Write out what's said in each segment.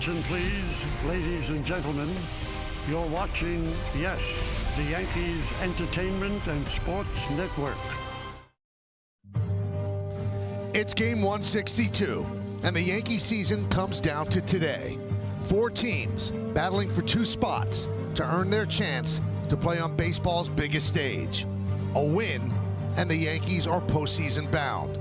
Attention please, ladies and gentlemen. You're watching, yes, the Yankees Entertainment and Sports Network. It's game 162, and the Yankee season comes down to today. 4 teams battling for 2 spots to earn their chance to play on baseball's biggest stage. A win, and the Yankees are postseason bound.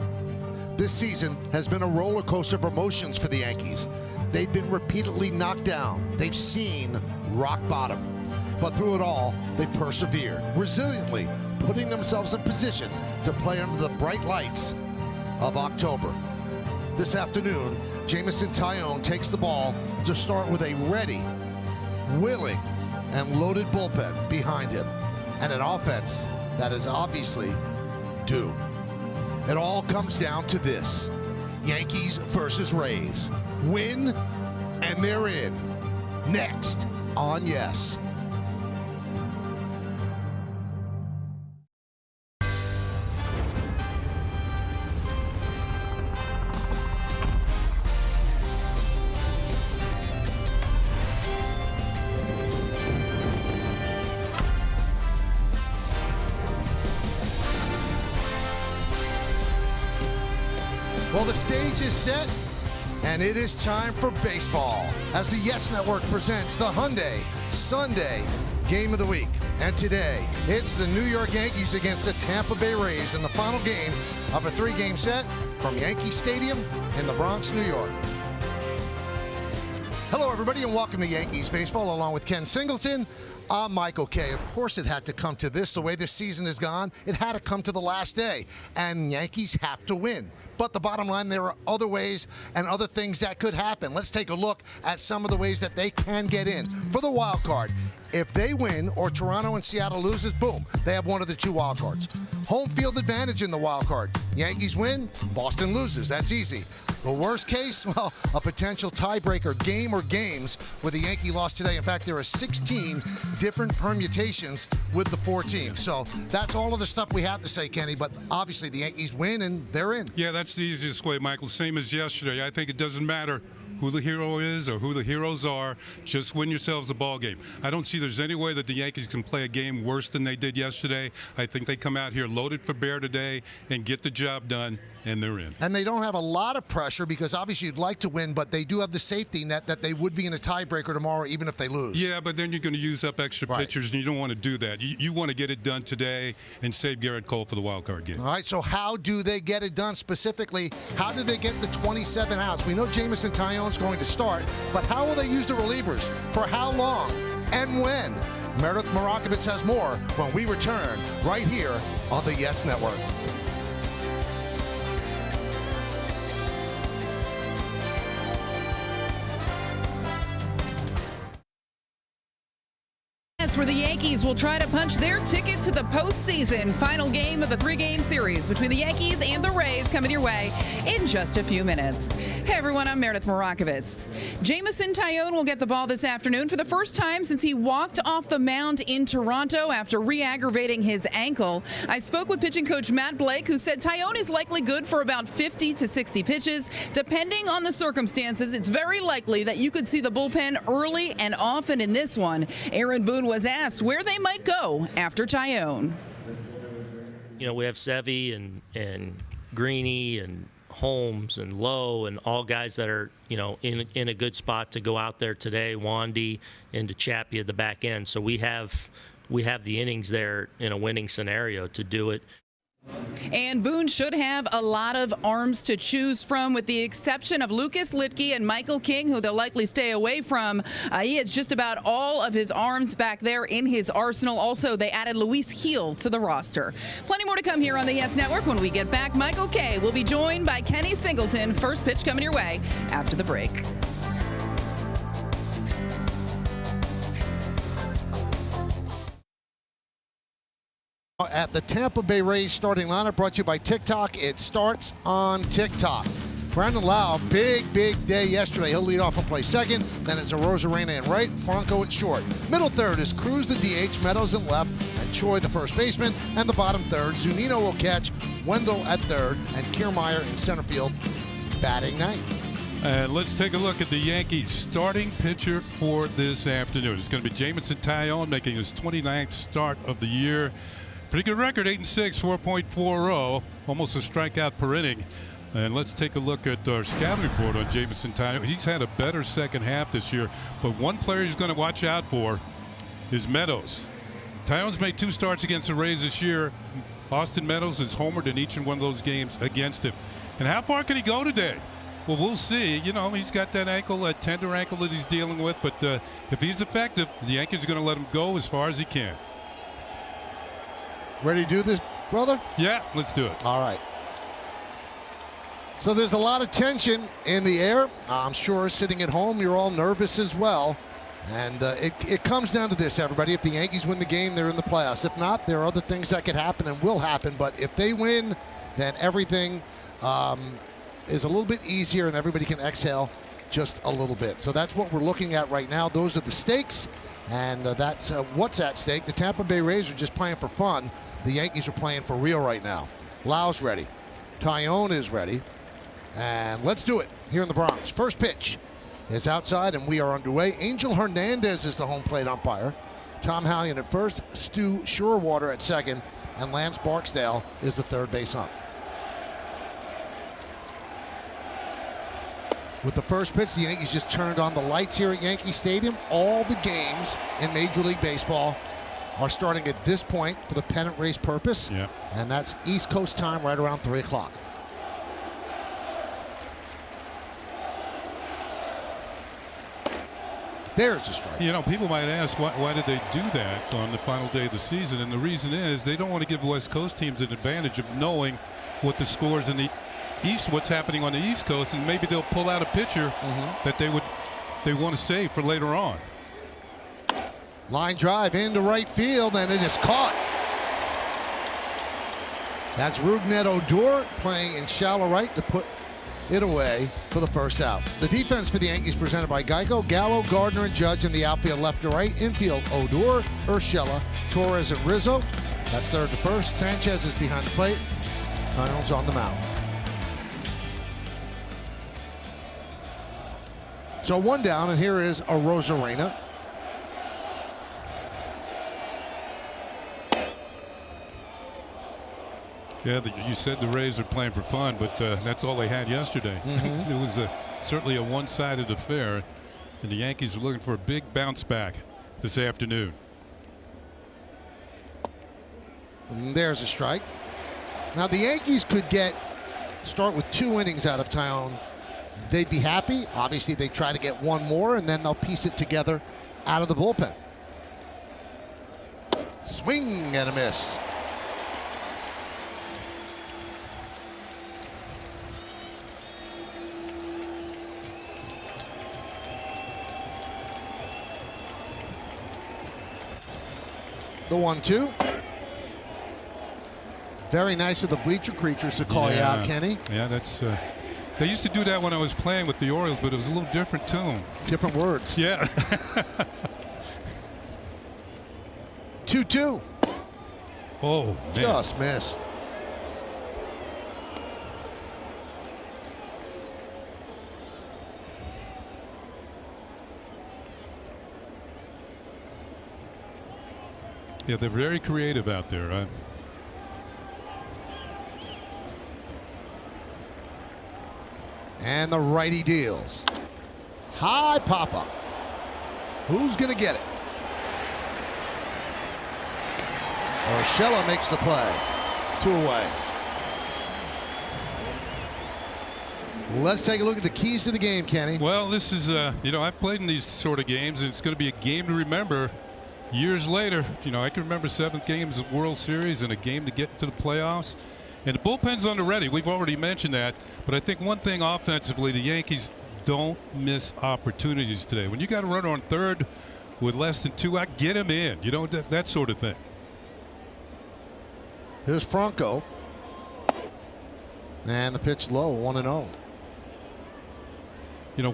This season has been a roller coaster of emotions for the Yankees. They've been repeatedly knocked down. They've seen rock bottom. But through it all, they persevered, resiliently putting themselves in position to play under the bright lights of October. This afternoon, Jameson Taillon takes the ball to start with a ready, willing, and loaded bullpen behind him, and an offense that is obviously due. It all comes down to this: Yankees versus Rays. Win, and they're in. Next on Yes. Well, the stage is set, and it is time for baseball as the Yes Network presents the Hyundai Sunday Game of the Week. And today, it's the New York Yankees against the Tampa Bay Rays in the final game of a 3-game set from Yankee Stadium in the Bronx, New York. Hello, everybody, and welcome to Yankees Baseball, along with Ken Singleton. I'm Michael Kay. Of course it had to come to this. The way this season has gone, it had to come to the last day. And Yankees have to win. But the bottom line, there are other ways and other things that could happen. Let's take a look at some of the ways that they can get in for the wild card. If they win or Toronto and Seattle loses, boom, they have one of the 2 wild cards. Home field advantage in the wild card. Yankees win, Boston loses. That's easy. The worst case, well, a potential tiebreaker game or games with the Yankee loss today. In fact, there are 16 different permutations with the 4 teams. So that's all of the stuff we have to say, Kenny, but obviously the Yankees win and they're in. Yeah, that's the easiest way, Michael. Same as yesterday. I think it doesn't matter who the hero is or who the heroes are. Just win yourselves a ball game. I don't see there's any way that the Yankees can play a game worse than they did yesterday. I think they come out here loaded for bear today and get the job done, and they're in. And they don't have a lot of pressure because obviously you'd like to win, but they do have the safety net that they would be in a tiebreaker tomorrow even if they lose. Yeah, but then you're going to use up extra pitchers, and you don't want to do that. You want to get it done today and save Garrett Cole for the wild card game. All right, so how do they get it done specifically? How do they get the 27 outs? We know Jameson Taillon's going to start, but how will they use the relievers? For how long? And when? Meredith Marakovitz has more when we return right here on the Yes Network. Where the Yankees will try to punch their ticket to the postseason. Final game of the 3-game series between the Yankees and the Rays coming your way in just a few minutes. Hey everyone, I'm Meredith Marakovitz. Jameson Taillon will get the ball this afternoon for the first time since he walked off the mound in Toronto after re-aggravating his ankle. I spoke with pitching coach Matt Blake, who said Taillon is likely good for about 50 to 60 pitches. Depending on the circumstances, it's very likely that you could see the bullpen early and often in this one. Aaron Boone was asked where they might go after Taillon. You know, we have Sevy and Greeny and Holmes and Lowe and all guys that are, you know, in a good spot to go out there today. Wandy and Chappie at the back end. So we have the innings there in a winning scenario to do it. And Boone should have a lot of arms to choose from, with the exception of Lucas Litke and Michael King, who they'll likely stay away from. He has just about all of his arms back there in his arsenal. Also, they added Luis Gil to the roster. Plenty more to come here on the Yes Network. When we get back, Michael Kay will be joined by Kenny Singleton. First pitch coming your way after the break. At the Tampa Bay Rays starting lineup, brought to you by TikTok. It starts on TikTok. Brandon Lau, big day yesterday. He'll lead off and play second. Then it's Arozarena in right, Franco at short. Middle third is Cruz the DH, Meadows in left, and Choi the first baseman. And the bottom third, Zunino will catch, Wendell at third, and Kiermaier in center field batting ninth. And let's take a look at the Yankees starting pitcher for this afternoon. It's going to be Jameson Taillon, making his 29th start of the year. Pretty good record, 8-6, 4.40, almost a strikeout per inning. And let's take a look at our scouting report on Jameson Taillon. He's had a better second half this year, but one player he's going to watch out for is Meadows. Taillon's made 2 starts against the Rays this year. Austin Meadows has homered in each and one of those games against him. And how far can he go today? Well, we'll see. You know, he's got that ankle, that tender ankle that he's dealing with. But if he's effective, the Yankees are going to let him go as far as he can. Ready to do this, brother? Yeah, let's do it. All right. So there's a lot of tension in the air. I'm sure sitting at home, you're all nervous as well. And it comes down to this, everybody. If the Yankees win the game, they're in the playoffs. If not, there are other things that could happen and will happen. But if they win, then everything is a little bit easier and everybody can exhale just a little bit. So that's what we're looking at right now. Those are the stakes, and that's what's at stake. The Tampa Bay Rays are just playing for fun. The Yankees are playing for real right now. Lau's ready. Taillon is ready. And let's do it here in the Bronx. First pitch is outside, and we are underway. Angel Hernandez is the home plate umpire. Tom Hallion at first, Stu Surewater at second, and Lance Barksdale is the third base ump. With the first pitch, the Yankees just turned on the lights here at Yankee Stadium. All the games in Major League Baseball are starting at this point for the pennant race purpose. Yeah. And that's East Coast time, right around 3 o'clock. There's a strike. You know, people might ask, why did they do that on the final day of the season? And the reason is they don't want to give West Coast teams an advantage of knowing what the scores in the East, what's happening on the East Coast, and maybe they'll pull out a pitcher that they want to save for later on. Line drive into right field, and it is caught. That's Rougned Odor playing in shallow right to put it away for the first out. The defense for the Yankees presented by Geico. Gallo, Gardner, and Judge in the outfield left to right. Infield, Odor, Urshela, Torres, and Rizzo. That's third to first. Sanchez is behind the plate. Taillon's on the mound. So 1 down, and here is Arozarena. Yeah, you said the Rays are playing for fun, but that's all they had yesterday. It was certainly a one-sided affair, and the Yankees are looking for a big bounce back this afternoon. And there's a strike. Now the Yankees could start with 2 innings out of Taillon. They'd be happy. Obviously, they try to get 1 more, and then they'll piece it together out of the bullpen. Swing and a miss. The 1-2. Very nice of the bleacher creatures to call you out, Kenny. Yeah, that's. They used to do that when I was playing with the Orioles, but it was a little different tune. Different words. Yeah. 2-2. Oh, man. Just missed. Yeah, they're very creative out there. And the righty deals. High pop-up. Who's going to get it? Urshela makes the play. 2 away. Let's take a look at the keys to the game, Kenny. Well, this is, I've played in these sort of games, and it's going to be a game to remember years later. I can remember 7th games of World Series and a game to get into the playoffs. And the bullpen's under ready. We've already mentioned that. But I think one thing offensively, the Yankees don't miss opportunities today. When you got a runner on third with less than 2 out, get him in. That sort of thing. Here's Franco. And the pitch low, 1-0.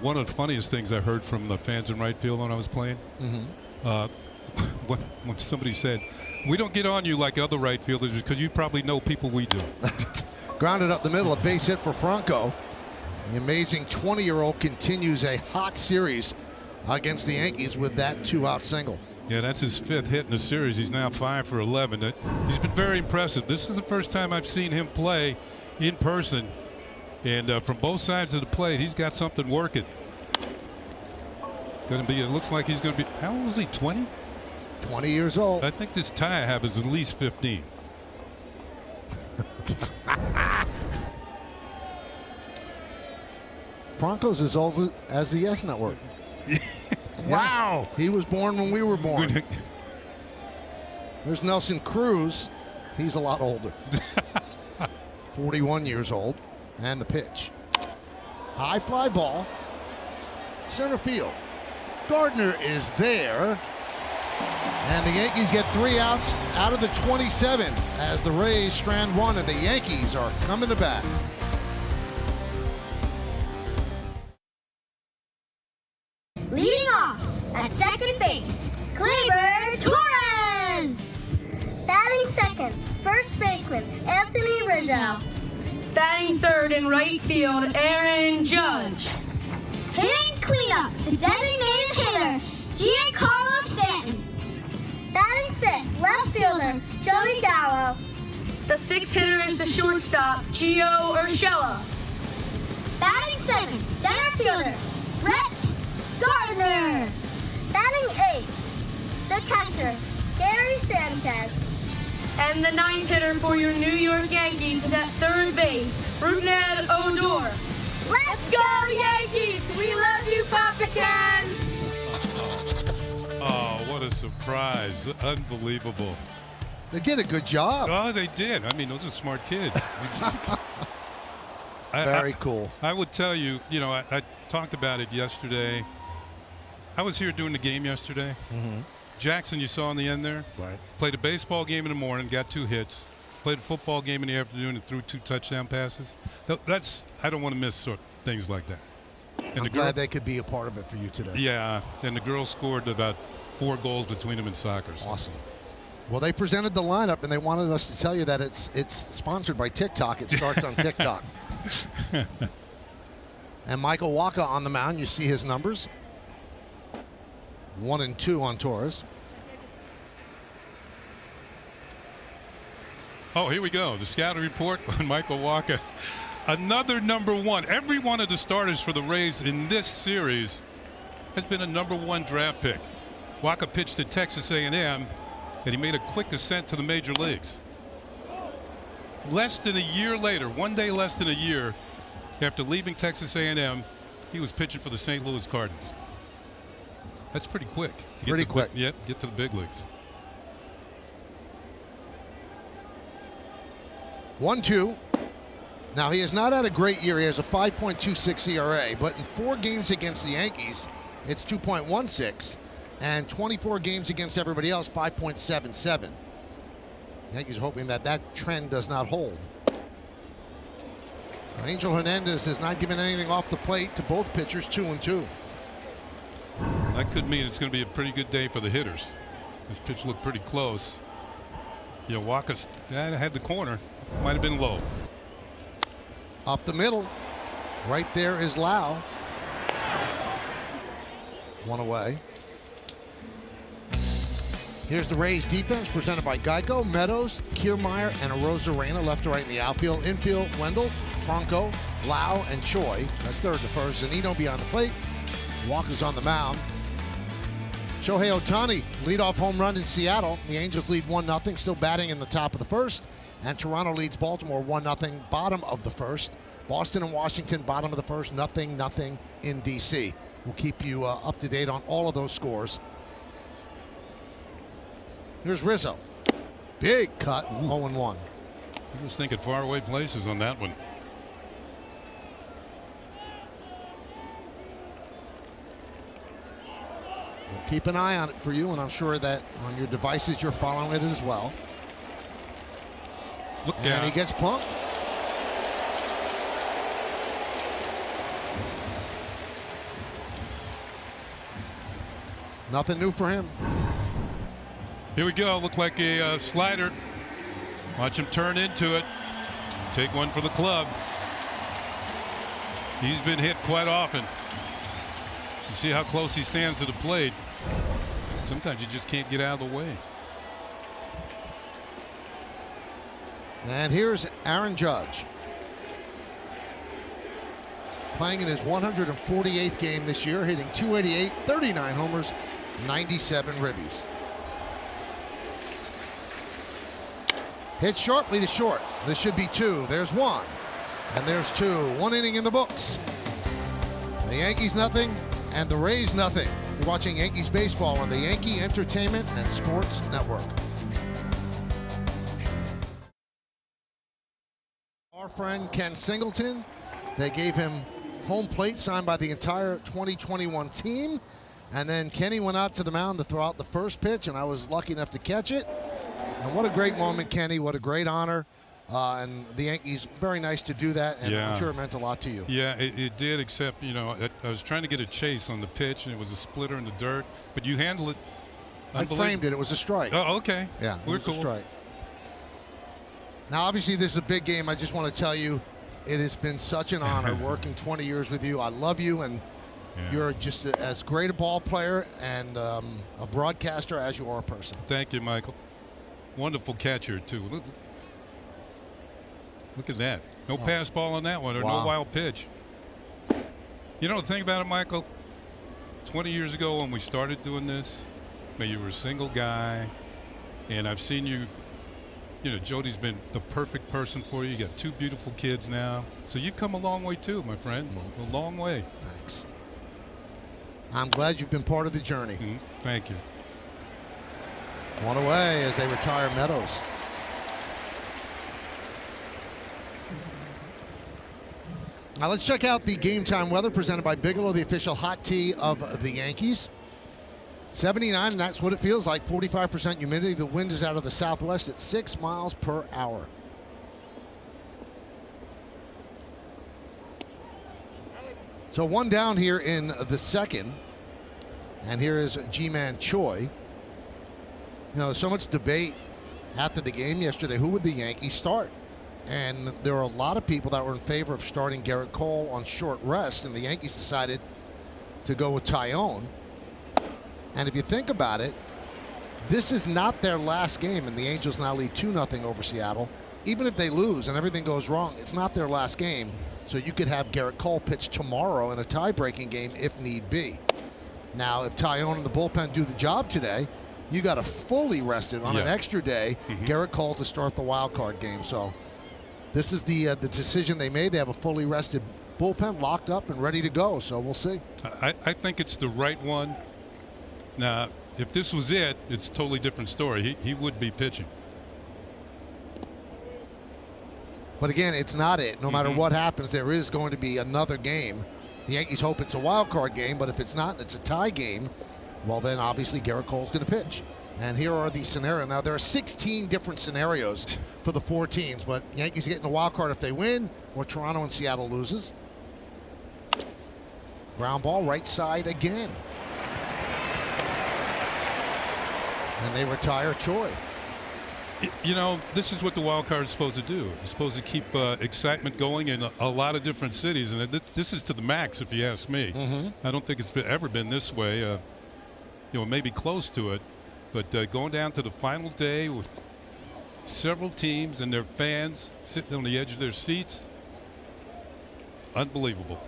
One of the funniest things I heard from the fans in right field when I was playing, when somebody said, "We don't get on you like other right fielders because you probably know people we do." Grounded up the middle, a base hit for Franco. The amazing 20-year-old continues a hot series against the Yankees with that 2-out single. Yeah, that's his 5th hit in the series. He's now 5 for 11. He's been very impressive. This is the first time I've seen him play in person. And from both sides of the plate, he's got something working. It looks like he's going to be, how old is he, 20? 20 years old. I think this tie I have is at least 15. Franco's as old as the Yes Network. Wow. He was born when we were born. There's Nelson Cruz. He's a lot older. 41 years old. And the pitch. High fly ball. Center field. Gardner is there. And the Yankees get 3 outs out of the 27 as the Rays strand 1 and the Yankees are coming to bat. Leading off at second base, Gleyber Torres. Batting second, first baseman Anthony Rizzo. Batting third in right field, Aaron Judge. Hitting cleanup, the designated hitter, Giancarlo Stanton. Batting fifth, left fielder Joey Gallo. The 6th hitter is the shortstop, Gio Urshela. Batting seventh, center fielder Brett Gardner. Batting eighth, the catcher Gary Sanchez. And the 9th hitter for your New York Yankees is at third base, Rougned Odor. Let's Go Yankees! We love you, Papa Can! Oh, what a surprise. Unbelievable. They did a good job. Oh, they did. I mean, those are smart kids. Very cool. I would tell you, I talked about it yesterday. I was here doing the game yesterday. Mm-hmm. Jackson, you saw in the end there. Right. Played a baseball game in the morning, got 2 hits. Played a football game in the afternoon and threw 2 touchdown passes. I don't want to miss things like that. And I'm glad they could be a part of it for you today. Yeah, and the girls scored about 4 goals between them in soccer. So. Awesome. Well, they presented the lineup, and they wanted us to tell you that it's sponsored by TikTok. It starts on TikTok. And Michael Wacha on the mound. You see his numbers. 1 and 2 on Torres. Oh, here we go. The scouting report on Michael Wacha. Another number 1. Every one of the starters for the Rays in this series has been a number 1 draft pick. Wacha pitched at Texas A&M, and he made a quick ascent to the major leagues. Less than a year later, 1 day less than a year after leaving Texas A&M, he was pitching for the St. Louis Cardinals. That's pretty quick. Pretty quick. Yep, get to the big leagues. 1-2. Now, he has not had a great year. He has a 5.26 ERA, but in 4 games against the Yankees, it's 2.16, and 24 games against everybody else, 5.77. Yankees are hoping that trend does not hold. Angel Hernandez has not given anything off the plate to both pitchers, 2-2. That could mean it's going to be a pretty good day for the hitters. This pitch looked pretty close. Wacha had the corner. Might have been low. Up the middle. Right there is Lau. 1 away. Here's the Rays defense presented by Geico. Meadows, Kiermaier, and Arozarena left to right in the outfield. Infield, Wendell, Franco, Lau, and Choi. That's third to first. Zanino behind the plate. Walker's on the mound. Shohei Ohtani, leadoff home run in Seattle. The Angels lead 1-0, still batting in the top of the first. And Toronto leads Baltimore 1-0, bottom of the first. Boston and Washington, bottom of the first, 0-0 in D.C. We'll keep you up to date on all of those scores. Here's Rizzo. Big cut, 0-1. He was thinking faraway places on that one. We'll keep an eye on it for you, and I'm sure that on your devices you're following it as well. Look and out. He gets pumped. Nothing new for him. Here we go. Look like a slider. Watch him turn into it. Take one for the club. He's been hit quite often. You see how close he stands to the plate. Sometimes you just can't get out of the way. And here's Aaron Judge, playing in his 148th game this year, hitting .288, 39 homers, 97 ribbies. Hit sharply to short. This should be 2. There's 1. And there's 2. 1 inning in the books. The Yankees nothing and the Rays nothing. You're watching Yankees baseball on the Yankee Entertainment and Sports Network. Our friend Ken Singleton, they gave him home plate signed by the entire 2021 team. And then Kenny went out to the mound to throw out the first pitch, and I was lucky enough to catch it. And what a great moment, Kenny. What a great honor. And the Yankees, very nice to do that, and I'm sure it meant a lot to you. Yeah, it did, except, you know, I was trying to get a chase on the pitch, and it was a splitter in the dirt. But you handled it. I framed it. It was a strike. Oh, okay. Yeah, we're it was cool. a strike. Now, obviously, this is a big game. I just want to tell you, it has been such an honor working 20 years with you. I love you, and you're just as great a ball player and a broadcaster as you are a person. Thank you, Michael. Wonderful catcher, too. Look at that. No pass ball on that one, or no wild pitch. You know the thing about it, Michael? 20 years ago when we started doing this, you were a single guy, and I've seen you. You know, Jody's been the perfect person for you. You got 2 beautiful kids now. So you've come a long way, too, my friend. A long way. Thanks. I'm glad you've been part of the journey. Thank you. 1 away as they retire Meadows. Now let's check out the game time weather presented by Bigelow, the official hot tea of the Yankees. 79, and that's what it feels like. 45% humidity. The wind is out of the southwest at 6 miles per hour. So 1 down here in the second. And here is G-Man Choi. You know, so much debate after the game yesterday. Who would the Yankees start? And there are a lot of people that were in favor of starting Garrett Cole on short rest, and the Yankees decided to go with Tyone. And if you think about it, this is not their last game, and the Angels now lead 2-0 over Seattle. Even if they lose and everything goes wrong, it's not their last game. So you could have Garrett Cole pitch tomorrow in a tie-breaking game if need be. Now, if Tyone and the bullpen do the job today, you got a fully rested on an extra day Garrett Cole to start the wild card game. So this is the decision they made. They have a fully rested bullpen locked up and ready to go. So we'll see. I think it's the right one. Now, if this was it, it's a totally different story. He would be pitching. But again, it's not it. No matter what happens, there is going to be another game. The Yankees hope it's a wild card game, but if it's not and it's a tie game, well, then obviously Garrett Cole's going to pitch. And here are the scenarios. Now, there are 16 different scenarios for the 4 teams, but Yankees get in the wild card if they win, or Toronto and Seattle loses. Ground ball right side again. And they retire Choi. You know, this is what the wild card is supposed to do. It's supposed to keep excitement going in a lot of different cities, and this is to the max, if you ask me. I don't think it's ever been this way. You know, maybe close to it, but going down to the final day with several teams and their fans sitting on the edge of their seats, unbelievable.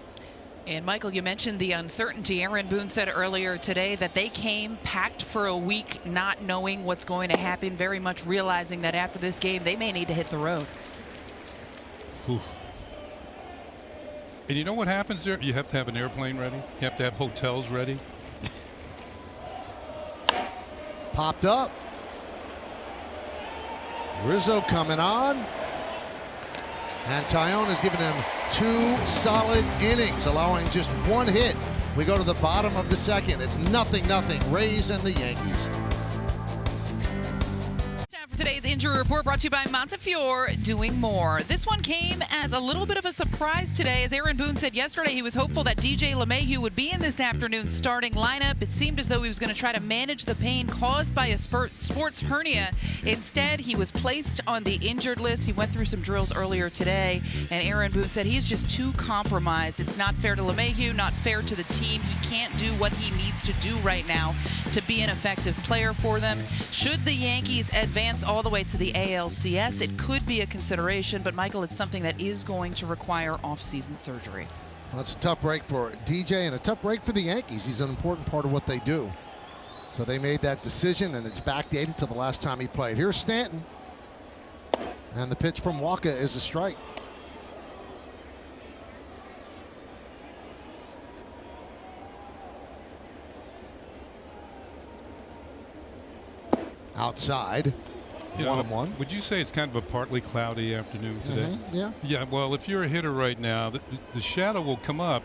And Michael, you mentioned the uncertainty. Aaron Boone said earlier today that they came packed for a week, not knowing what's going to happen, very much realizing that after this game they may need to hit the road. Whew. And you know what happens there? You have to have an airplane ready. You have to have hotels ready. Popped up. Rizzo coming on. And Tyone has given him 2 solid innings, allowing just 1 hit. We go to the bottom of the second. It's 0-0, Rays and the Yankees. Time for Today's injury report brought to you by Montefiore Doing More. This one came as a little bit of a surprise today. As Aaron Boone said yesterday, he was hopeful that DJ LeMahieu would be in this afternoon's starting lineup. It seemed as though he was going to try to manage the pain caused by a sports hernia. Instead, he was placed on the injured list. He went through some drills earlier today, and Aaron Boone said he's just too compromised. It's not fair to LeMahieu, not fair to the team. He can't do what he needs to do right now to be an effective player for them. Should the Yankees advance all the way to the ALCS, it could be a consideration, but Michael, it's something that is going to require off-season surgery. Well, that's a tough break for DJ and a tough break for the Yankees. He's an important part of what they do. So they made that decision, and it's backdated to the last time he played. Here's Stanton, and the pitch from Walker is a strike. Outside, 1-1. Would you say it's kind of a partly cloudy afternoon today? Yeah. Yeah, well, if you're a hitter right now, the shadow will come up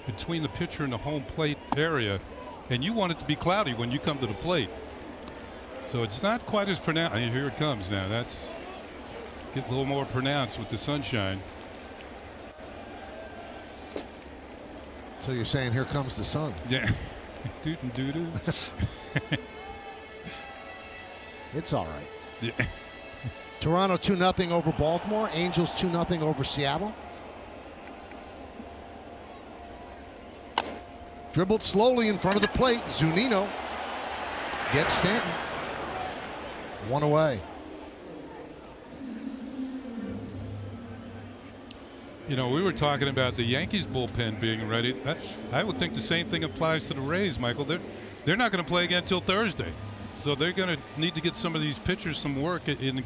between the pitcher and the home plate area, and you want it to be cloudy when you come to the plate. So it's not quite as pronounced. Here it comes now. That's get a little more pronounced with the sunshine. So you're saying here comes the sun? Yeah. Doo-doo-doo-doo. It's all right. Yeah. Toronto 2-0 over Baltimore. Angels 2-0 over Seattle. Dribbled slowly in front of the plate. Zunino gets Stanton. One away. You know, we were talking about the Yankees bullpen being ready. I would think the same thing applies to the Rays, Michael. They're not going to play again until Thursday. So they're going to need to get some of these pitchers some work in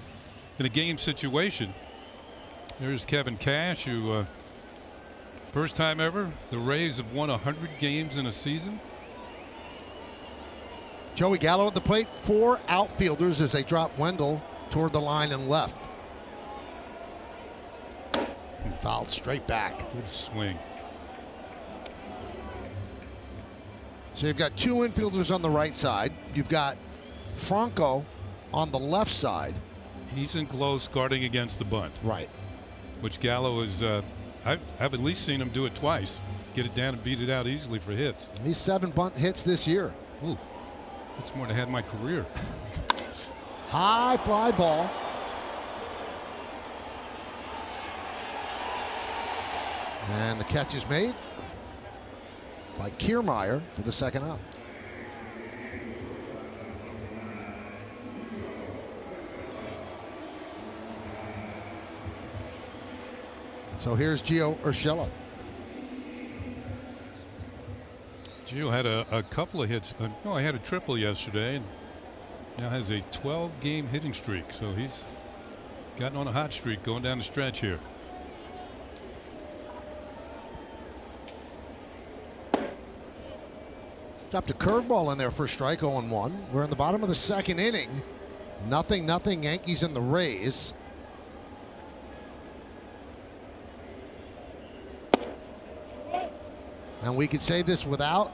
a game situation. There's Kevin Cash, who first time ever the Rays have won 100 games in a season. Joey Gallo at the plate. 4 outfielders as they drop Wendell toward the line and left. And fouled straight back. Good swing. So you've got 2 infielders on the right side. You've got Franco on the left side. He's in close, guarding against the bunt. Right. Which Gallo is, I've at least seen him do it twice. Get it down and beat it out easily for hits. He's 7 bunt hits this year. Ooh, that's more than I had in my career. High fly ball. And the catch is made by Kiermaier for the second out. So here's Gio Urshela. Gio had a couple of hits. No, he had a triple yesterday, and now has a 12-game hitting streak. So he's gotten on a hot streak going down the stretch here. Dropped a curveball in there for a strike, 0-1. We're in the bottom of the second inning. 0-0 Yankees and the Rays. And we could say this without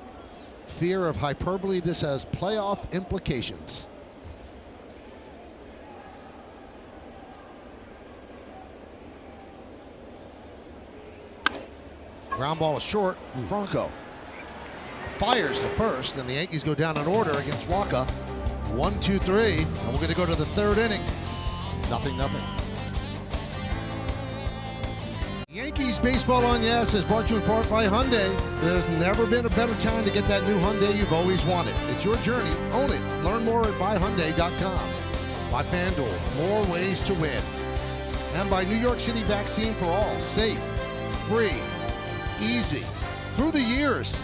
fear of hyperbole. This has playoff implications. Ground ball is short. Franco fires to first, and the Yankees go down in order against Waka. 1, 2, 3, and we're going to go to the third inning. 0-0. Yankees Baseball on Yes is brought to you in part by Hyundai. There's never been a better time to get that new Hyundai you've always wanted. It's your journey. Own it. Learn more at buyhyundai.com. By FanDuel, more ways to win. And by New York City Vaccine for All. Safe, free, easy. Through the years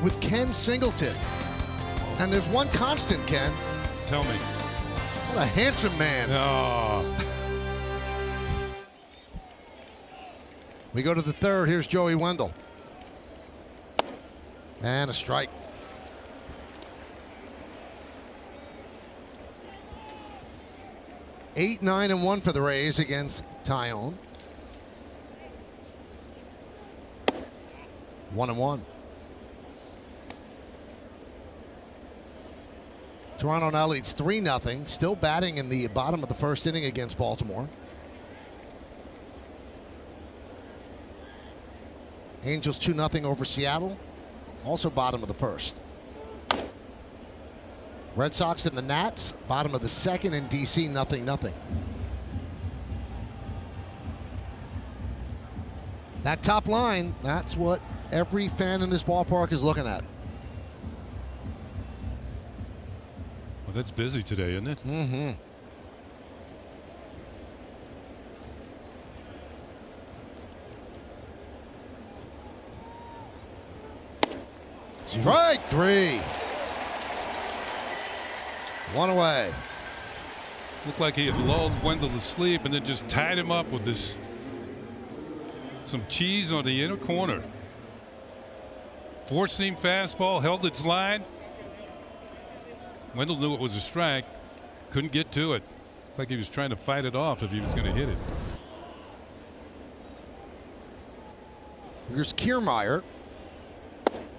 with Ken Singleton. And there's one constant, Ken. Tell me. What a handsome man. Oh. We go to the third. Here's Joey Wendell. And a strike. Eight, 9, and 1 for the Rays against Tyone. 1-1. Toronto now leads 3-0. Still batting in the bottom of the first inning against Baltimore. Angels 2-0 over Seattle. Also bottom of the first. Red Sox and the Nats, bottom of the second in D.C., 0-0. That top line, that's what every fan in this ballpark is looking at. Well, that's busy today, isn't it? Mm-hmm. Strike three. One away. Looked like he had lulled Wendell to sleep and then just tied him up with this some cheese on the inner corner. Four-seam fastball, held its line. Wendell knew it was a strike. Couldn't get to it. Like he was trying to fight it off if he was going to hit it. Here's Kiermaier.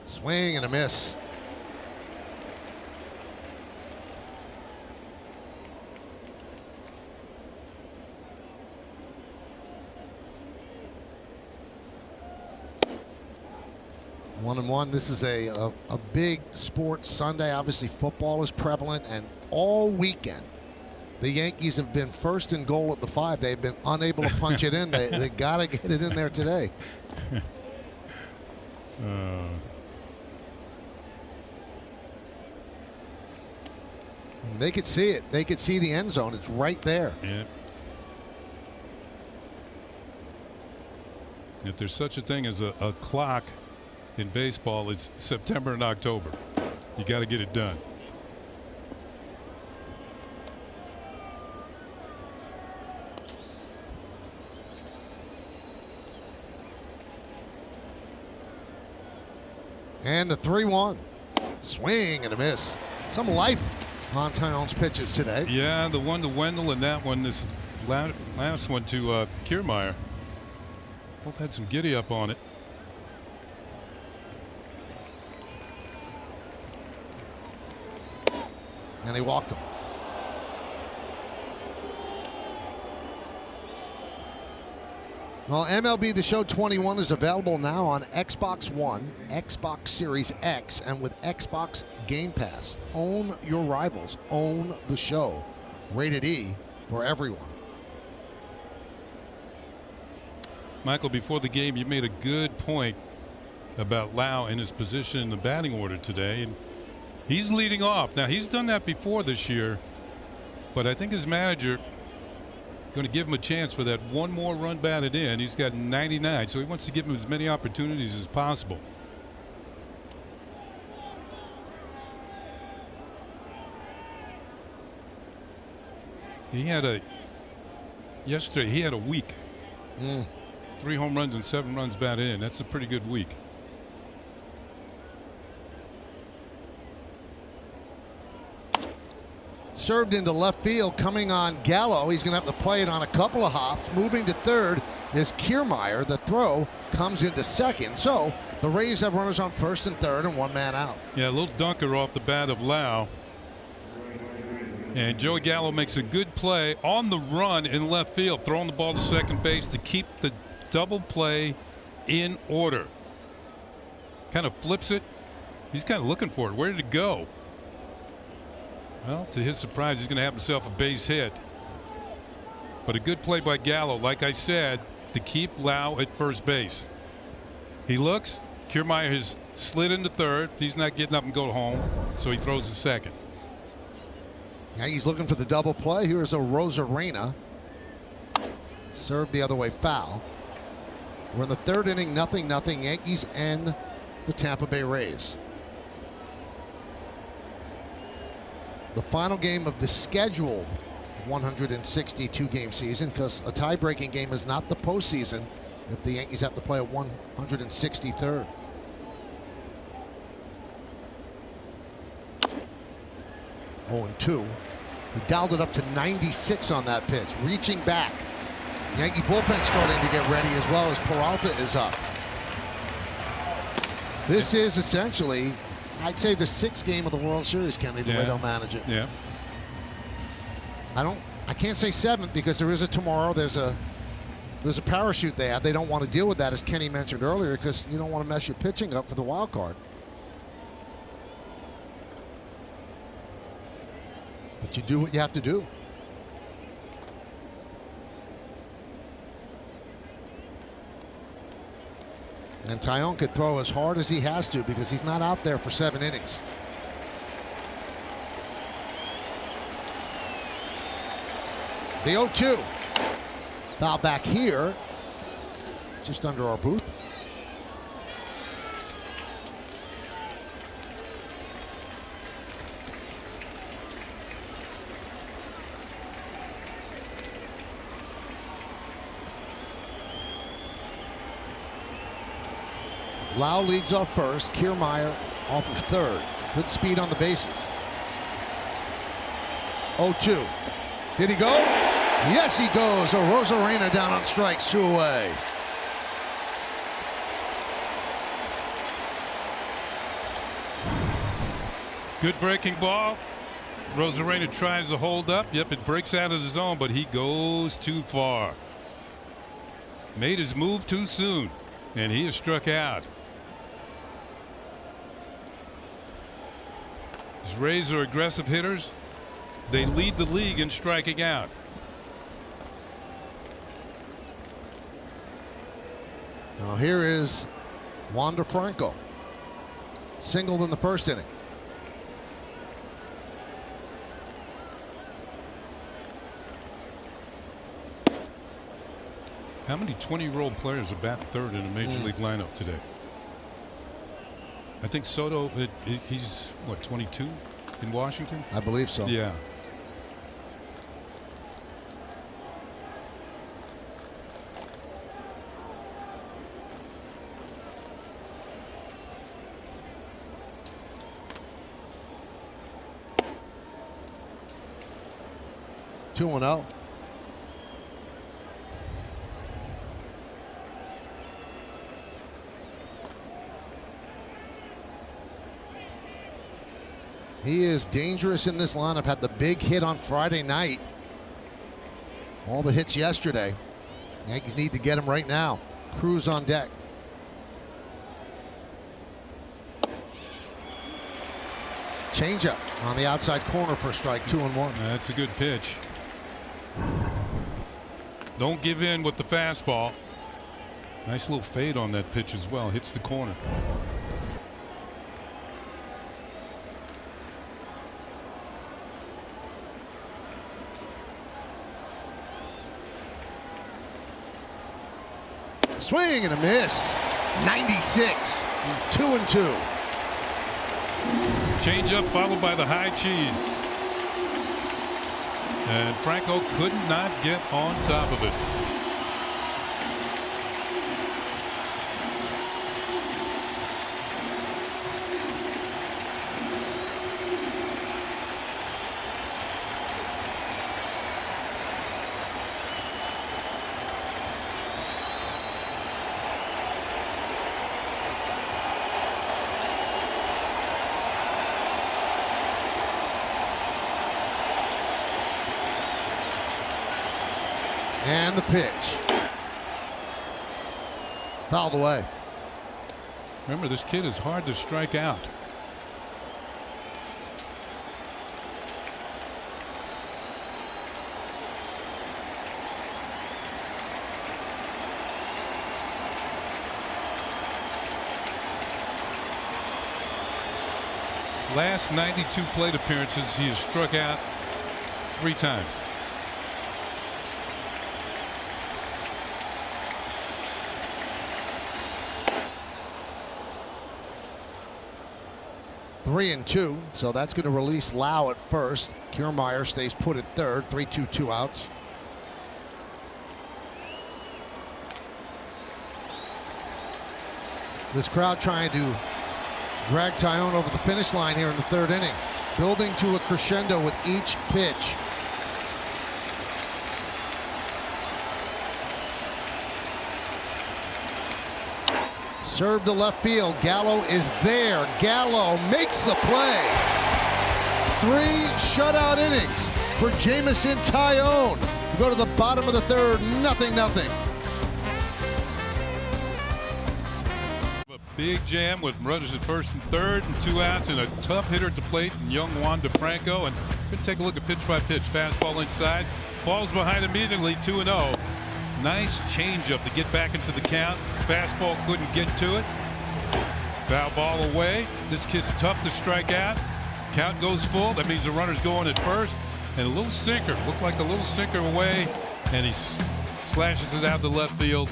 Swing and a miss. One and one. This is a big sports Sunday. Obviously, football is prevalent, and all weekend the Yankees have been first and goal at the 5. They've been unable to punch it in. They got to get it in there today. They could see it. They could see the end zone. It's right there. Yeah. If there's such a thing as a clock in baseball, it's September and October. You got to get it done. And the 3-1. Swing and a miss. Some life on Tyon's pitches today. Yeah, the one to Wendell and that one, this last one to Kiermaier. Both had some giddy up on it. And he walked him. Well, MLB The Show 21 is available now on Xbox One, Xbox Series X, and with Xbox Game Pass. Own your rivals. Own the show. Rated E for everyone. Michael, before the game, you made a good point about Lau and his position in the batting order today. And he's leading off. Now, he's done that before this year, but I think his manager going to give him a chance for that one more run batted in. He's got 99, so he wants to give him as many opportunities as possible. Yesterday he had a week. 3 home runs and 7 runs batted in. That's a pretty good week. Served into left field, coming on Gallo. He's going to have to play it on a couple of hops. Moving to third is Kiermaier. The throw comes into second. So the Rays have runners on first and third and one man out. Yeah, a little dunker off the bat of Lau. And Joey Gallo makes a good play on the run in left field, throwing the ball to second base to keep the double play in order. Kind of flips it. He's kind of looking for it. Where did it go? Well, to his surprise, he's going to have himself a base hit. But a good play by Gallo, like I said, to keep Lau at first base. He looks. Kiermaier has slid into third. He's not getting up and go home, so he throws to second. Yeah, he's looking for the double play. Here's a Rosarena. Served the other way, foul. We're in the third inning, 0-0. Yankees and the Tampa Bay Rays. The final game of the scheduled 162-game season, because a tie-breaking game is not the postseason if the Yankees have to play a 163rd. Oh, and 2. He dialed it up to 96 on that pitch, reaching back. Yankee bullpen starting to get ready as well as Peralta is up. This is essentially I'd say the 6th game of the World Series, Kenny, the way they'll manage it. Yeah. I can't say 7th because there is a tomorrow. There's a parachute they have. They don't want to deal with that, as Kenny mentioned earlier, because you don't want to mess your pitching up for the wild card. But you do what you have to do. And Taillon could throw as hard as he has to because he's not out there for 7 innings. The 0-2. Foul back here, just under our booth. Lau leads off first. Kiermaier off of third. Good speed on the bases. 0-2. Did he go? Yes, he goes. Rosarena down on strikes, 2 away. Good breaking ball. Rosarena tries to hold up. Yep, it breaks out of the zone, but he goes too far. Made his move too soon, and he is struck out. These Rays are aggressive hitters. They lead the league in striking out. Now here is Wander Franco. Singled in the first inning. How many 20-year-old players are batting third in a major league lineup today? I think Soto, he's what, 22 in Washington? I believe so. Yeah. Two and 0. He is dangerous in this lineup. Had the big hit on Friday night. All the hits yesterday. Yankees need to get him right now. Cruz on deck. Changeup on the outside corner for strike, 2-1. That's a good pitch. Don't give in with the fastball. Nice little fade on that pitch as well. Hits the corner. Swing and a miss. 96. 2-2. Change up followed by the high cheese. And Franco could not get on top of it. And the pitch. Fouled away. Remember, this kid is hard to strike out. Last 92 plate appearances, he has struck out 3 times. 3-2, so that's going to release Lau at first. Kiermaier stays put at third. 3-2, 2 outs. This crowd trying to drag Taillon over the finish line here in the 3rd inning. Building to a crescendo with each pitch. Serve to left field. Gallo is there. Gallo makes the play. 3 shutout innings for Jameson Taillon. We go to the bottom of the third, 0-0. A big jam with runners at first and third and 2 outs and a tough hitter at the plate, and young Juan DeFranco. And we're going to take a look at pitch by pitch. Fastball inside. Falls behind immediately, 2-0. Nice changeup to get back into the count. Fastball couldn't get to it. Foul ball away. This kid's tough to strike out. Count goes full. That means the runner's going at first. And a little sinker. Looked like a little sinker away. And he slashes it out to left field.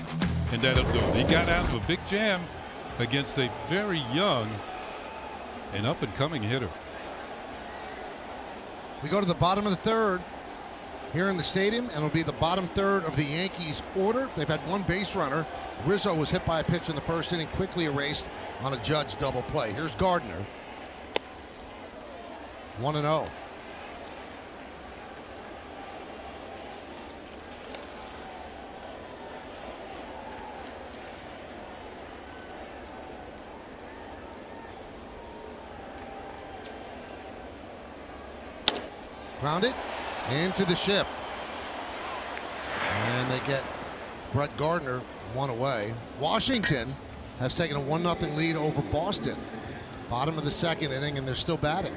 And that'll do it. He got out of a big jam against a very young and up-and-coming hitter. We go to the bottom of the third here in the stadium, and it'll be the bottom third of the Yankees order. They've had 1 base runner. Rizzo was hit by a pitch in the first inning, quickly erased on a Judge double play. Here's Gardner. 1-0. Grounded into the shift. And they get Brett Gardner 1 away. Washington has taken a 1-0 lead over Boston. Bottom of the second inning, and they're still batting.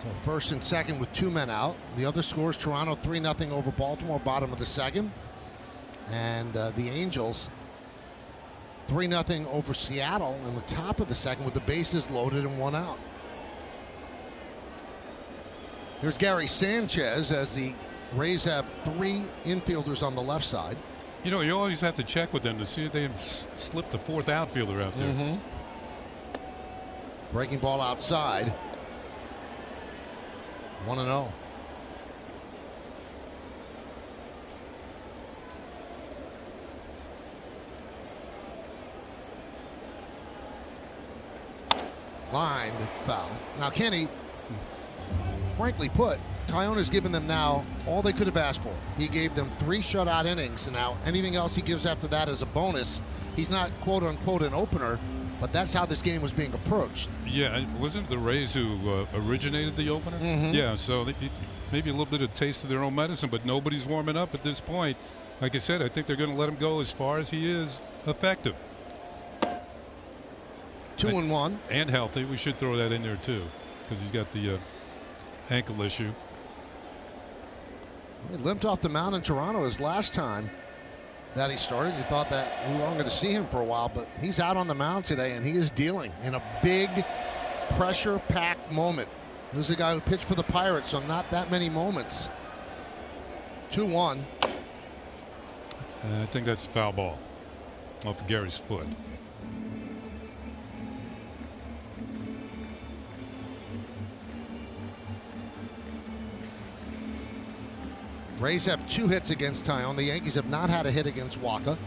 So first and second with 2 men out. The other scores, Toronto 3-0 over Baltimore, bottom of the second. And the Angels 3-0 over Seattle in the top of the second with the bases loaded and 1 out. Here's Gary Sanchez as the Rays have 3 infielders on the left side. You know, you always have to check with them to see if they slip the 4th outfielder out there. Breaking ball outside. 1-0. Line foul. Now, Kenny, frankly put, Taillon has given them now all they could have asked for. He gave them 3 shutout innings, and now anything else he gives after that is a bonus. He's not quote-unquote an opener, but that's how this game was being approached. Yeah, wasn't it the Rays who originated the opener? Yeah, so maybe a little bit of taste of their own medicine, but nobody's warming up at this point. Like I said, I think they're going to let him go as far as he is effective. 2-1. And healthy. We should throw that in there, too, because he's got the ankle issue. He limped off the mound in Toronto his last time that he started. You thought that we weren't going to see him for a while, but he's out on the mound today, and he is dealing in a big pressure-packed moment. This is a guy who pitched for the Pirates, so not that many moments. 2-1. I think that's a foul ball off of Gary's foot. Rays have 2 hits against Taillon. The Yankees have not had a hit against Waka.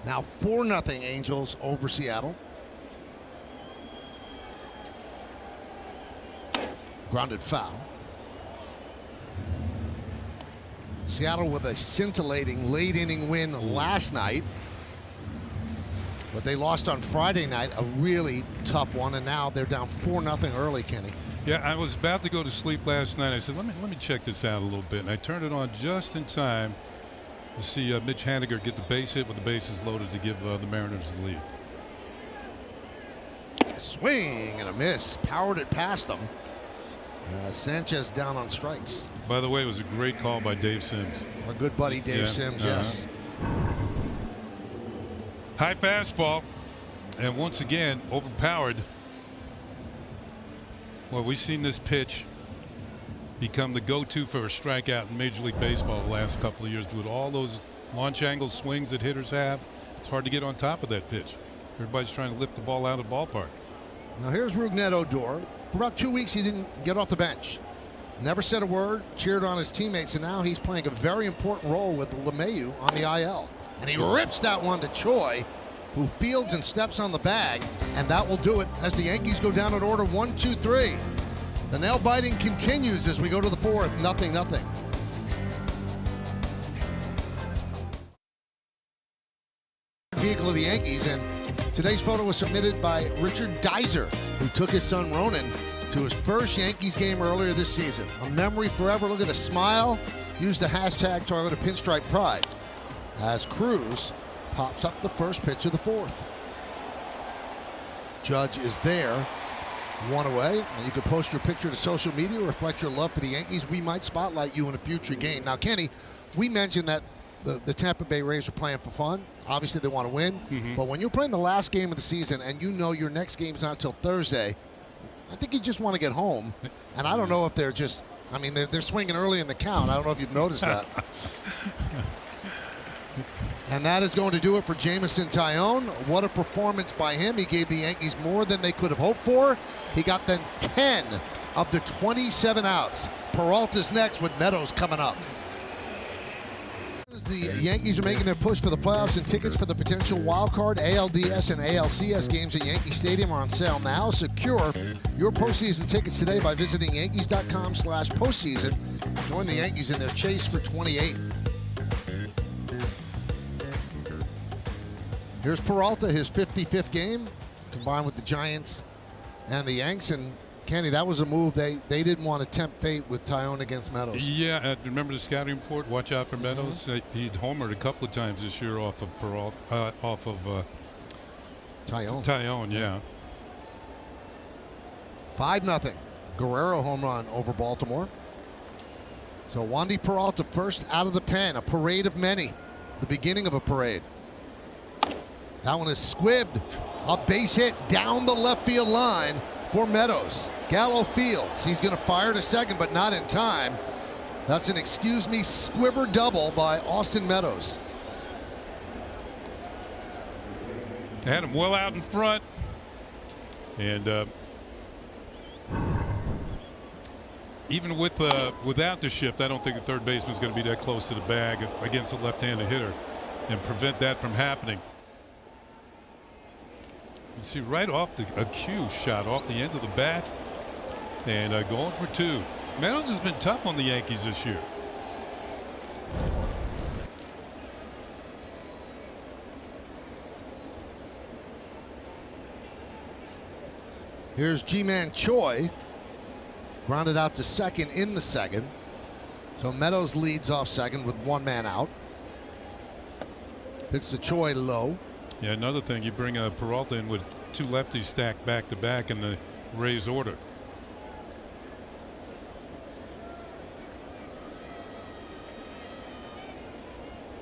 Now 4-0 Angels over Seattle. Grounded foul. Seattle with a scintillating late inning win last night. But they lost on Friday night, a really tough one, and now they're down 4-0 early, Kenny. Yeah, I was about to go to sleep last night. I said, let me check this out a little bit. And I turned it on just in time to see Mitch Haniger get the base hit with the bases loaded to give the Mariners the lead. Swing and a miss. Powered it past him. Sanchez down on strikes. By the way, it was a great call by Dave Sims. Our good buddy Dave Sims, yes. High fastball, and once again overpowered. Well, we've seen this pitch become the go-to for a strikeout in Major League Baseball the last couple of years. With all those launch angle swings that hitters have, it's hard to get on top of that pitch. Everybody's trying to lift the ball out of the ballpark. Now here's Rougned Odor. For about 2 weeks, he didn't get off the bench. Never said a word, cheered on his teammates, and now he's playing a very important role with LeMahieu on the IL. And he rips that one to Choi, who fields and steps on the bag And that will do it as the Yankees go down in order 1, 2, 3. The nail biting continues as we go to the fourth. 0-0. Vehicle of the Yankees, and today's photo was submitted by Richard Dizer, who took his son Ronan to his first Yankees game earlier this season. A memory forever. Look at the smile. Use the hashtag Toyota Pinstripe Pride as Cruz pops up the first pitch of the fourth. Judge is there, one away, and you can post your picture to social media, reflect your love for the Yankees. We might spotlight you in a future game. Now, Kenny, we mentioned that the Tampa Bay Rays are playing for fun. Obviously, they want to win. But when you're playing the last game of the season and you know your next game's not until Thursday, I think you just want to get home. And I don't know if they're just, I mean, they're swinging early in the count. I don't know if you've noticed that. And that is going to do it for Jameson Taillon. What a performance by him. He gave the Yankees more than they could have hoped for. He got them 10 of the 27 outs. Peralta's next with Meadows coming up. The Yankees are making their push for the playoffs, and tickets for the potential wild card ALDS and ALCS games at Yankee Stadium are on sale now. Secure your postseason tickets today by visiting Yankees.com/postseason. Join the Yankees in their chase for 28. Here's Peralta, his 55th game, combined with the Giants and the Yanks. And Kenny, that was a move they didn't want to tempt fate with Taillon against Meadows. Yeah, remember the scouting report? Watch out for Meadows. He'd homered a couple of times this year off of Peralta, Taillon. Taillon, yeah. 5-0. Guerrero home run over Baltimore. So Wandy Peralta first out of the pen. A parade of many. The beginning of a parade. That one is squibbed. A base hit down the left field line for Meadows. Gallo Fields. He's going to fire to second, but not in time. That's an excuse me squibber double by Austin Meadows. Had him well out in front. And even without the shift, I don't think the third baseman's going to be that close to the bag against a left-handed hitter and prevent that from happening. You see right off a cue shot off the end of the bat and going for two. Meadows has been tough on the Yankees this year. Here's Ji-Man Choi, grounded out to second in the second. So Meadows leads off second with one man out. Hits the Choi low. Yeah, another thing, you bring Peralta in with two lefties stacked back to back in the Rays order.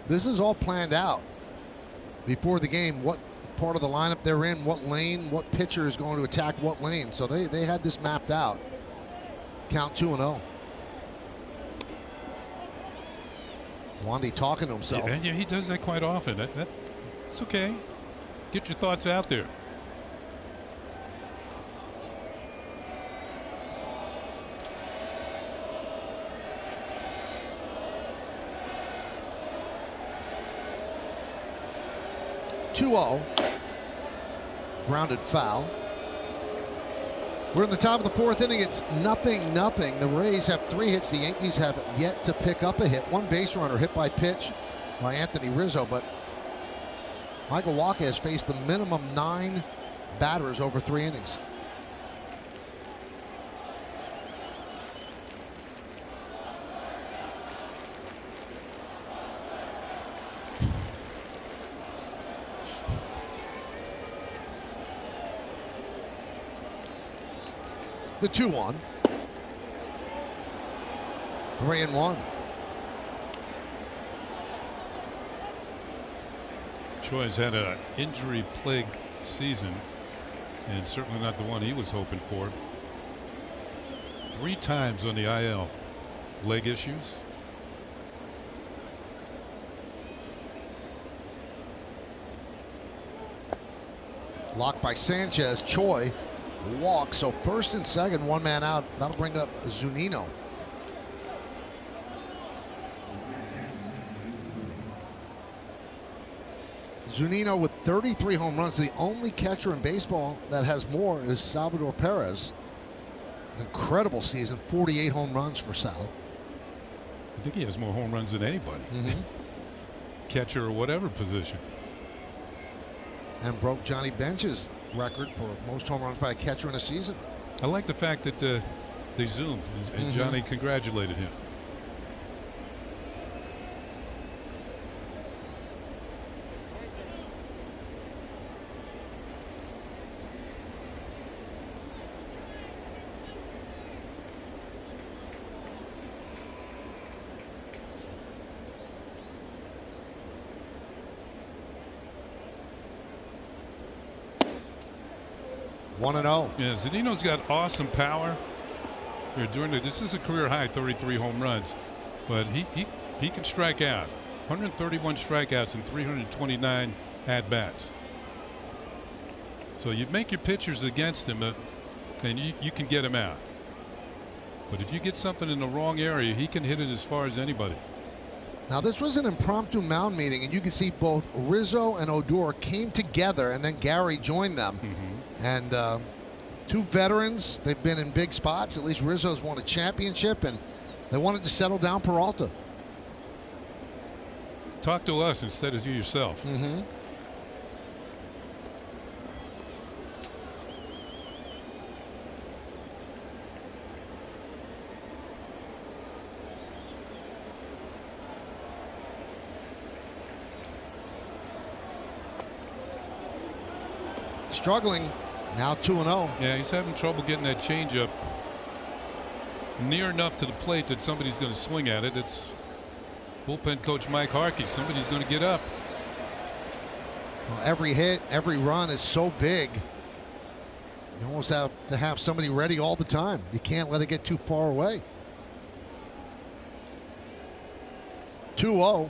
This is all planned out before the game. What part of the lineup they're in, what lane, what pitcher is going to attack what lane. So they had this mapped out. Count 2-0. Wandy talking to himself. Yeah, he does that quite often. It's okay. Get your thoughts out there. Grounded foul. We're in the top of the fourth inning. It's 0-0. The Rays have 3 hits. The Yankees have yet to pick up a hit. One base runner hit by pitch by Anthony Rizzo, but Michael Wacha has faced the minimum 9 batters over 3 innings. The 2-1. 3-1. Choi's had an injury-plagued season, and certainly not the one he was hoping for. 3 times on the IL. Leg issues. Blocked by Sanchez. Choi walks. So first and second, one man out. That'll bring up Zunino. Zunino with 33 home runs. The only catcher in baseball that has more is Salvador Perez. An incredible season, 48 home runs for Sal. I think he has more home runs than anybody. Catcher or whatever position. And broke Johnny Bench's record for most home runs by a catcher in a season. I like the fact that they zoomed and Johnny congratulated him. One and 0. Yeah, Zunino's got awesome power. This is a career high, 33 home runs, but he can strike out. 131 strikeouts and 329 at bats. So you make your pitchers against him, and you can get him out. But if you get something in the wrong area, he can hit it as far as anybody. Now this was an impromptu mound meeting, and you can see both Rizzo and Odor came together, and then Gary joined them. And two veterans, they've been in big spots. At least Rizzo's won a championship, and they wanted to settle down Peralta. Talk to us instead of you yourself. Struggling. Now 2-0. Yeah, he's having trouble getting that changeup near enough to the plate that somebody's going to swing at it. It's bullpen coach Mike Harkey. Somebody's going to get up. Well, every hit, every run is so big. You almost have to have somebody ready all the time. You can't let it get too far away. 2-0.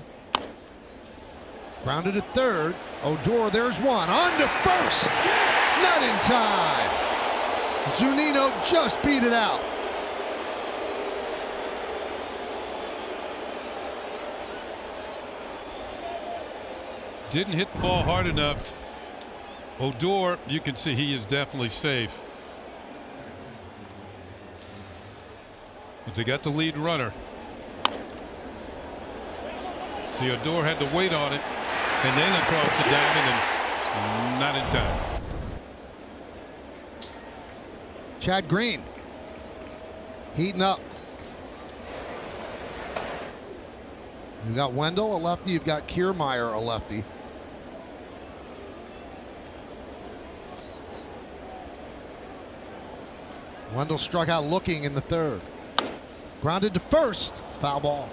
Grounded to third. Odor, there's one. On to first. Not in time. Zunino just beat it out. Didn't hit the ball hard enough. Odor, you can see he is definitely safe. But they got the lead runner. See, Odor had to wait on it and then across the diamond and not in time. Chad Green heating up. You've got Wendell, a lefty. You've got Kiermaier, a lefty. Wendell struck out looking in the third. Grounded to first. Foul ball.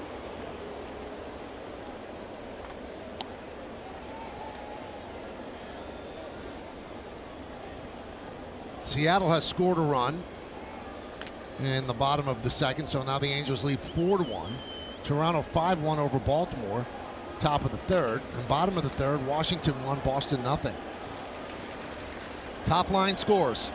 Seattle has scored a run in the bottom of the second, so now the Angels lead 4-1. Toronto 5-1 over Baltimore, top of the third. And bottom of the third, Washington 1, Boston nothing. Top line scores.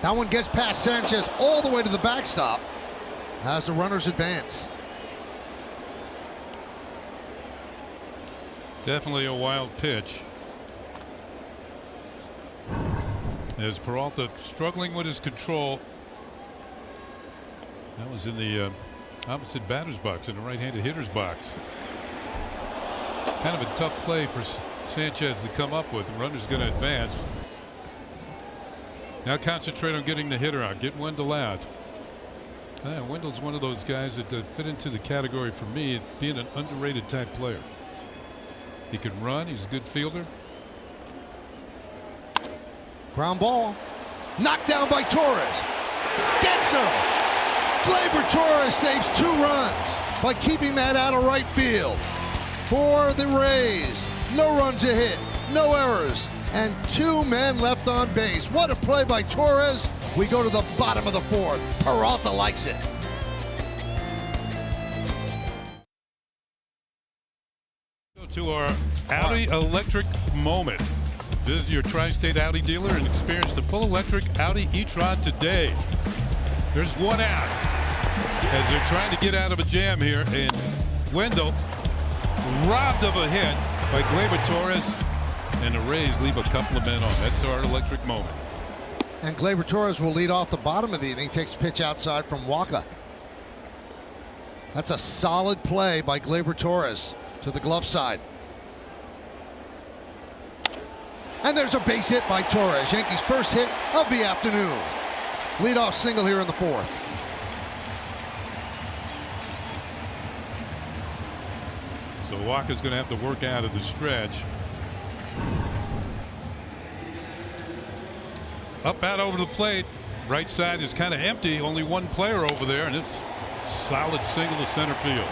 That one gets past Sanchez all the way to the backstop as the runners advance. Definitely a wild pitch. As Peralta struggling with his control. That was in the opposite batter's box, in the right-handed hitter's box. Kind of a tough play for Sanchez to come up with. The runner's going to advance. Now concentrate on getting the hitter out. Get Wendell out. Wendell's one of those guys that fit into the category for me being an underrated type player. He can run. He's a good fielder. Ground ball. Knocked down by Torres. Gets him. Gleyber Torres saves 2 runs by keeping that out of right field. For the Rays, no runs a hit, no errors, and 2 men left on base. What a play by Torres. We go to the bottom of the 4th. Peralta likes it. To our Audi electric moment. Visit your tri-state Audi dealer and experience the full electric Audi e-tron today. There's one out as they're trying to get out of a jam here, and Wendell robbed of a hit by Gleyber Torres, and the Rays leave a couple of men on. That's our electric moment. And Gleyber Torres will lead off the bottom of the inning. Takes a pitch outside from Waka. That's a solid play by Gleyber Torres to the glove side. And there's a base hit by Torres. Yankees' first hit of the afternoon. Leadoff single here in the fourth. So Waka's going to have to work out of the stretch. Up out over the plate. Right side is kind of empty. Only one player over there, and it's solid single to center field.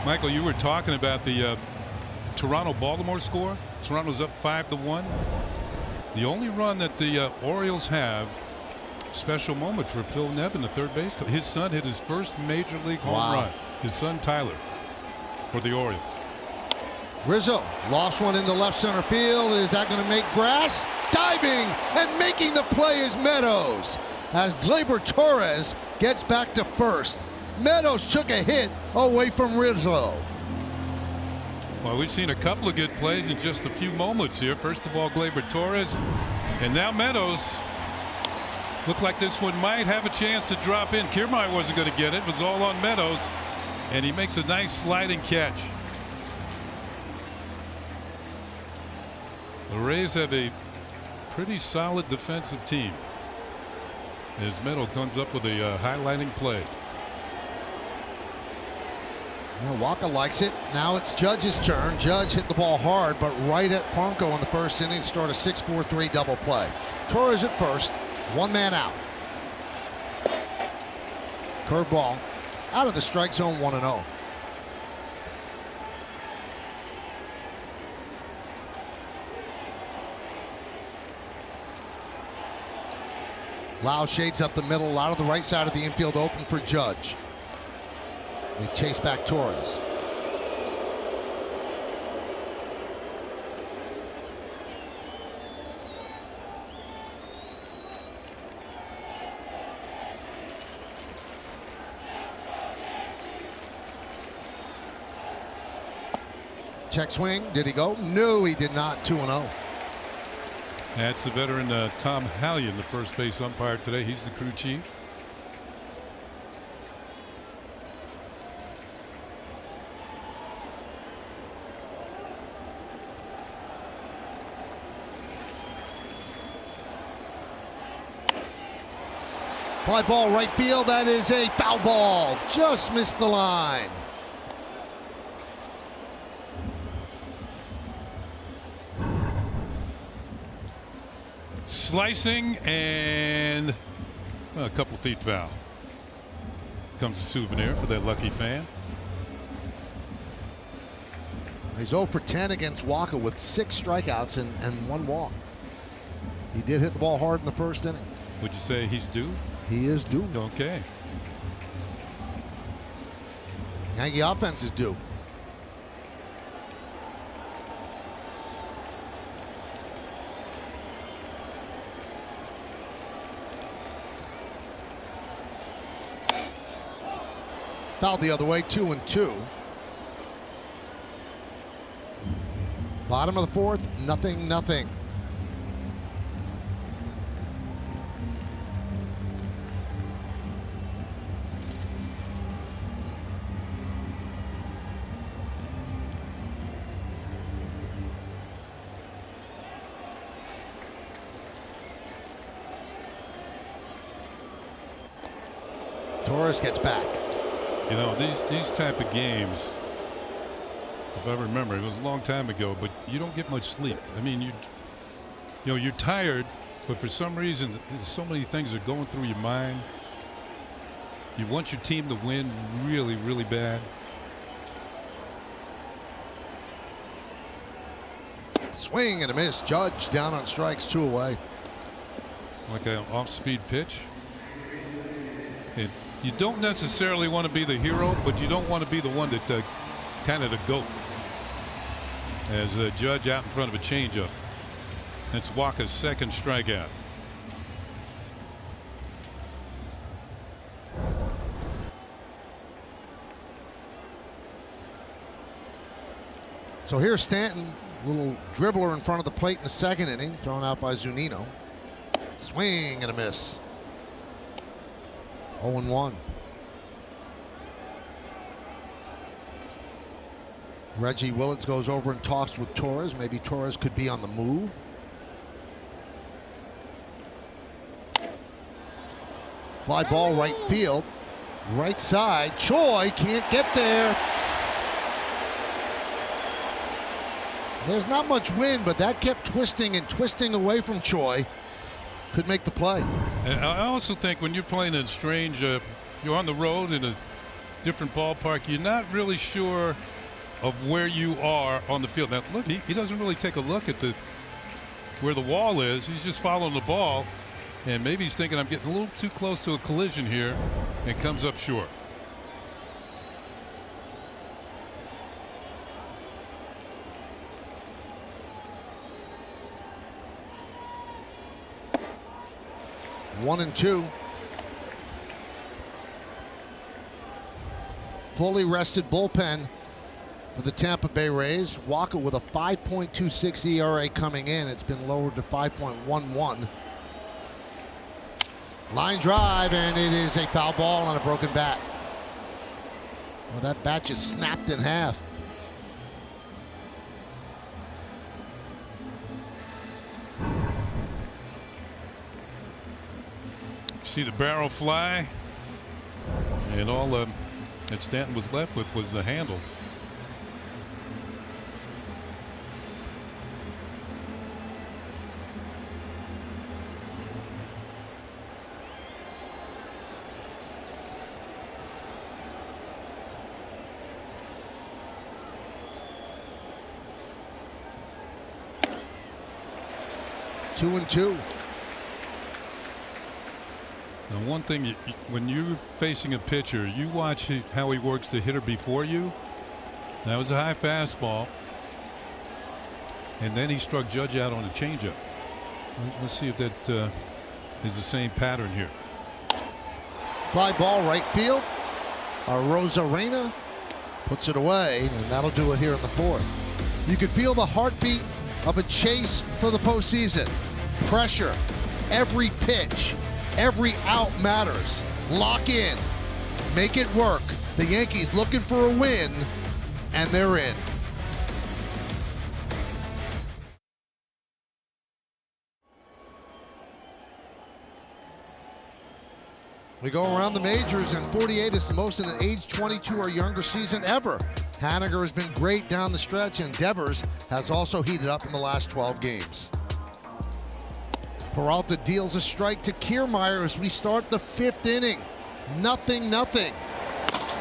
Michael, you were talking about the Toronto-Baltimore score. Toronto's up 5-1. The only run that the Orioles have, special moment for Phil Nevin, the third base coach. His son hit his first major league home run. His son Tyler for the Orioles. Rizzo lofts one into left center field. Is that going to make grass? Diving and making the play is Meadows as Gleyber Torres gets back to first. Meadows took a hit away from Rizzo. Well, we've seen a couple of good plays in just a few moments here. First of all, Gleyber Torres, and now Meadows. Looked like this one might have a chance to drop in. Kiermaier wasn't going to get it. It was all on Meadows, and he makes a nice sliding catch. The Rays have a pretty solid defensive team as Meadows comes up with a highlighting play. Well, Waka likes it. Now it's Judge's turn. Judge hit the ball hard, but right at Franco in the first inning. Start a 6-4-3 double play. Torres at first. One man out. Curveball out of the strike zone, 1-0. Lau shades up the middle, out of the right side of the infield, open for Judge. They chase back Torres. Check swing. Did he go? No, he did not. 2-0. That's the veteran Tom Hallion, the first base umpire today. He's the crew chief. Fly ball right field. That is a foul ball. Just missed the line. Slicing and a couple feet foul. Comes a souvenir for that lucky fan. He's 0 for 10 against Waka with 6 strikeouts and 1 walk. He did hit the ball hard in the first inning. Would you say he's due? He is due. Okay. Yankee offense is due. Fouled the other way, 2-2. Bottom of the fourth, 0-0. Torres gets back. You know, these type of games, if I remember, it was a long time ago, but you don't get much sleep. I mean, you know, you're tired, but for some reason, so many things are going through your mind. You want your team to win really, really bad. Swing and a miss. Judge down on strikes, 2 away. Like an off-speed pitch. You don't necessarily want to be the hero, but you don't want to be the one that kind of the GOAT. as a Judge out in front of a changeup. That's Walker's second strikeout. So here's Stanton, little dribbler in front of the plate in the second inning, thrown out by Zunino. Swing and a miss. 0-1. Reggie Willits goes over and talks with Torres. Maybe Torres could be on the move. Fly ball right field. Right side. Choi can't get there. There's not much wind, but that kept twisting and twisting away from Choi. Could make the play. And I also think when you're playing in strange, you're on the road in a different ballpark, you're not really sure of where you are on the field. Now, look, he doesn't really take a look at where the wall is. He's just following the ball, and maybe he's thinking I'm getting a little too close to a collision here, and comes up short. One and two. Fully rested bullpen for the Tampa Bay Rays. Walker with a 5.26 ERA coming in. It's been lowered to 5.11. Line drive, and it is a foul ball on a broken bat. Well, that bat just snapped in half. See the barrel fly, and all that Stanton was left with was the handle. Two and two. The one thing, when you're facing a pitcher, you watch how he works the hitter before you. That was a high fastball, and then he struck Judge out on a changeup. Let's see if that is the same pattern here. Fly ball right field. Rosarena puts it away, and that'll do it here in the fourth. You could feel the heartbeat of a chase for the postseason. Pressure, every pitch. Every out matters. Lock in. Make it work. The Yankees looking for a win, and they're in. We go around the majors, and 48 is the most in the age 22 or younger season ever. Haniger has been great down the stretch, and Devers has also heated up in the last 12 games. Peralta deals a strike to Kiermaier as we start the fifth inning. 0-0.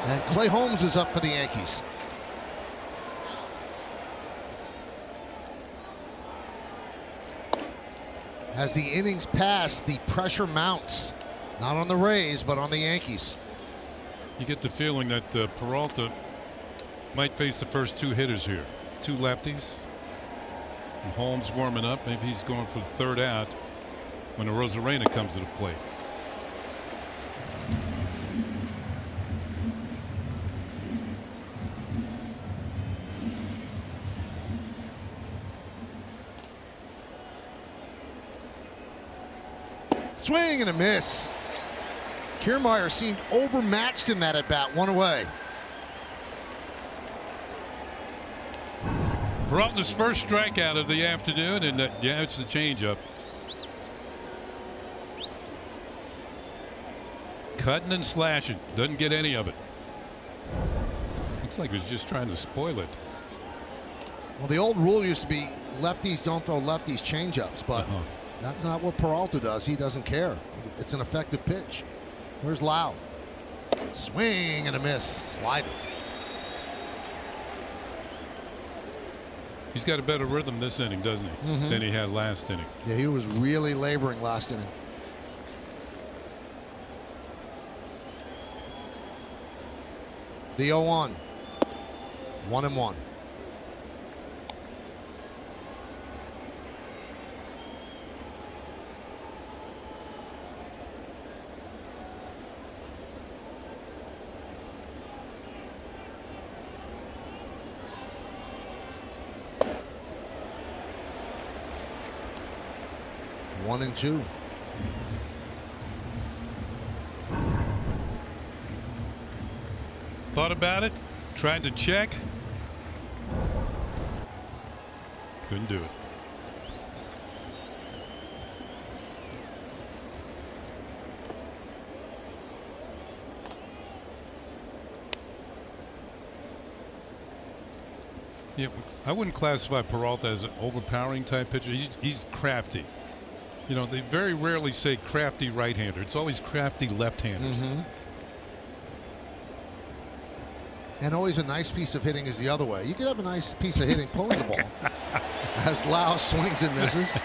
And Clay Holmes is up for the Yankees. As the innings pass, the pressure mounts. Not on the Rays, but on the Yankees. You get the feeling that Peralta might face the first two hitters here. Two lefties. And Holmes warming up. Maybe he's going for the third out when Rosarena comes to the plate. Swing and a miss. Kiermaier seemed overmatched in that at bat. One away. Peralta's first strikeout of the afternoon, and it's the changeup. Cutting and slashing, doesn't get any of it. Looks like he was just trying to spoil it. Well, the old rule used to be lefties don't throw lefties changeups, but that's not what Peralta does. He doesn't care. It's an effective pitch. Where's Lau? Swing and a miss. Slider. He's got a better rhythm this inning, doesn't he? Than he had last inning. Yeah, he was really laboring last inning. The 0-1. 1-1. 1-2. Thought about it, tried to check. Couldn't do it. Yeah, I wouldn't classify Peralta as an overpowering type pitcher. He's crafty. You know, they very rarely say crafty right-hander. It's always crafty left-handers. And always a nice piece of hitting is the other way. You could have a nice piece of hitting pulling the ball. As Lau swings and misses.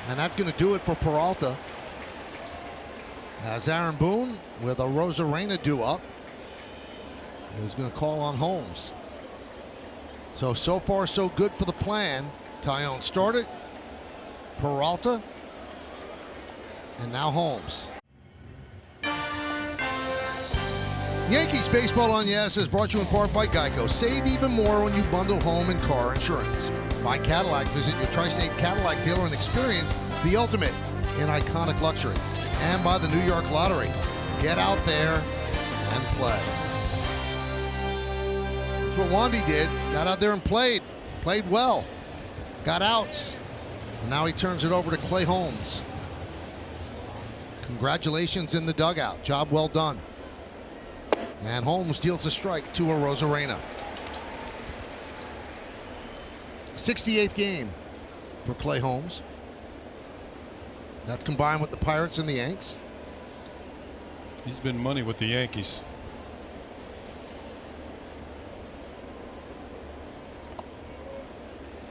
And that's going to do it for Peralta. As Aaron Boone with a Rosarena due up is going to call on Holmes. So far so good for the plan. Tyone started. Peralta. And now Holmes. Yankees Baseball on Yes is brought to you in part by Geico. Save even more when you bundle home and car insurance. By Cadillac, visit your Tri-State Cadillac dealer and experience the ultimate in iconic luxury. And by the New York Lottery. Get out there and play. That's what Wandy did. Got out there and played. Played well. Got outs. And now he turns it over to Clay Holmes. Congratulations in the dugout. Job well done. And Holmes deals a strike to a Rosarena. 68th game for Clay Holmes. That's combined with the Pirates and the Yanks. He's been money with the Yankees.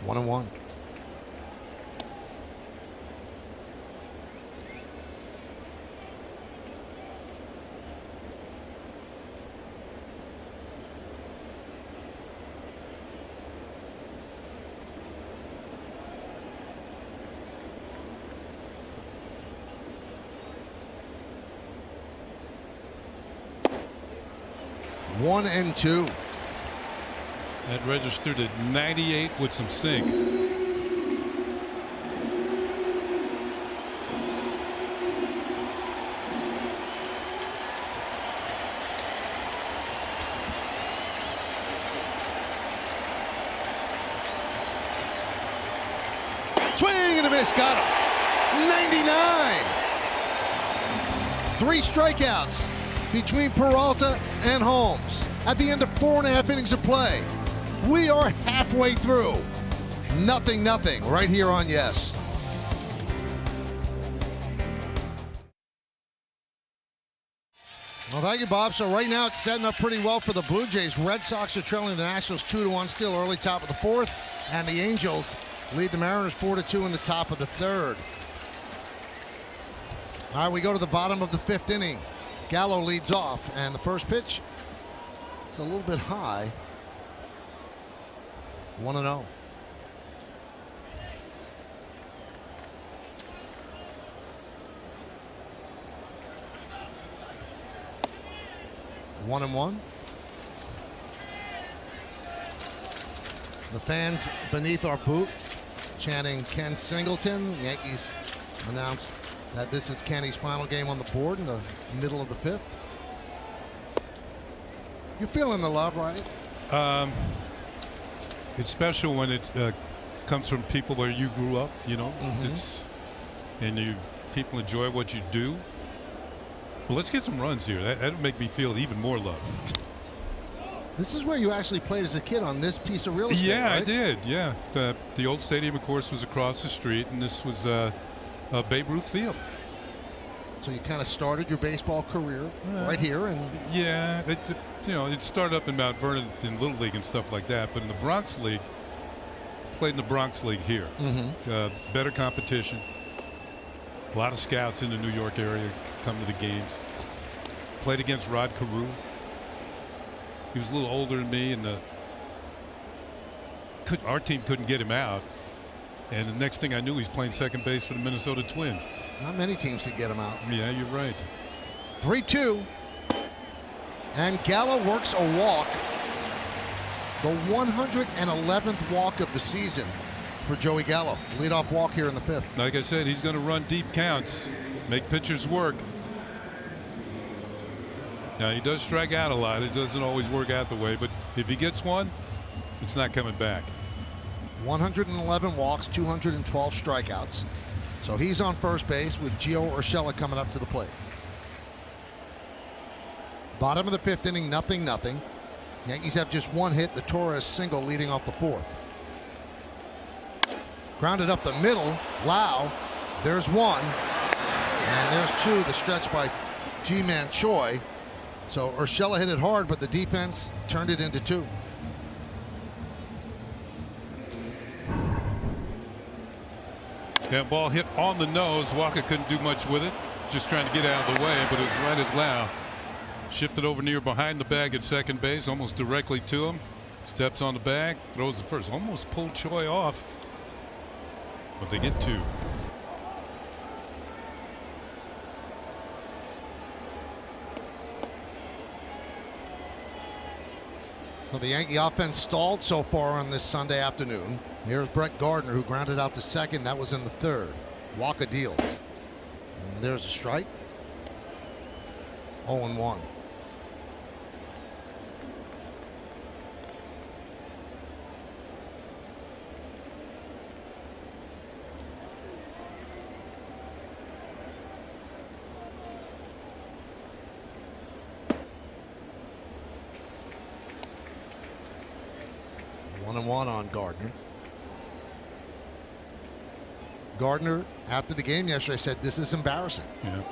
One and one. One and two. That registered at 98 with some sink. Swing and a miss. Got him. 99. 3 strikeouts between Peralta and Holmes at the end of 4.5 innings of play. We are halfway through. 0-0 right here on Yes. Well, thank you, Bob. So right now it's setting up pretty well for the Blue Jays. Red Sox are trailing the Nationals 2-1 still early top of the 4th. And the Angels lead the Mariners 4-2 in the top of the 3rd. All right, we go to the bottom of the 5th inning. Gallo leads off, and the first pitch, it's a little bit high. 1-0. One and one. The fans beneath our boot chanting Ken Singleton. The Yankees announced that this is Kenny's final game on the board in the middle of the 5th. You're feeling the love, right? It's special when it comes from people where you grew up, you know. And people enjoy what you do. Well, let's get some runs here. That'll make me feel even more love. This is where you actually played as a kid on this piece of real estate, Yeah, right? I did. Yeah, the old stadium, of course, was across the street, and this was Babe Ruth Field. So you kind of started your baseball career right here, and yeah, it started up in Mount Vernon in Little League and stuff like that, but in the Bronx League, played in the Bronx League here. Better competition. A lot of scouts in the New York area come to the games. Played against Rod Carew. He was a little older than me, and our team couldn't get him out. And the next thing I knew, he's playing second base for the Minnesota Twins. Not many teams could get him out. Yeah, you're right. 3-2. And Gallo works a walk. The 111th walk of the season for Joey Gallo. Leadoff walk here in the 5th. Like I said, he's going to run deep counts, make pitchers work. Now, he does strike out a lot. It doesn't always work out the way, but if he gets one, it's not coming back. 111 walks, 212 strikeouts. So he's on first base with Gio Urshela coming up to the plate. Bottom of the 5th inning, 0-0. Yankees have just one hit, the Torres single leading off the 4th. Grounded up the middle, Lau. There's one. And there's two, the stretch by G-Man Choi. So Urshela hit it hard, but the defense turned it into 2. That ball hit on the nose. Walker couldn't do much with it. Just trying to get out of the way, but it was right as Lau shifted over near behind the bag at second base, almost directly to him. Steps on the bag, throws the first. Almost pulled Choi off, but they get 2. So the Yankee offense stalled so far on this Sunday afternoon. Here's Brett Gardner, who grounded out to second. That was in the 3rd. Walker deals. And there's a strike. 0-1. One on Gardner. Gardner, after the game yesterday, said this is embarrassing. Yeah.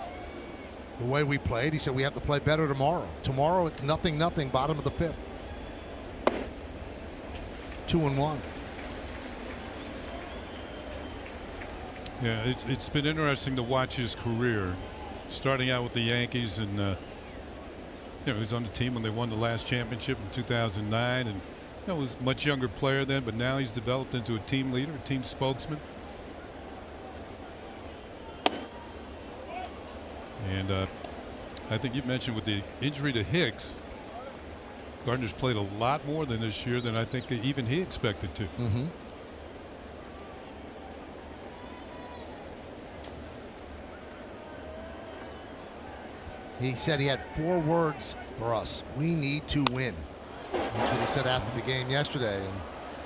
The way we played, he said we have to play better tomorrow. Tomorrow it's 0-0, bottom of the 5th. 2-1. Yeah, it's been interesting to watch his career, starting out with the Yankees, and he was on the team when they won the last championship in 2009, and was a much younger player then, but now he's developed into a team leader, a team spokesman. And I think you mentioned with the injury to Hicks, Gardner's played a lot more than this year than I think even he expected to. Mm-hmm. He said he had 4 words for us. We need to win. That's what he said after the game yesterday, and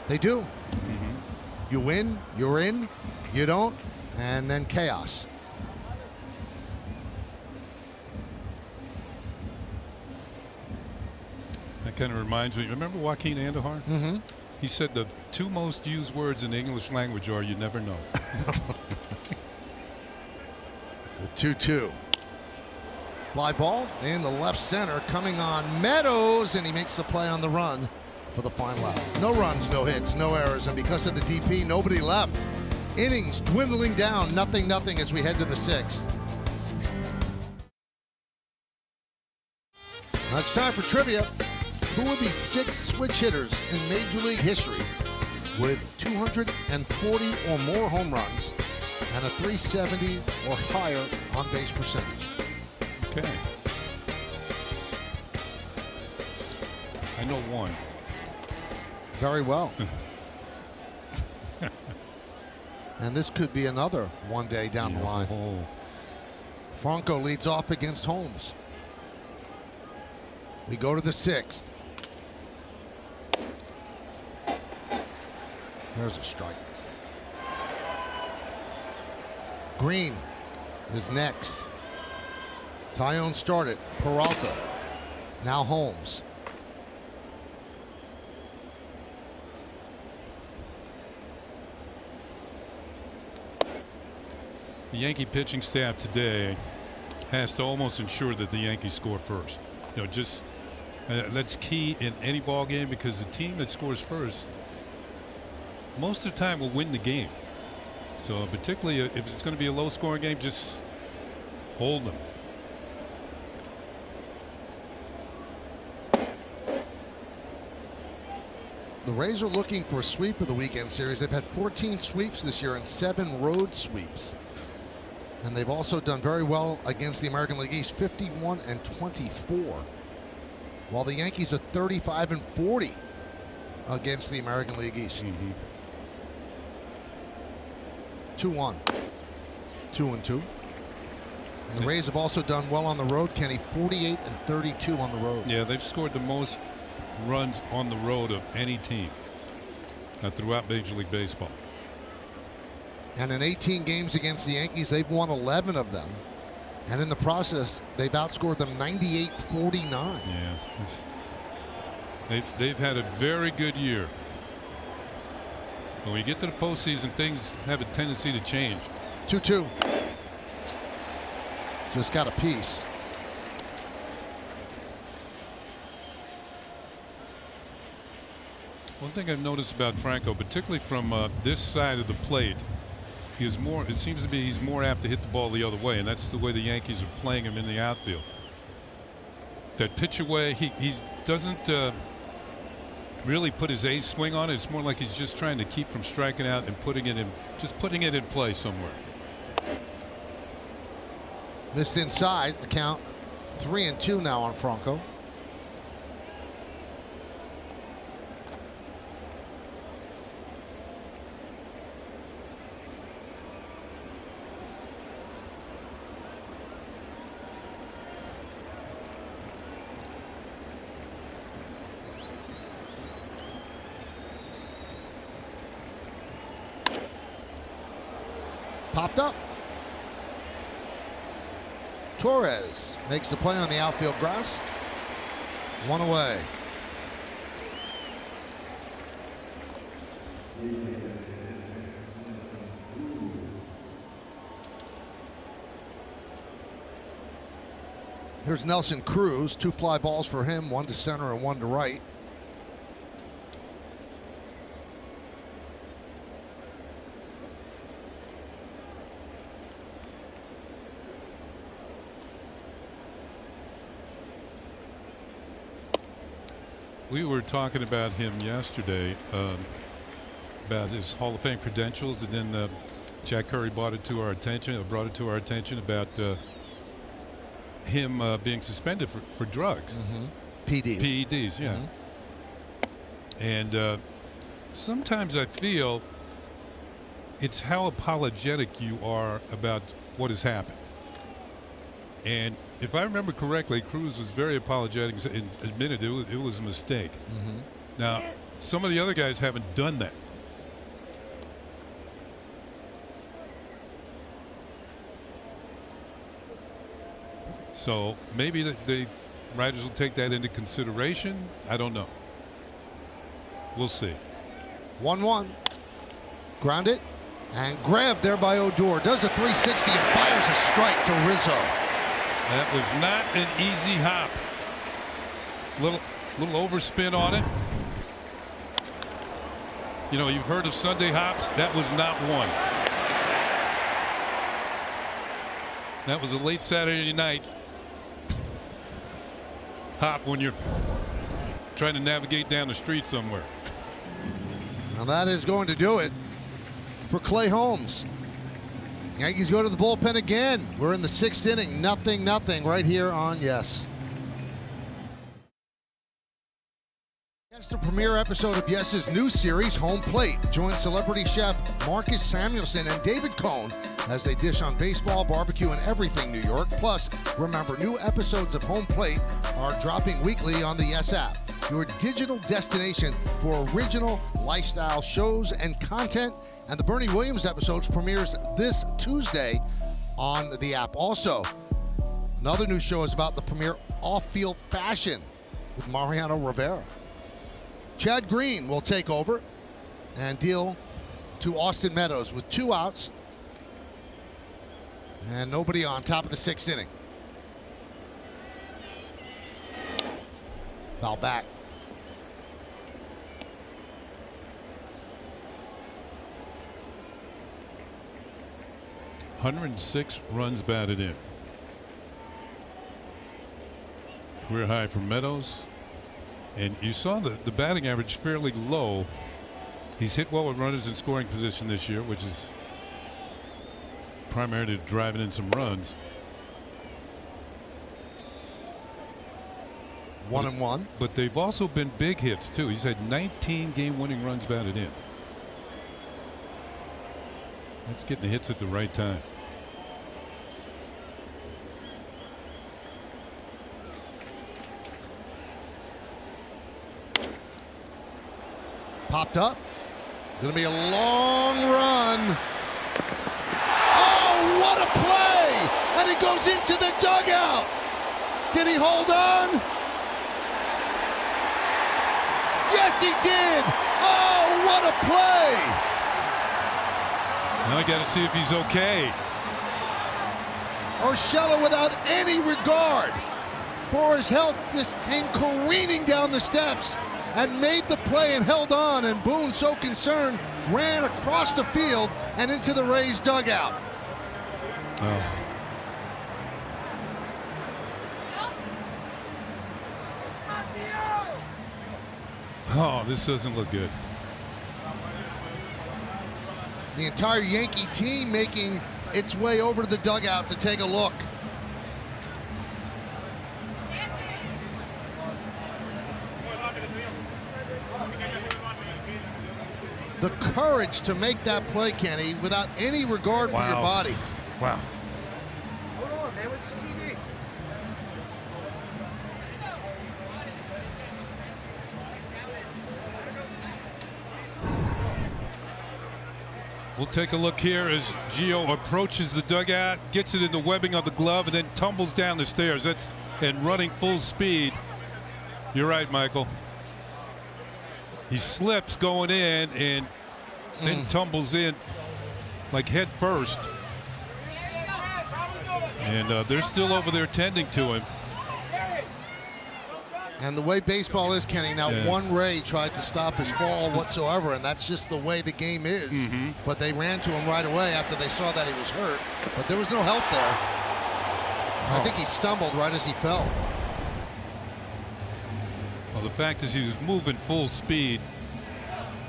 they do. Mm-hmm. You win, you're in. You don't, and then chaos. That kind of reminds me. Remember Joaquin Andujar? Mm-hmm. He said the 2 most used words in the English language are "you never know." The 2-2. Fly ball in the left center, coming on Meadows, and he makes the play on the run for the final out. No runs, no hits, no errors, and because of the DP, nobody left. Innings dwindling down, 0-0 as we head to the 6th. Now it's time for trivia. Who are the 6 switch hitters in Major League history with 240 or more home runs and a 370 or higher on-base percentage? Okay. I know one. Very well. And this could be another one day down the line. Oh. Franco leads off against Holmes. We go to the 6th. There's a strike. Green is next. Tyone started. Peralta. Now Holmes. The Yankee pitching staff today has to almost ensure that the Yankees score first. Just that's key in any ball game, because the team that scores first most of the time will win the game. So particularly if it's going to be a low-scoring game, just hold them. The Rays are looking for a sweep of the weekend series. They've had 14 sweeps this year and 7 road sweeps. And they've also done very well against the American League East, 51-24. While the Yankees are 35-40 against the American League East. Mm-hmm. 2-1. 2-2. And the Rays have also done well on the road, Kenny. 48 and 32 on the road. Yeah, they've scored the most runs on the road of any team throughout Major League Baseball. And in 18 games against the Yankees, they've won 11 of them. And in the process, they've outscored them 98-49. Yeah. They've had a very good year. When we get to the postseason, things have a tendency to change. 2-2. Just got a piece. One thing I've noticed about Franco, particularly from this side of the plate, he is more. It seems to be he's more apt to hit the ball the other way, and that's the way the Yankees are playing him in the outfield. That pitch away, he doesn't really put his ace swing on it. It's more like he's just trying to keep from striking out and putting it in play somewhere. Missed inside. The count 3-2 now on Franco. Popped up. Torres makes the play on the outfield grass. One away. Here's Nelson Cruz. 2 fly balls for him, 1 to center and 1 to right. We were talking about him yesterday, about his Hall of Fame credentials, and then Jack Curry brought it to our attention about him being suspended for drugs. PEDs, yeah. And sometimes I feel it's how apologetic you are about what has happened. And if I remember correctly, Cruz was very apologetic and admitted it was a mistake. Now, some of the other guys haven't done that. So maybe the writers will take that into consideration. I don't know. We'll see. 1-1. Grounded and grabbed there by Odor. Does a 360 and fires a strike to Rizzo. That was not an easy hop. Little overspin on it. You know, you've heard of Sunday hops. That was not one. That was a late Saturday night hop when you're trying to navigate down the street somewhere. Now that is going to do it for Clay Holmes. Yankees go to the bullpen again. We're in the 6th inning. 0-0 right here on Yes. That's the premiere episode of Yes's new series, Home Plate. Join celebrity chef Marcus Samuelson and David Cohn as they dish on baseball, barbecue, and everything New York. Plus, remember, new episodes of Home Plate are dropping weekly on the Yes app, your digital destination for original lifestyle shows and content. And the Bernie Williams episode premieres this Tuesday on the app. Also, another new show is about the premier off-field fashion with Mariano Rivera. Chad Green will take over and deal to Austin Meadows with 2 outs and nobody on. Top of the 6th inning. Foul back. .106 runs batted in. Career high for Meadows. And you saw the batting average fairly low. He's hit well with runners in scoring position this year, which is primarily driving in some runs. 1-1. But they've also been big hits too. He's had 19 game-winning runs batted in. That's getting the hits at the right time. Popped up. Going to be a long run. Oh, what a play! And he goes into the dugout. Did he hold on? Yes, he did. Oh, what a play! Now I got to see if he's okay. Urshela, without any regard for his health, just came careening down the steps and made the play and held on, and Boone, so concerned, ran across the field and into the Rays dugout. Oh. Oh, this doesn't look good. The entire Yankee team making its way over to the dugout to take a look. The courage to make that play, Kenny, without any regard for your body. Wow. We'll take a look here as Gio approaches the dugout, gets it in the webbing of the glove, and then tumbles down the stairs. That's and running full speed. You're right, Michael. He slips going in and then tumbles in like head first. And they're still over there tending to him. And the way baseball is, Kenny, now one Ray tried to stop his fall whatsoever, and that's just the way the game is. But they ran to him right away after they saw that he was hurt. But there was no help there. I think he stumbled right as he fell. Well, the fact is he was moving full speed.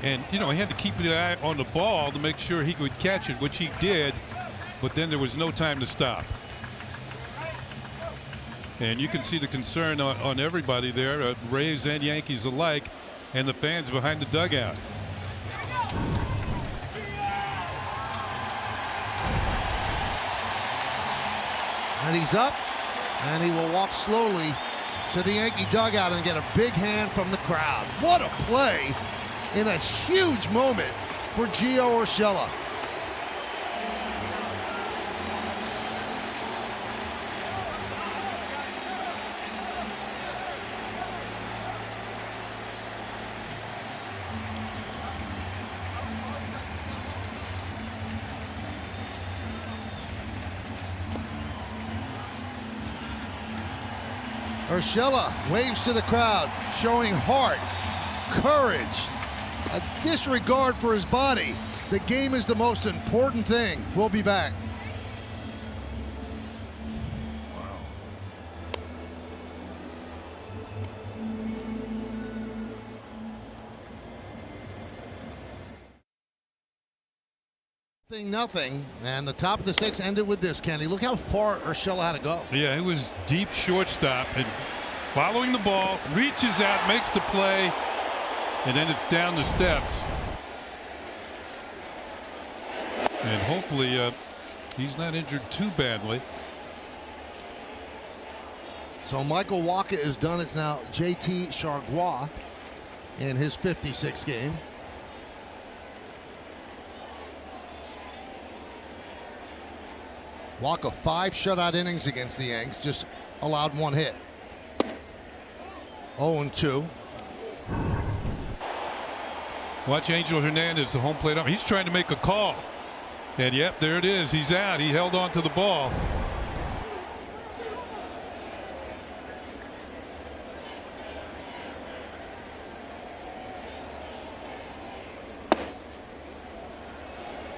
And, you know, he had to keep the eye on the ball to make sure he could catch it, which he did. But then there was no time to stop. And you can see the concern on everybody there, Rays and Yankees alike, and the fans behind the dugout. And he's up, and he will walk slowly to the Yankee dugout and get a big hand from the crowd. What a play in a huge moment for Gio Urshela. Urshela waves to the crowd, showing heart, courage, a disregard for his body. The game is the most important thing. We'll be back. Nothing, and the top of the sixth ended with this, Kenny. Look how far Urshela had to go. Yeah, it was deep shortstop, and following the ball, reaches out, makes the play, and then it's down the steps. And hopefully he's not injured too badly. So Michael Wacha is done. It's now JT Chargois in his 56th game. Wacha 5 shutout innings against the Yanks, just allowed 1 hit. 0-2. Watch Angel Hernandez, the home plate ump. He's trying to make a call. And yep, there it is. He's out. He held on to the ball.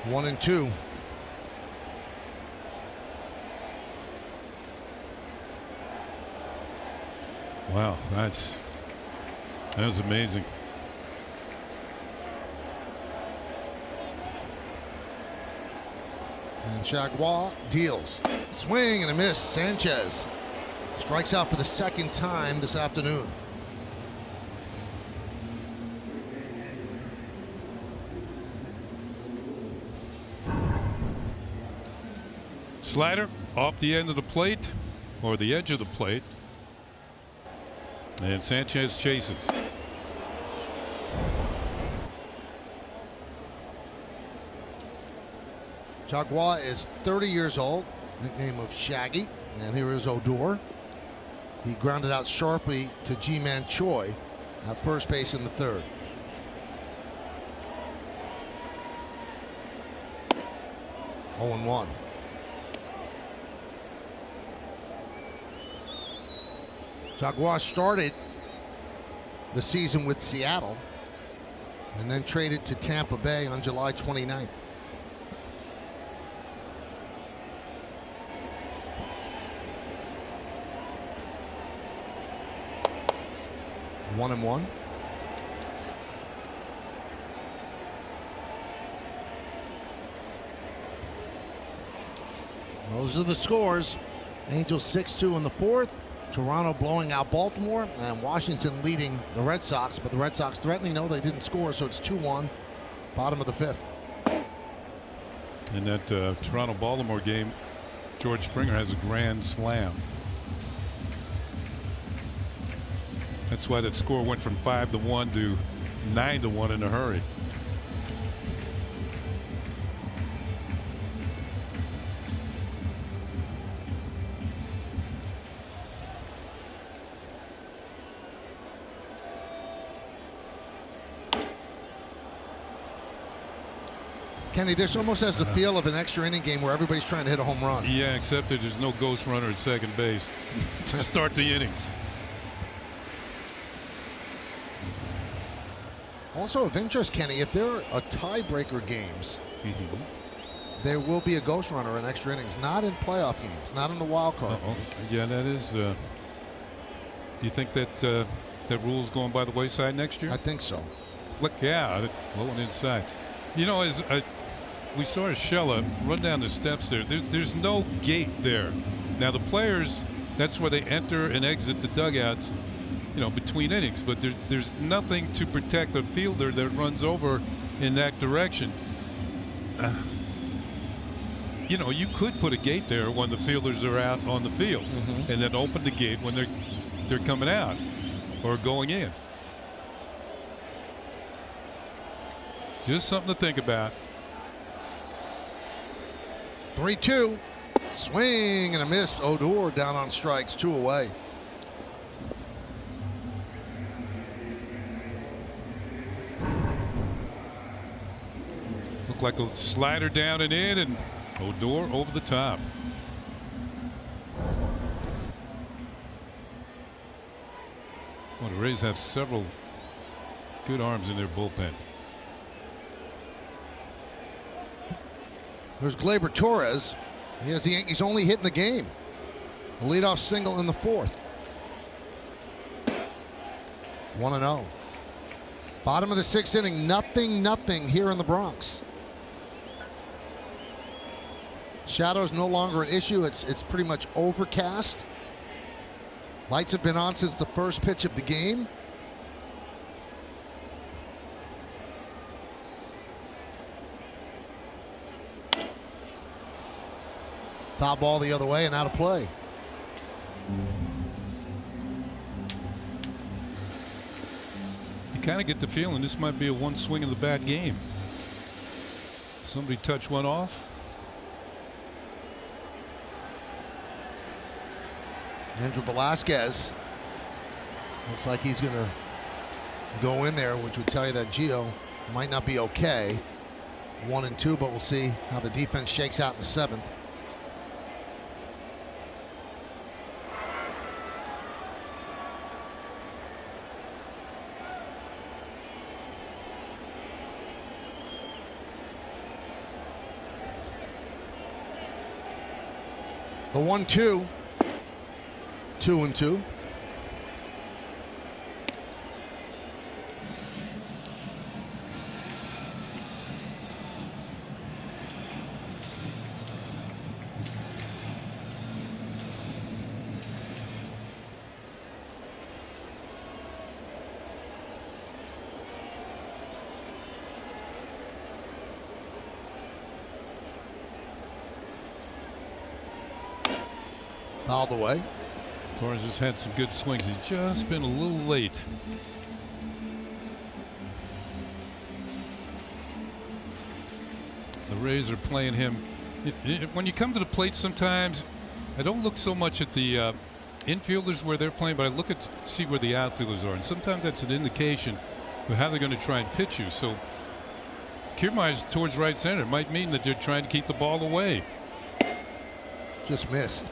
One and two. Wow, that was amazing. And Chargois deals. Swing and a miss. Sanchez strikes out for the second time this afternoon. Slider off the end of the plate, or the edge of the plate. And Sanchez chases. Jaguar is 30 years old, nickname of Shaggy. And here is Odor. He grounded out sharply to G-Man Choi at first base in the third. Oh and 1. Jaguar started the season with Seattle and then traded to Tampa Bay on July 29th. One and 1. Those are the scores. Angels 6-2 in the fourth. Toronto blowing out Baltimore, and Washington leading the Red Sox, but the Red Sox threatening. No, they didn't score, so it's 2-1, bottom of the fifth. In that Toronto-Baltimore game, George Springer has a grand slam. That's why that score went from 5-1 to 9-1 in a hurry. Kenny, this almost has the feel of an extra inning game where everybody's trying to hit a home run. Yeah, except that there's no ghost runner at second base to start the inning. Also of interest, Kenny, if there are tiebreaker games, there will be a ghost runner in extra innings, not in playoff games, not in the wild card. Yeah, that is. Do you think that that rule's going by the wayside next year? I think so. Look, yeah, low and inside. You know, as we saw Urshela run down the steps there. There's no gate there. Now the players, that's where they enter and exit the dugouts, you know, between innings. But there's nothing to protect a fielder that runs over in that direction. You know, you could put a gate there when the fielders are out on the field, and then open the gate when they're coming out or going in. Just something to think about. 3-2. Swing and a miss. Odor down on strikes, 2 away. Looked like a slider down and in, and Odor over the top. Well, the Rays have several good arms in their bullpen. There's Gleyber Torres. He has the Yankees only hit in the game. A leadoff single in the fourth. 1-0. Bottom of the sixth inning, nothing here in the Bronx. Shadows no longer an issue. It's pretty much overcast. Lights have been on since the first pitch of the game. Foul ball the other way and out of play. You kind of get the feeling this might be a one swing of the bat game. Somebody touch one off. Andrew Velasquez looks like he's going to go in there, which would tell you that Gio might not be okay. 1-2, but we'll see how the defense shakes out in the seventh. The 1-2, 2-2. Fouled away. Torres has had some good swings. He's just been a little late. The Rays are playing him. When you come to the plate sometimes, I don't look so much at the infielders where they're playing, but I look at see where the outfielders are, and sometimes that's an indication of how they're going to try and pitch you. So Kiermaier's towards right center. It might mean that they're trying to keep the ball away. Just missed.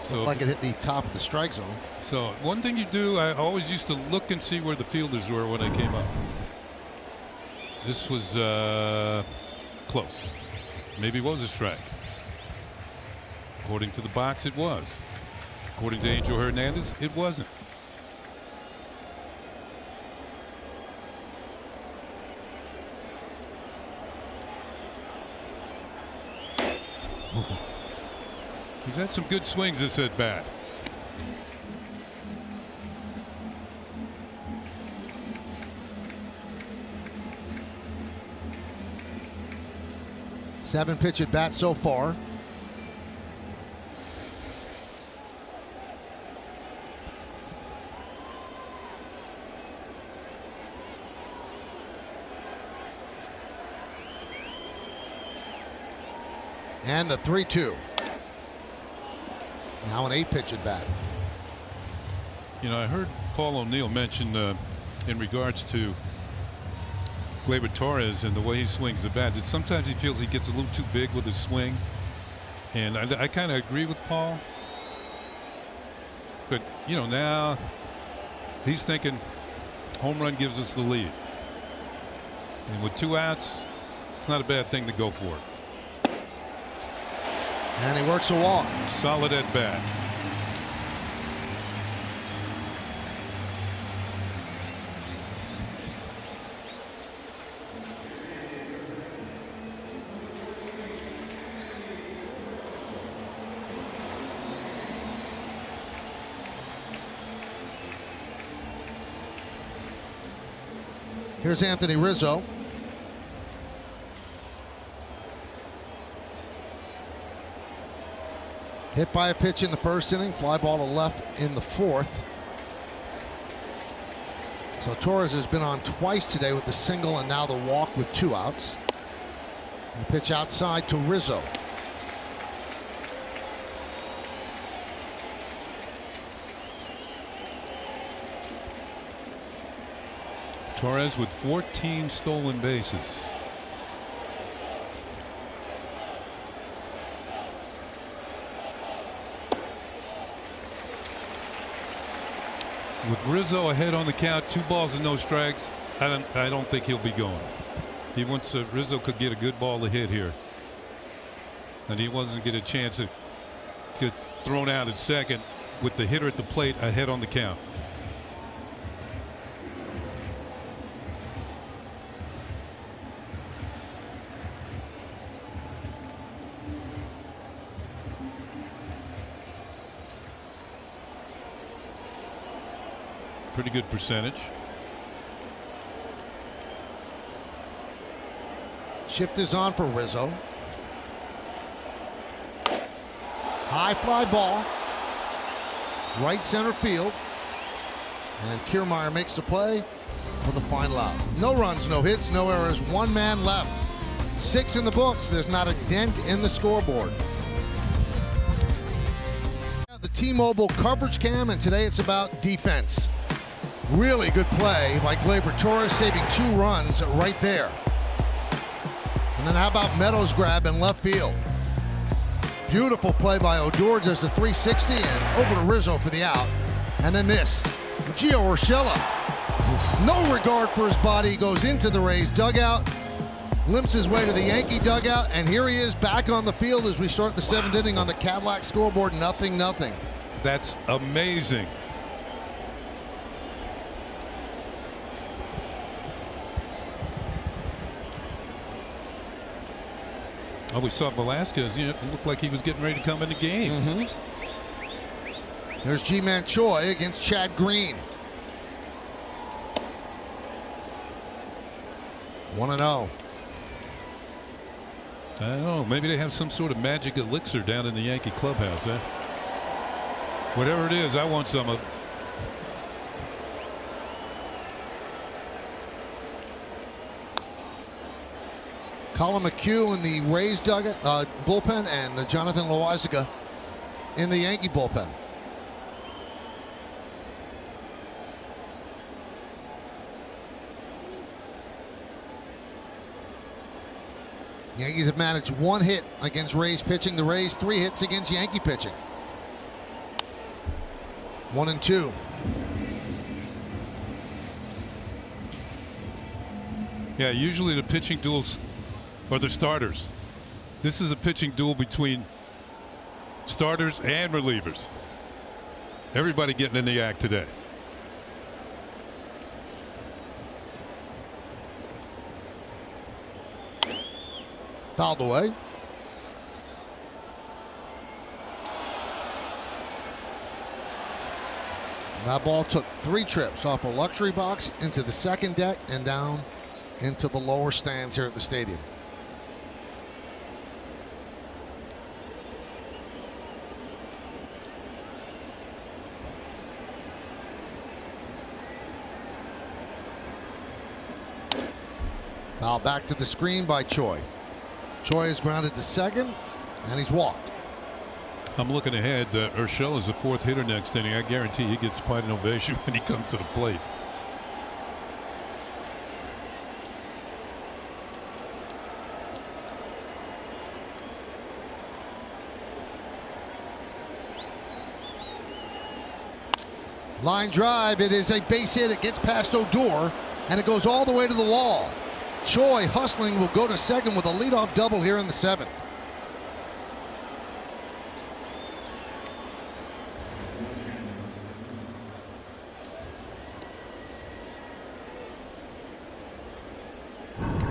So Looked like it hit the top of the strike zone. So one thing you do, I always used to look and see where the fielders were when I came up. This was close. Maybe it was a strike. According to the box, it was. According to Angel Hernandez, it wasn't. He's had some good swings this at bat. Seven pitch at bat so far. And the 3-2. Now an 8-pitch at bat. You know, I heard Paul O'Neill mention in regards to Gleyber Torres and the way he swings the bat that sometimes he feels he gets a little too big with his swing. And I kind of agree with Paul. But, you know, now he's thinking home run gives us the lead. And with 2 outs, it's not a bad thing to go for it. And he works a walk. Solid at bat. Here's Anthony Rizzo. Hit by a pitch in the first inning, fly ball to left in the fourth. So Torres has been on twice today with the single and now the walk with 2 outs. And the pitch outside to Rizzo. Torres with 14 stolen bases. With Rizzo ahead on the count, 2 balls and no strikes, I don't think he'll be going. He wants Rizzo could get a good ball to hit here, and he wasn't get a chance to get thrown out at second with the hitter at the plate ahead on the count. Pretty good percentage. Shift is on for Rizzo. High fly ball. Right center field. And Kiermaier makes the play for the final out. No runs, no hits, no errors. 1 man left. 6 in the books. There's not a dent in the scoreboard. The T-Mobile coverage cam, and today it's about defense. Really good play by Gleyber Torres, saving 2 runs right there. And then how about Meadows' grab in left field? Beautiful play by Odor, does the 360 and over to Rizzo for the out. And then this, Gio Urshela. No regard for his body, goes into the Rays dugout, limps his way to the Yankee dugout, and here he is back on the field as we start the 7th inning on the Cadillac scoreboard, 0-0. That's amazing. Oh, we saw Velasquez. You know, it looked like he was getting ready to come in the game. There's G-Man Choi against Chad Green. 1-0. I don't know. Maybe they have some sort of magic elixir down in the Yankee clubhouse, huh? Whatever it is, I want some of it. Colin McHugh in the Rays bullpen, and Jonathan Loizaga in the Yankee bullpen. Yankees have managed 1 hit against Rays pitching. The Rays 3 hits against Yankee pitching. 1-2. Yeah, usually the pitching duels are the starters. This is a pitching duel between starters and relievers. Everybody getting in the act today. Fouled away. That ball took 3 trips off a luxury box into the second deck and down into the lower stands here at the stadium. Foul back to the screen by Choi. Choi is grounded to second, and he's walked. I'm looking ahead. Urshela is the 4th hitter next inning. I guarantee he gets quite an ovation when he comes to the plate. Line drive. It is a base hit. It gets past Odor, and it goes all the way to the wall. Choi, hustling, will go to second with a leadoff double here in the 7th.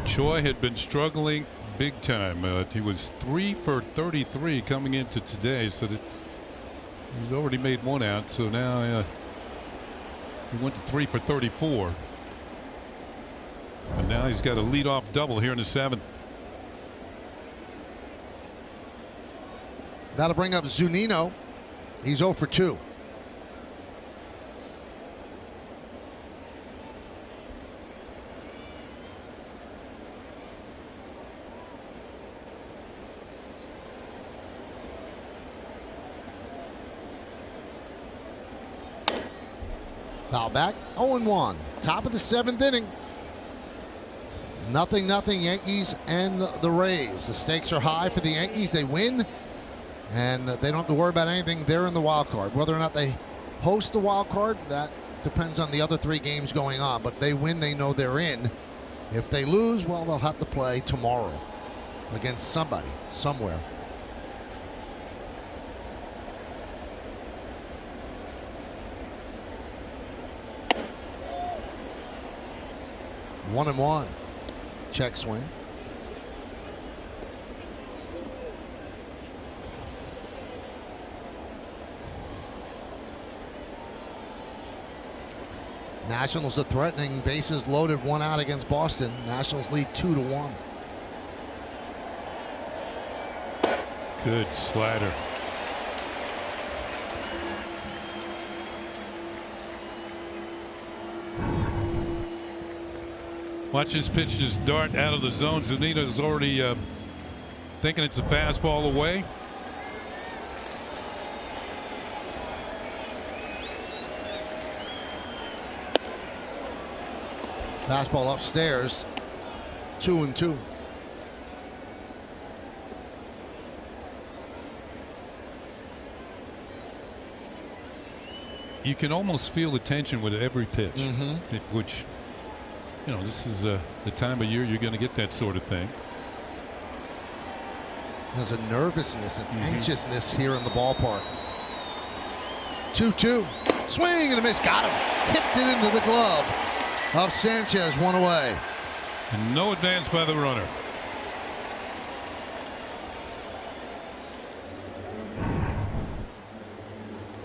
Choi had been struggling big time. He was 3 for 33 coming into today, so that he's already made 1 out. So now he went to 3 for 34. And now he's got a leadoff double here in the 7th. That'll bring up Zunino. He's 0 for 2. Foul back, 0-1. Top of the 7th inning. 0-0 Yankees and the Rays. The stakes are high for the Yankees. They win, and they don't have to worry about anything. They're in the wild card. Whether or not they host the wild card, that depends on the other 3 games going on. But they win, they know they're in. If they lose, well, they'll have to play tomorrow against somebody, somewhere. One and one. Check swing. Nationals are threatening, bases loaded, 1 out against Boston. Nationals lead 2-1. Good slider. Watch this pitch just dart out of the zone. Zunino's already thinking it's a fastball away. Fastball upstairs. 2-2. You can almost feel the tension with every pitch, which, you know, this is the time of year you're going to get that sort of thing. There's a nervousness and anxiousness here in the ballpark. 2-2. Swing and a miss. Got him. Tipped it into the glove of Sanchez. 1 away. And no advance by the runner.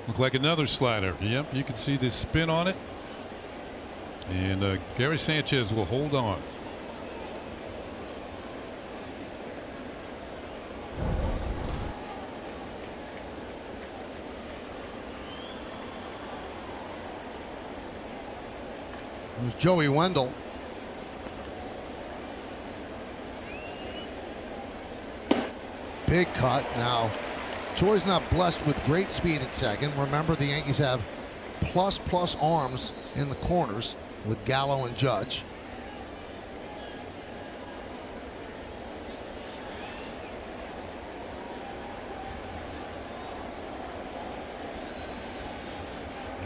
Look like another slider. Yep, you can see this spin on it. And Gary Sanchez will hold on. It was Joey Wendell. Big cut. Now, Choi's not blessed with great speed at second. Remember, the Yankees have plus arms in the corners with Gallo and Judge.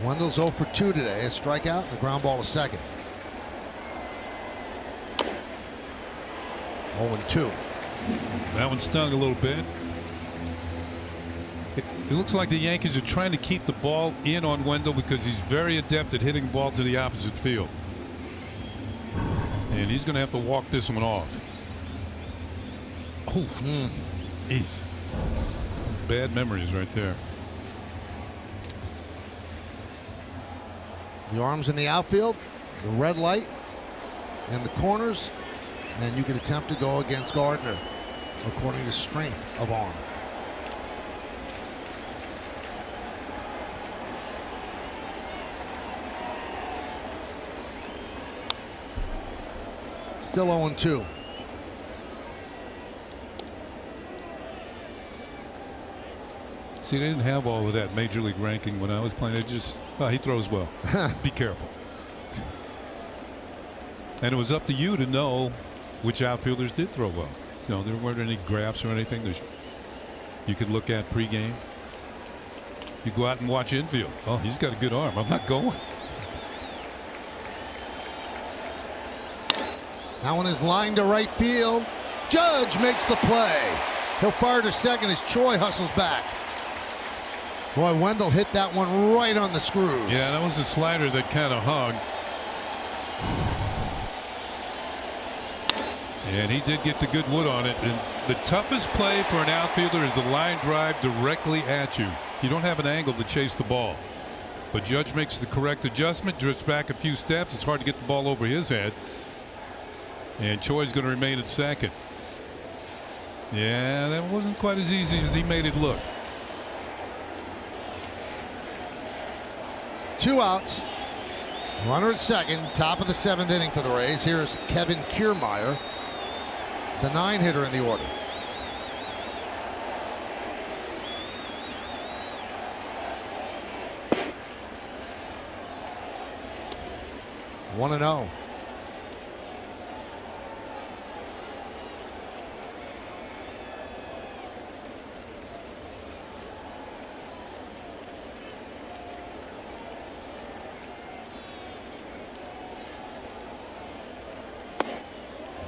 Wendell's 0 for 2 today. A strikeout and a ground ball to second. 0-2. That one stung a little bit. It looks like the Yankees are trying to keep the ball in on Wendell because he's very adept at hitting the ball to the opposite field. And he's going to have to walk this one off. Oh, jeez. Bad memories right there. The arms in the outfield, the red light, and the corners, and you can attempt to go against Gardner according to strength of arm. Still 0-2. See, they didn't have all of that major league ranking when I was playing. It just, well, he throws well. Be careful. And it was up to you to know which outfielders did throw well. You know, there weren't any graphs or anything you could look at pregame. You go out and watch infield. Oh, he's got a good arm. I'm not going. That one is lined to right field. Judge makes the play. He'll fire to second as Choi hustles back. Boy, Wendell hit that one right on the screws. Yeah, that was a slider that kind of hung. And he did get the good wood on it. And the toughest play for an outfielder is the line drive directly at you. You don't have an angle to chase the ball. But Judge makes the correct adjustment, drifts back a few steps. It's hard to get the ball over his head. And Choi's going to remain at second. Yeah, that wasn't quite as easy as he made it look. 2 outs. Runner at second. Top of the 7th inning for the Rays. Here's Kevin Kiermaier, the 9-hitter in the order. One and 0.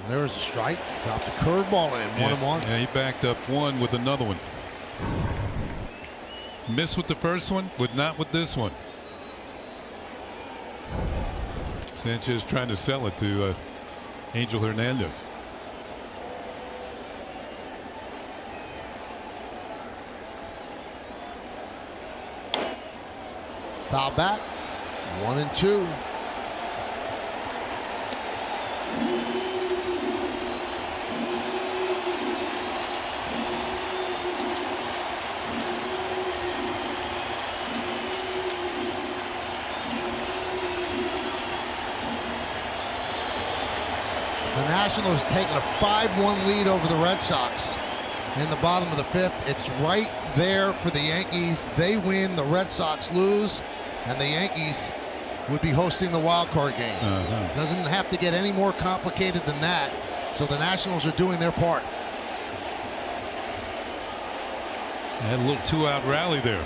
There's a strike. Dropped the curveball in. 1-1. Yeah, he backed up one with another one. Missed with the first one, but not with this one. Sanchez trying to sell it to Angel Hernandez. Foul back. 1-2. The Nationals taking a 5-1 lead over the Red Sox in the bottom of the 5th. It's right there for the Yankees. They win, the Red Sox lose, and the Yankees would be hosting the wild card game. Doesn't have to get any more complicated than that. So the Nationals are doing their part. Had a little 2-out rally there.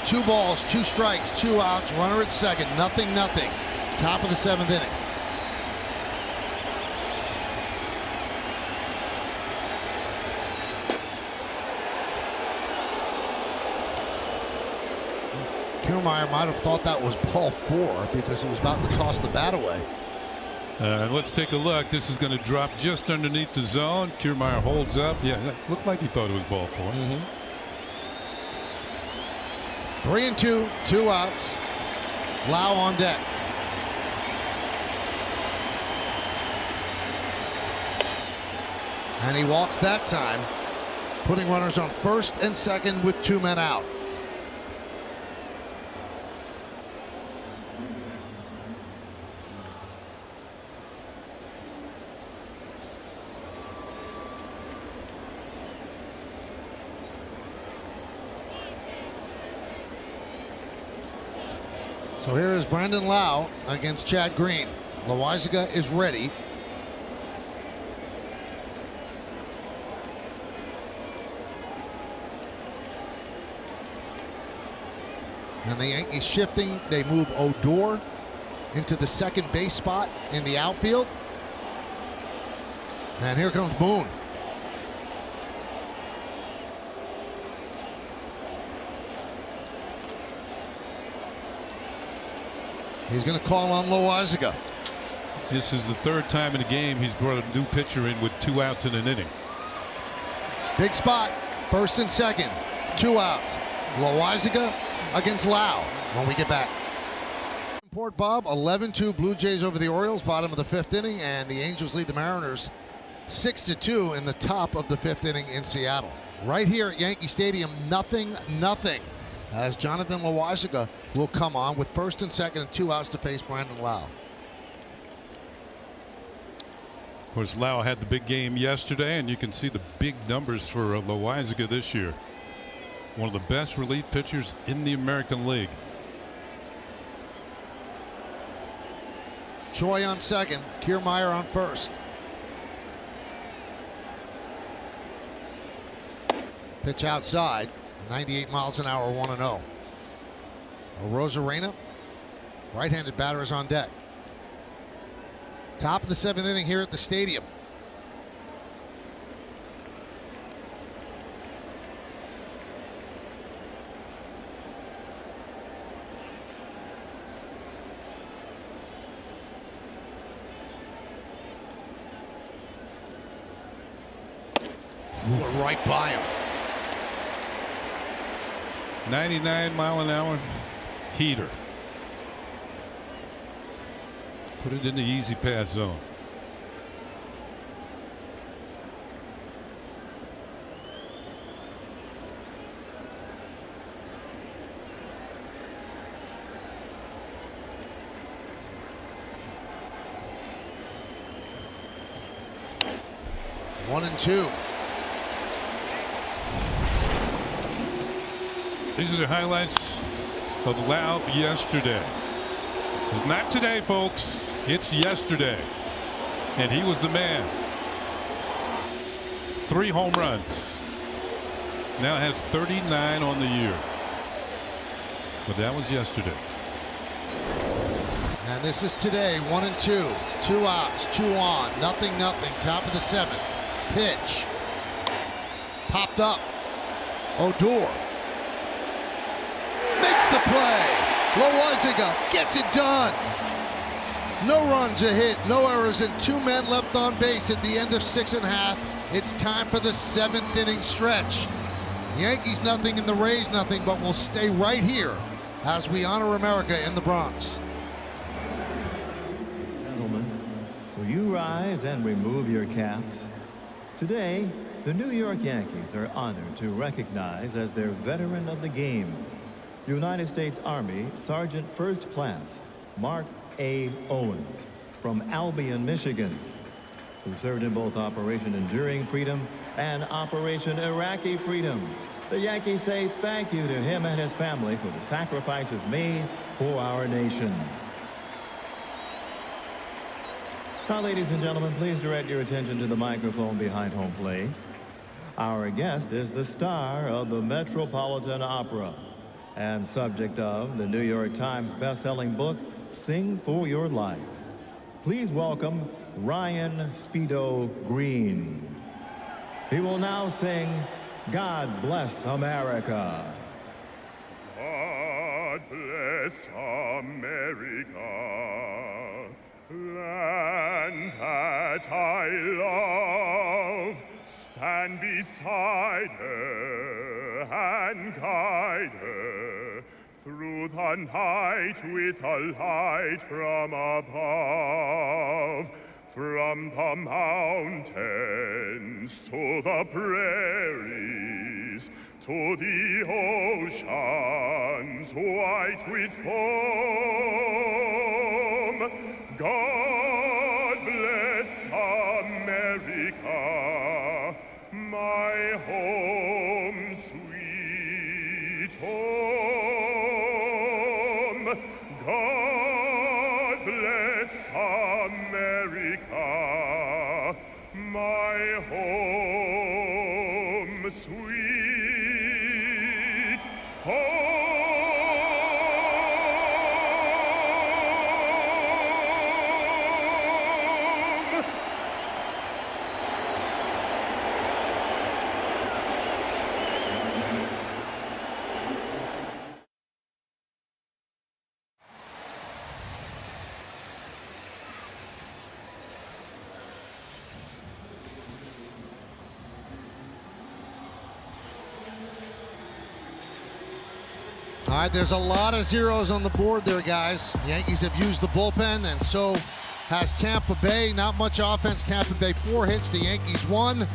Two balls, 2 strikes, 2 outs, runner at second, 0-0. Top of the 7th inning. Kiermaier might have thought that was ball 4 because he was about to toss the bat away. Let's take a look. This is going to drop just underneath the zone. Kiermaier holds up. Yeah, that looked like he thought it was ball 4. 3-2, 2 outs. Lau on deck. And he walks that time, putting runners on first and second with 2 men out. So here is Brandon Lau against Chad Green. Loaisiga is ready. And the Yankees shifting. They move Odor into the second base spot in the outfield. And here comes Boone. He's going to call on Loaisiga. This is the 3rd time in the game he's brought a new pitcher in with 2 outs in an inning. Big spot, first and second, 2 outs. Loaisiga against Lau when we get back. Port Bob, 11-2 Blue Jays over the Orioles, bottom of the 5th inning, and the Angels lead the Mariners 6-2 in the top of the 5th inning in Seattle. Right here at Yankee Stadium, 0-0. As Jonathan Loaisiga will come on with first and second and 2 outs to face Brandon Lau. Of course, Lau had the big game yesterday, and you can see the big numbers for Loaisiga this year. One of the best relief pitchers in the American League. Choi on second, Kiermaier on first. Pitch outside, 98 miles an hour, 1-0. Rosarena, right-handed batter, is on deck. Top of the 7th inning here at the stadium. Right by him. 99 mile an hour heater. Put it in the easy pass zone. One and two. These are the highlights of Lau yesterday. It's not today, folks. It's yesterday. And he was the man. 3 home runs. Now has 39 on the year. But that was yesterday. And this is today, 1 and 2. 2 outs, 2 on, 0-0. Top of the 7th. Pitch. Popped up. Odor. Makes the play. Loaisiga gets it done. No runs, a hit, no errors, and 2 men left on base at the end of 6 1/2. It's time for the 7th inning stretch. Yankees nothing and the Rays nothing, but we'll stay right here as we honor America in the Bronx. Gentlemen, will you rise and remove your caps? Today, the New York Yankees are honored to recognize as their veteran of the game, United States Army Sergeant First Class Mark A. Owens from Albion, Michigan, who served in both Operation Enduring Freedom and Operation Iraqi Freedom. The Yankees say thank you to him and his family for the sacrifices made for our nation. Now, ladies and gentlemen, please direct your attention to the microphone behind home plate. Our guest is the star of the Metropolitan Opera and subject of the New York Times best-selling book, Sing for Your Life. Please welcome Ryan Speedo Green. He will now sing God Bless America. God bless bless America, land that I love. Stand beside her and guide her through the night with a light from above. From the mountains to the prairies, to the oceans white with foam. God bless America, my home, sweet home. God bless America, my home, sweet home. All right, there's a lot of zeros on the board there, guys. The Yankees have used the bullpen, and so has Tampa Bay. Not much offense. Tampa Bay 4 hits. The Yankees 1.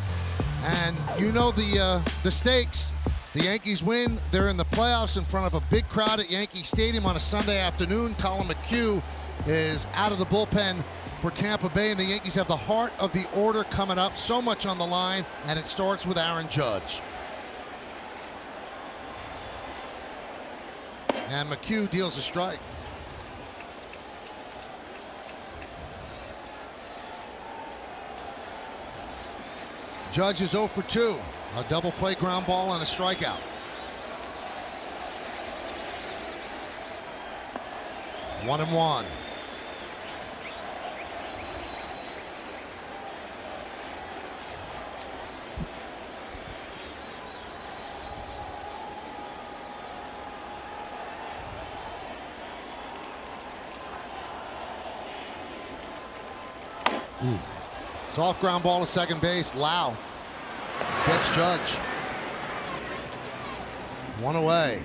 And you know the stakes. The Yankees win. They're in the playoffs in front of a big crowd at Yankee Stadium on a Sunday afternoon. Colin McHugh is out of the bullpen for Tampa Bay, and the Yankees have the heart of the order coming up. So much on the line, and it starts with Aaron Judge. And McHugh deals a strike. Judge is 0 for 2. A double play ground ball and a strikeout. One and one. Soft ground ball to second base. Lau gets Judge. One away.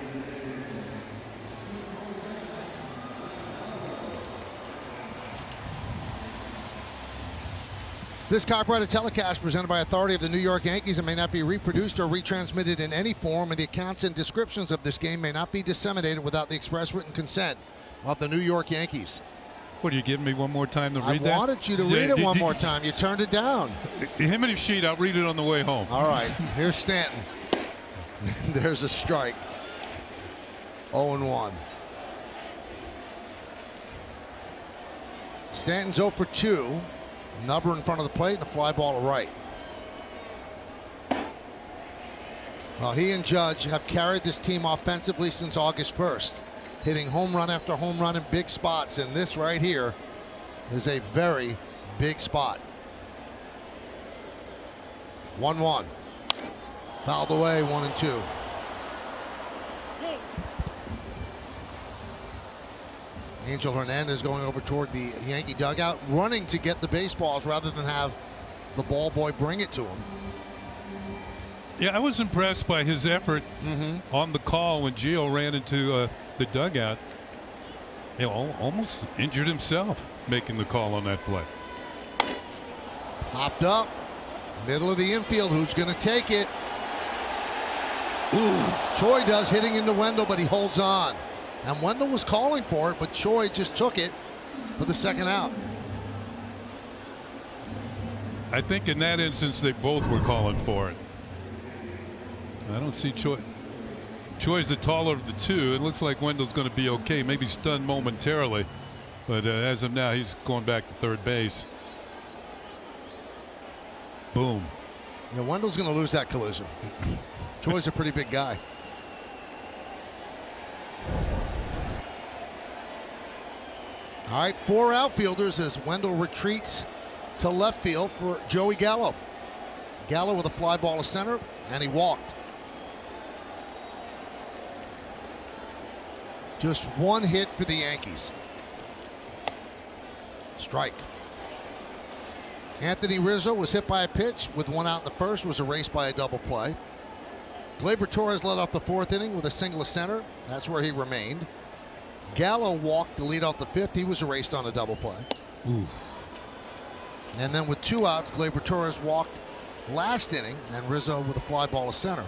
This copyrighted telecast presented by authority of the New York Yankees and may not be reproduced or retransmitted in any form, and the accounts and descriptions of this game may not be disseminated without the express written consent of the New York Yankees. What, are you giving me one more time to read that? I wanted you to read it one more time. You turned it down. Hand me the sheet. I'll read it on the way home. All right. Here's Stanton. There's a strike. 0-1. Stanton's 0 for 2. Nubber in front of the plate and a fly ball to right. Well, he and Judge have carried this team offensively since August 1st. Hitting home run after home run in big spots, and this right here is a very big spot. 1-1. Fouled away, 1-2. Angel Hernandez going over toward the Yankee dugout, running to get the baseballs rather than have the ball boy bring it to him. Yeah, I was impressed by his effort on the call when Gio ran into the dugout. He almost injured himself making the call on that play. Popped up, middle of the infield. Who's going to take it? Ooh, Choi does, hitting into Wendell, but he holds on. And Wendell was calling for it, but Choi just took it for the second out. I think in that instance they both were calling for it. I don't see Choi. Choi's the taller of the two. It looks like Wendell's going to be okay, maybe stunned momentarily, but as of now he's going back to third base. Boom. Yeah, Wendell's going to lose that collision. Choi's a pretty big guy. All right, 4 outfielders as Wendell retreats to left field for Joey Gallo. Gallo with a fly ball to center, and he walked. Just one hit for the Yankees. Strike. Anthony Rizzo was hit by a pitch with one out in the first, was erased by a double play. Gleyber Torres led off the fourth inning with a single to center. That's where he remained. Gallo walked to lead off the fifth. He was erased on a double play. Ooh. And then with two outs, Gleyber Torres walked last inning, and Rizzo with a fly ball to center.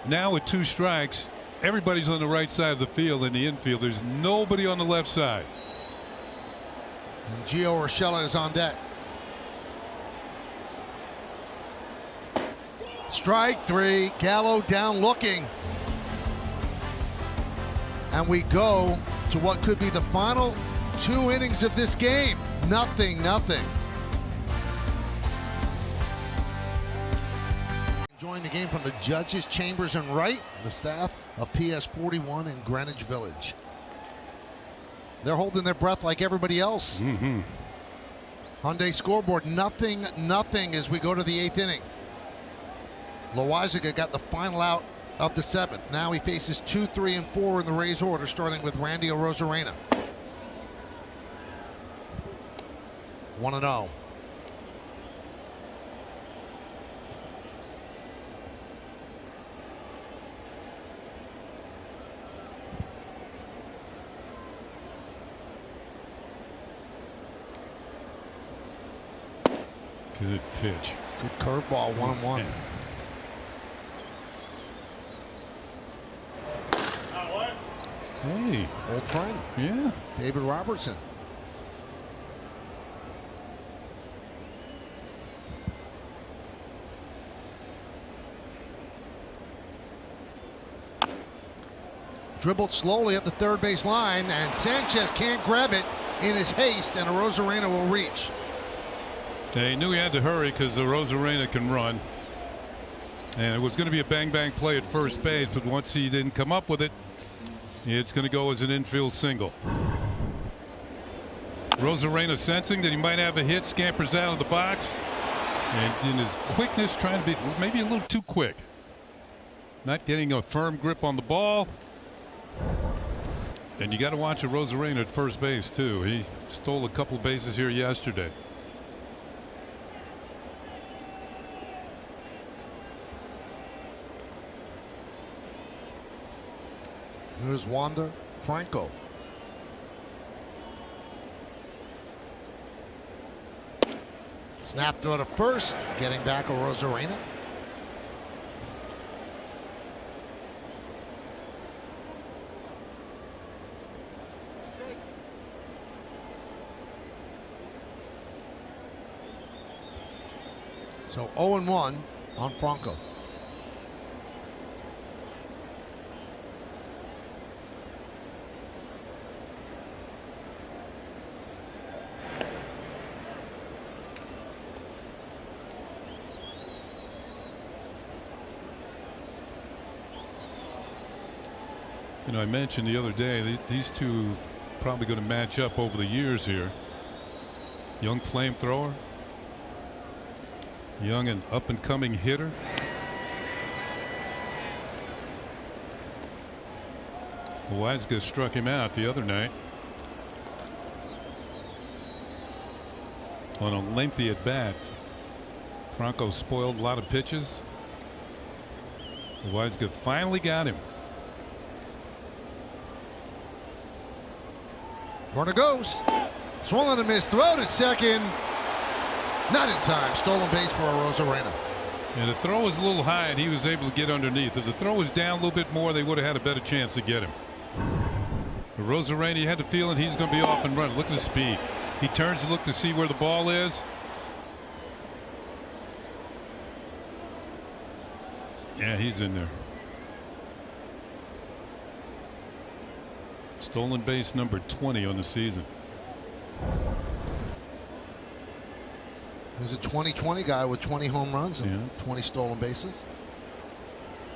Now with 2 strikes, everybody's on the right side of the field in the infield. There's nobody on the left side. And Gio Urshela is on deck. Strike 3. Gallo down looking. And we go to what could be the final 2 innings of this game. Nothing. Enjoying the game from the judges, Chambers and Wright, the staff of PS 41 in Greenwich Village. They're holding their breath like everybody else. Hyundai scoreboard, nothing as we go to the 8th inning. Loaisiga got the final out of the 7th. Now he faces 2, 3, and 4 in the Rays order, starting with Randy Arozarena. 1-0. Good pitch. Good curveball, 1-1. Hey. Old friend. Yeah. David Robertson. Dribbled slowly up the third base line, and Sanchez can't grab it in his haste, and Arozarena will reach. They knew he had to hurry because Arozarena can run. And it was going to be a bang-bang play at first base, but once he didn't come up with it, it's going to go as an infield single. Arozarena sensing that he might have a hit, scampers out of the box, and in his quickness trying to be maybe a little too quick. Not getting a firm grip on the ball. And you got to watch Arozarena at first base too. He stole a couple bases here yesterday. Here's Wander Franco. Snap throw to first, getting back Arozarena. So 0-1 on Franco. You know, I mentioned the other day these two probably going to match up over the years here. Young flamethrower, young and up and coming hitter. Loaisiga struck him out the other night on a lengthy at bat. Franco spoiled a lot of pitches. Loaisiga finally got him. Runner goes. Swung on a miss. Throw to second. Not in time. Stolen base for Arozarena. And the throw was a little high, and he was able to get underneath. If the throw was down a little bit more, they would have had a better chance to get him. Arozarena, he had the feeling he's going to be off and running. Look at the speed. He turns to look to see where the ball is. Yeah, he's in there. Stolen base number 20 on the season. He's a 20-20 guy with 20 home runs and 20 stolen bases.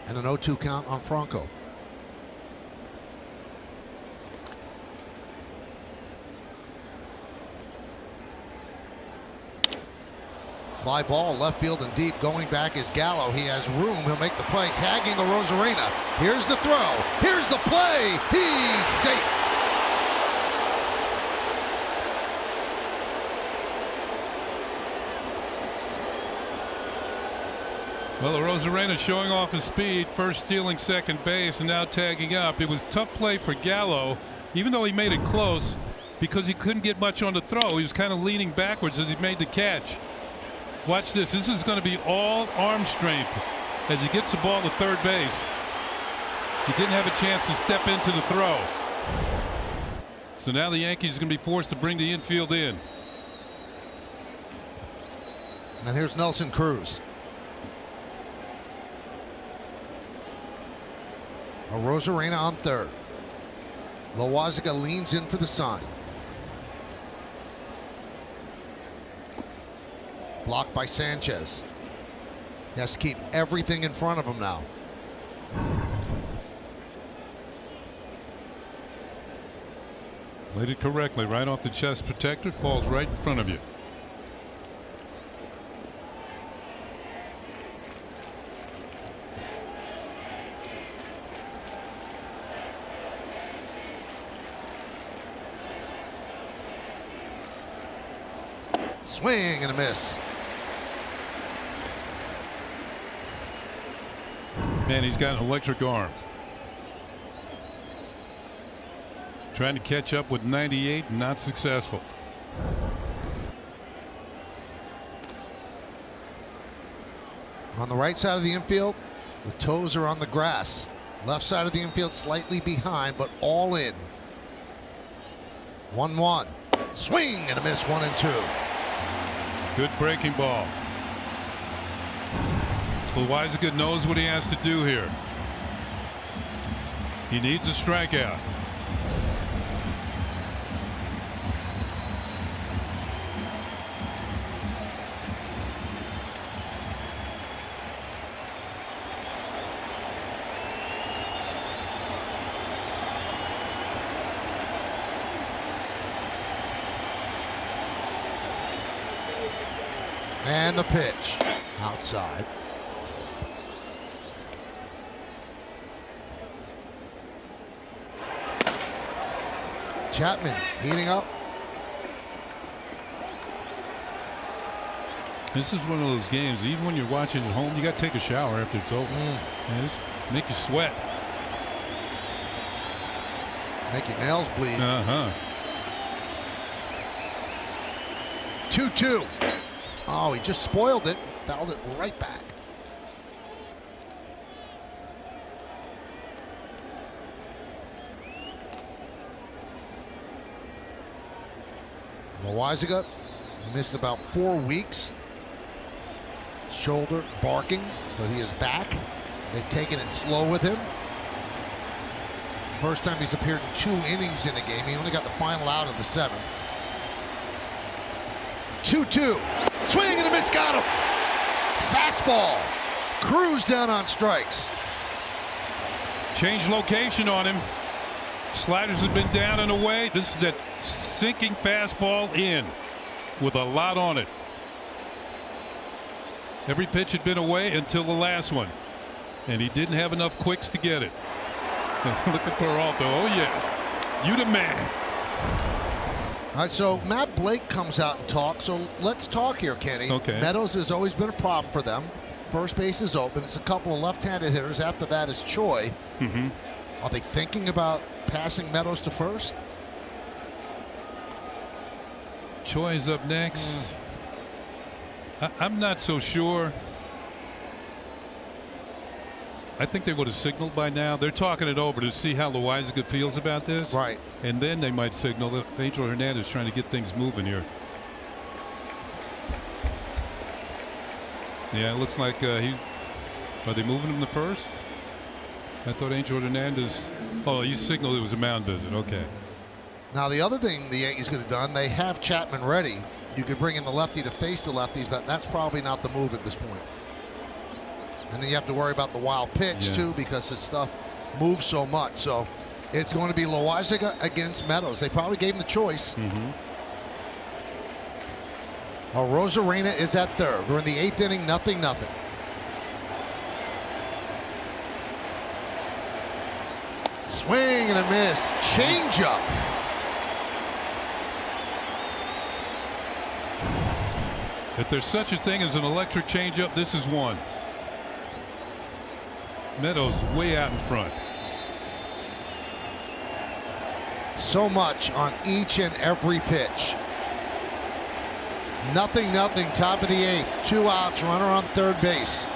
And an 0-2 count on Franco. Fly ball, left field and deep. Going back is Gallo. He has room. He'll make the play. Tagging Arozarena. Here's the throw. Here's the play. He's safe. Well, Rosarena showing off his speed, first stealing second base and now tagging up. It was a tough play for Gallo, even though he made it close, because he couldn't get much on the throw. He was kind of leaning backwards as he made the catch. Watch this. This is going to be all arm strength as he gets the ball to third base. He didn't have a chance to step into the throw. So now the Yankees are going to be forced to bring the infield in. And here's Nelson Cruz. Rosarena on third. Loaisiga leans in for the sign. Blocked by Sanchez. He has to keep everything in front of him now. Laid it correctly, right off the chest protector, falls right in front of you. Swing and a miss. Man, he's got an electric arm. Trying to catch up with 98, not successful. On the right side of the infield, the toes are on the grass. Left side of the infield slightly behind, but all in. 1-1. Swing and a miss, 1-2. Good breaking ball. Loaisiga knows what he has to do here. He needs a strikeout. And the pitch outside. Chapman heating up. This is one of those games, even when you're watching at home, you got to take a shower after it's over. And just make you sweat. Make your nails bleed. 2-2. Oh, he just spoiled it. Fouled it right back. Loaisiga missed about 4 weeks. Shoulder barking, but he is back. They've taken it slow with him. First time he's appeared in 2 innings in a game. He only got the final out of the 7th. 2-2. Swing and a miss, got him. Fastball. Cruz down on strikes. Change location on him. Sliders have been down and away. This is that sinking fastball in with a lot on it. Every pitch had been away until the last one, and he didn't have enough quicks to get it. Look at Peralta. Oh yeah, you the man. All right, so Matt Blake comes out and talks. So let's talk here, Kenny. Okay. Meadows has always been a problem for them. First base is open. It's a couple of left-handed hitters. After that is Choi. Are they thinking about passing Meadows to first? Choi's up next. I'm not so sure. I think they would have signaled by now. They're talking it over to see how Loaisiga feels about this. Right. And then they might signal that Angel Hernandez trying to get things moving here. Yeah, it looks like he's. Are they moving him to first? I thought Angel Hernandez. Oh, you signaled it was a mound visit. Okay. Now, the other thing the Yankees could have done, they have Chapman ready. You could bring in the lefty to face the lefties, but that's probably not the move at this point. And then you have to worry about the wild pitch, too, because his stuff moves so much. So it's going to be Loaisiga against Meadows. They probably gave him the choice. Rosarena is at third. We're in the 8th inning, 0-0. Swing and a miss. Changeup. If there's such a thing as an electric changeup, this is one. Meadows way out in front. So much on each and every pitch. 0-0, top of the 8th. 2 outs, runner on third base.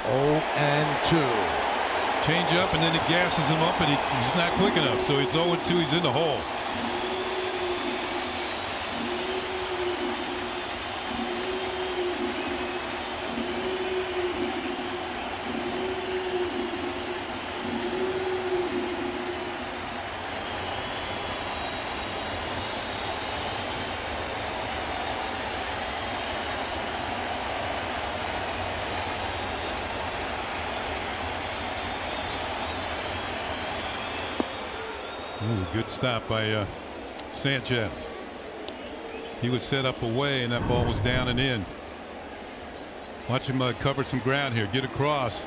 Oh, and 2. Change up, and then it gasses him up, and he's not quick enough. So it's 0-2. He's in the hole. Ooh, good stop by Sanchez. He was set up away, and that ball was down and in. Watch him cover some ground here, get across.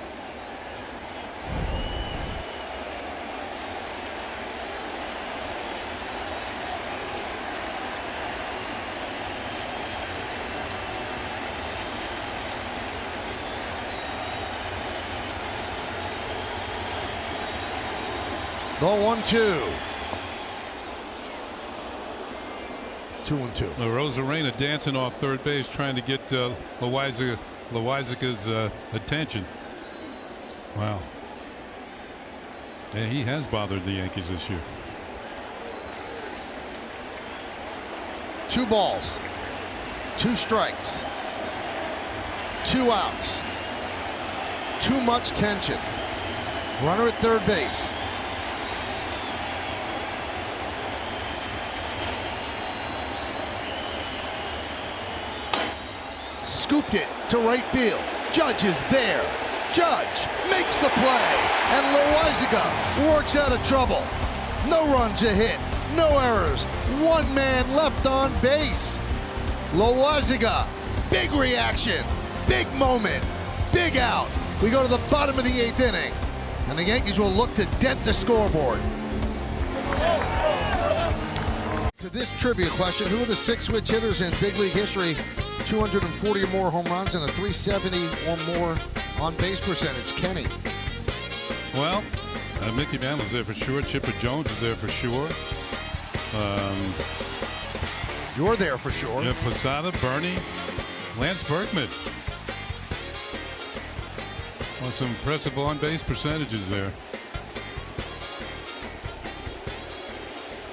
The 1-2. 2-2. Rosarena dancing off third base, trying to get Loizaca's attention. Wow. Yeah, he has bothered the Yankees this year. 2 balls, 2 strikes, 2 outs. Too much tension. Runner at third base. Scooped it to right field. Judge is there. Judge makes the play, and Loizaca works out of trouble. No runs a hit, no errors. 1 man left on base. Loizaca, big reaction, big moment, big out. We go to the bottom of the 8th inning, and the Yankees will look to dent the scoreboard. To this trivia question, who are the 6 switch hitters in big league history? 240 or more home runs and a 370 or more on base percentage. Kenny. Well, Mickey Mantle's there for sure. Chipper Jones is there for sure. You're there for sure. Yeah, Posada, Bernie, Lance Berkman. Well, some impressive on base percentages there.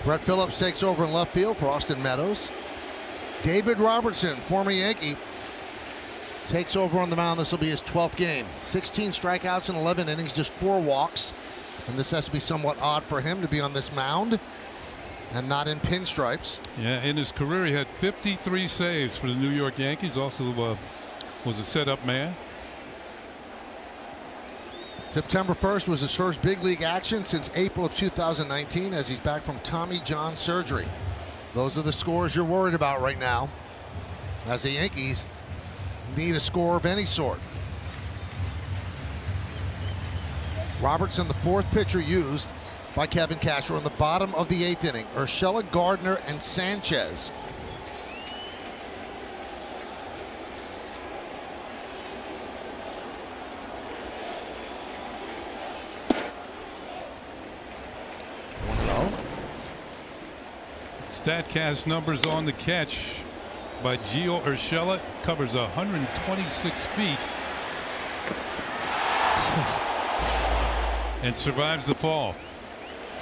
Brett Phillips takes over in left field for Austin Meadows. David Robertson, former Yankee, takes over on the mound. This will be his 12th game. 16 strikeouts in 11 innings, just 4 walks. And this has to be somewhat odd for him to be on this mound and not in pinstripes. Yeah, in his career, he had 53 saves for the New York Yankees. Also was a setup man. September 1st was his first big league action since April of 2019 as he's back from Tommy John surgery. Those are the scores you're worried about right now as the Yankees need a score of any sort. Robertson, the 4th pitcher used by Kevin Cashel in the bottom of the 8th inning. Urshela, Gardner, and Sanchez. StatCast numbers on the catch by Gio Urshela. Covers 126 feet and survives the fall.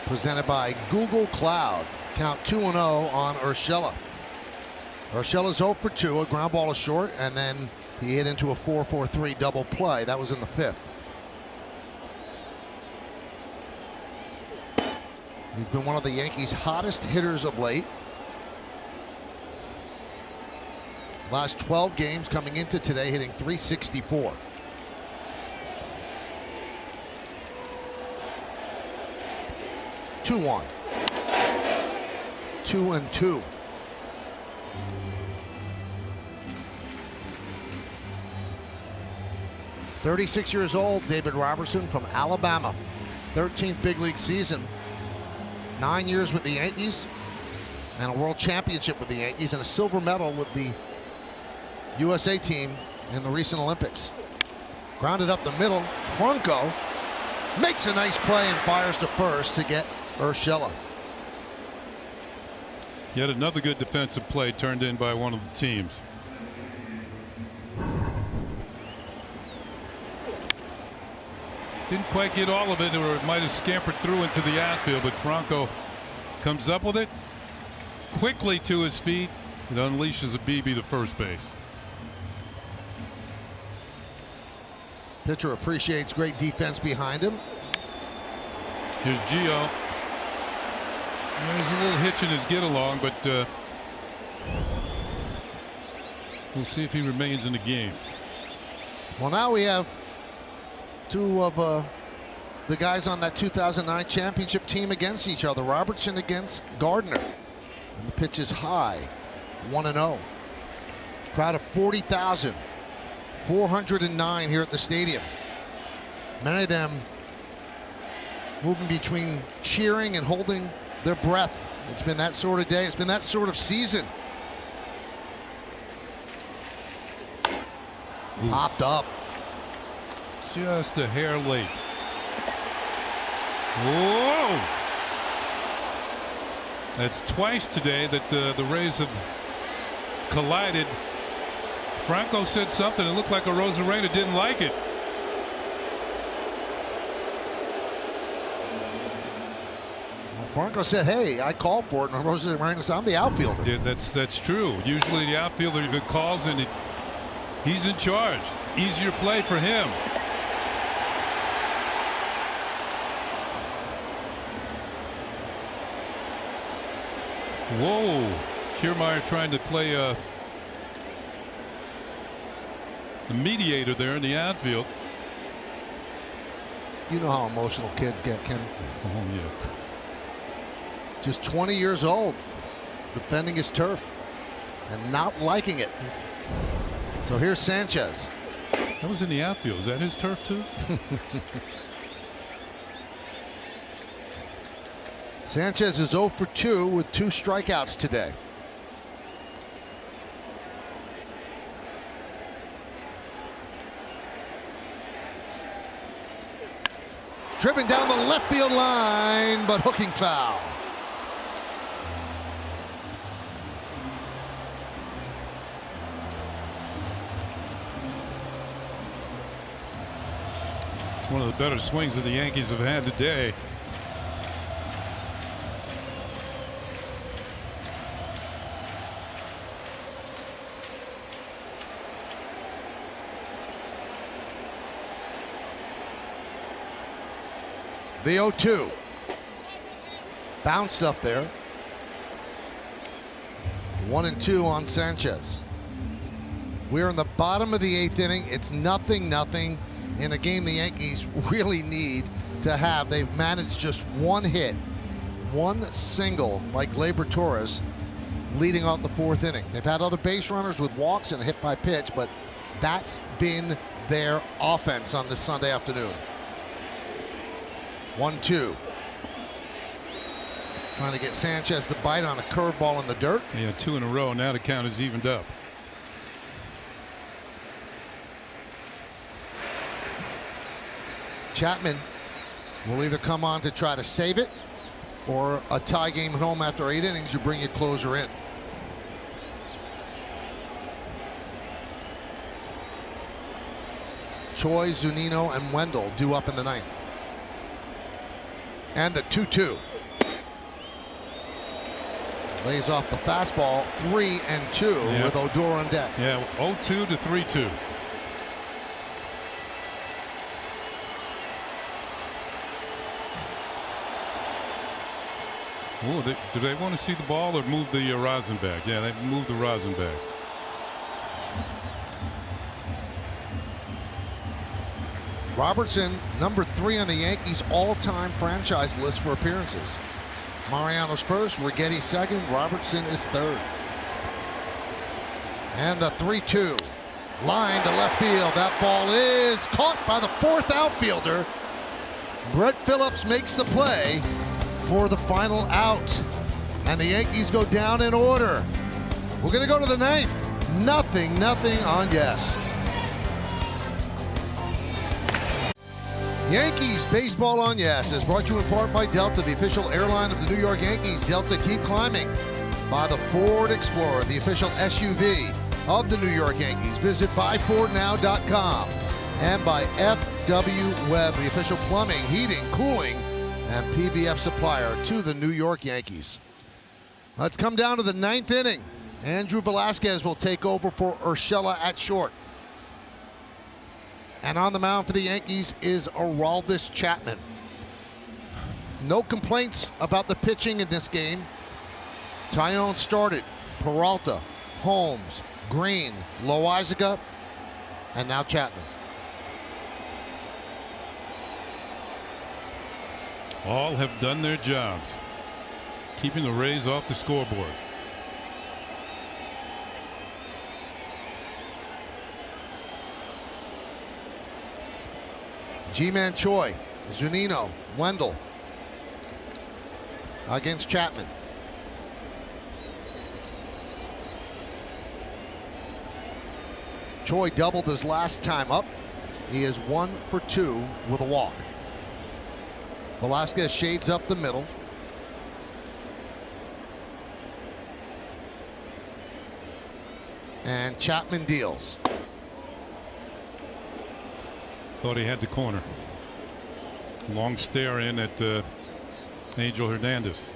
Presented by Google Cloud. Count 2-0 on Urshela. Urshela's 0 for 2. A ground ball is short, and then he hit into a 4-4-3 double play. That was in the 5th. He's been one of the Yankees' hottest hitters of late. Last 12 games coming into today, hitting .364. Two-one. 2-2. .36 years old, David Robertson from Alabama. 13th big league season. 9 years with the Yankees and a world championship with the Yankees and a silver medal with the USA team in the recent Olympics. Grounded up the middle. Franco makes a nice play and fires to first to get Urshela. Yet another good defensive play turned in by one of the teams. Didn't quite get all of it, or it might have scampered through into the outfield, but Franco comes up with it quickly to his feet and unleashes a BB to first base. Pitcher appreciates great defense behind him. Here's Gio. There's a little hitch in his get along, but we'll see if he remains in the game. Well, now we have two of the guys on that 2009 championship team against each other. Robertson against Gardner. And the pitch is high, 1-0. Crowd of 40,000. 409 here at the stadium. Many of them moving between cheering and holding their breath. It's been that sort of day. It's been that sort of season. Ooh. Popped up. Just a hair late. Whoa! That's twice today that the Rays have collided. Franco said something. It looked like Arozarena didn't like it. Well, Franco said, "Hey, I called for it," and Arozarena said, "I'm the outfielder." Yeah, that's true. Usually the outfielder calls and he's in charge. Easier play for him. Whoa! Kiermaier trying to play the mediator there in the outfield. You know how emotional kids get, Ken. Oh, yeah. Just 20 years old, defending his turf and not liking it. So here's Sanchez. That was in the outfield. Is that his turf too? Sanchez is 0 for 2 with 2 strikeouts today. Driven down the left field line, but hooking foul. It's one of the better swings that the Yankees have had today. The 0-2. Bounced up there. 1-2 on Sanchez. We're in the bottom of the 8th inning. It's 0-0 in a game the Yankees really need to have. They've managed just one hit, one single by Gleyber Torres leading off the 4th inning. They've had other base runners with walks and a hit by pitch, but that's been their offense on this Sunday afternoon. 1-2. Trying to get Sanchez to bite on a curveball in the dirt. Yeah, 2 in a row. Now the count is evened up. Chapman will either come on to try to save it, or a tie game at home after 8 innings, you bring your closer in. Choi, Zunino, and Wendell due up in the 9th. And the 2-2. Lays off the fastball. 3-2 with Odor on deck. Yeah, 0-2 to 3-2. Oh, do they want to see the ball or move the rosin bag? Yeah, they moved the rosin bag. Robertson, number 3 on the Yankees all-time franchise list for appearances. Mariano's first, Righetti second, Robertson is third. And the 3-2. Line to left field. That ball is caught by the 4th outfielder. Brett Phillips makes the play for the final out. And the Yankees go down in order. We're going to go to the 9th. Nothing on yes. Yankees Baseball on Yes is brought to you in part by Delta, the official airline of the New York Yankees. Delta, keep climbing. By the Ford Explorer, the official SUV of the New York Yankees. Visit buyfordnow.com. And by FW Webb, the official plumbing, heating, cooling, and PVF supplier to the New York Yankees. Let's come down to the 9th inning. Andrew Velasquez will take over for Urshela at short. And on the mound for the Yankees is Aroldis Chapman. No complaints about the pitching in this game. Taillon started. Peralta, Holmes, Green, Loizaga, and now Chapman. All have done their jobs, keeping the Rays off the scoreboard. G-Man Choi, Zunino, Wendell against Chapman. Choi doubled his last time up. He is 1 for 2 with a walk. Velasquez shades up the middle. And Chapman deals. Thought he had the corner. Long stare in at Angel Hernandez.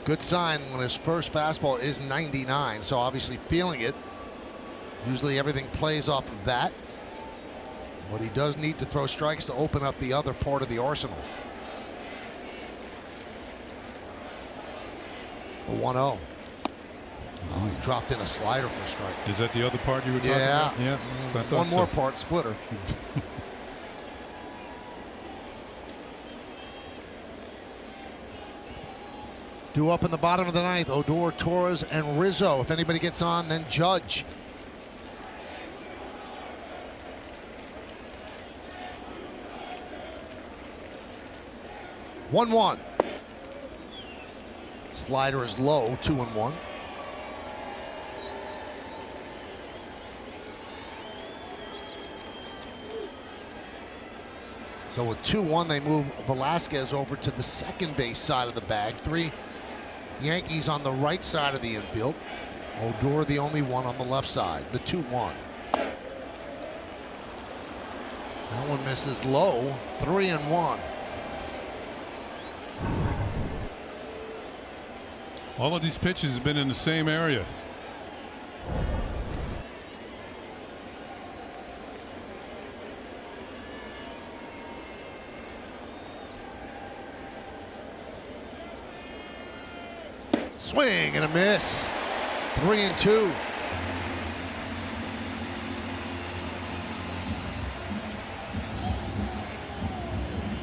Good sign when his first fastball is 99, so obviously feeling it. Usually everything plays off of that. But he does need to throw strikes to open up the other part of the arsenal. The 1-0. Oh, he dropped in a slider for a strike. Is that the other part you were talking about? Yeah. One more part, splitter. Due up in the bottom of the 9th, Odor, Torres, and Rizzo. If anybody gets on, then Judge. One. Slider is low, 2-1. So with 2-1, they move Velasquez over to the second base side of the bag. 3 Yankees on the right side of the infield. Odor the only one on the left side, the 2-1. That one misses low, 3-1. All of these pitches have been in the same area. Swing and a miss. 3-2.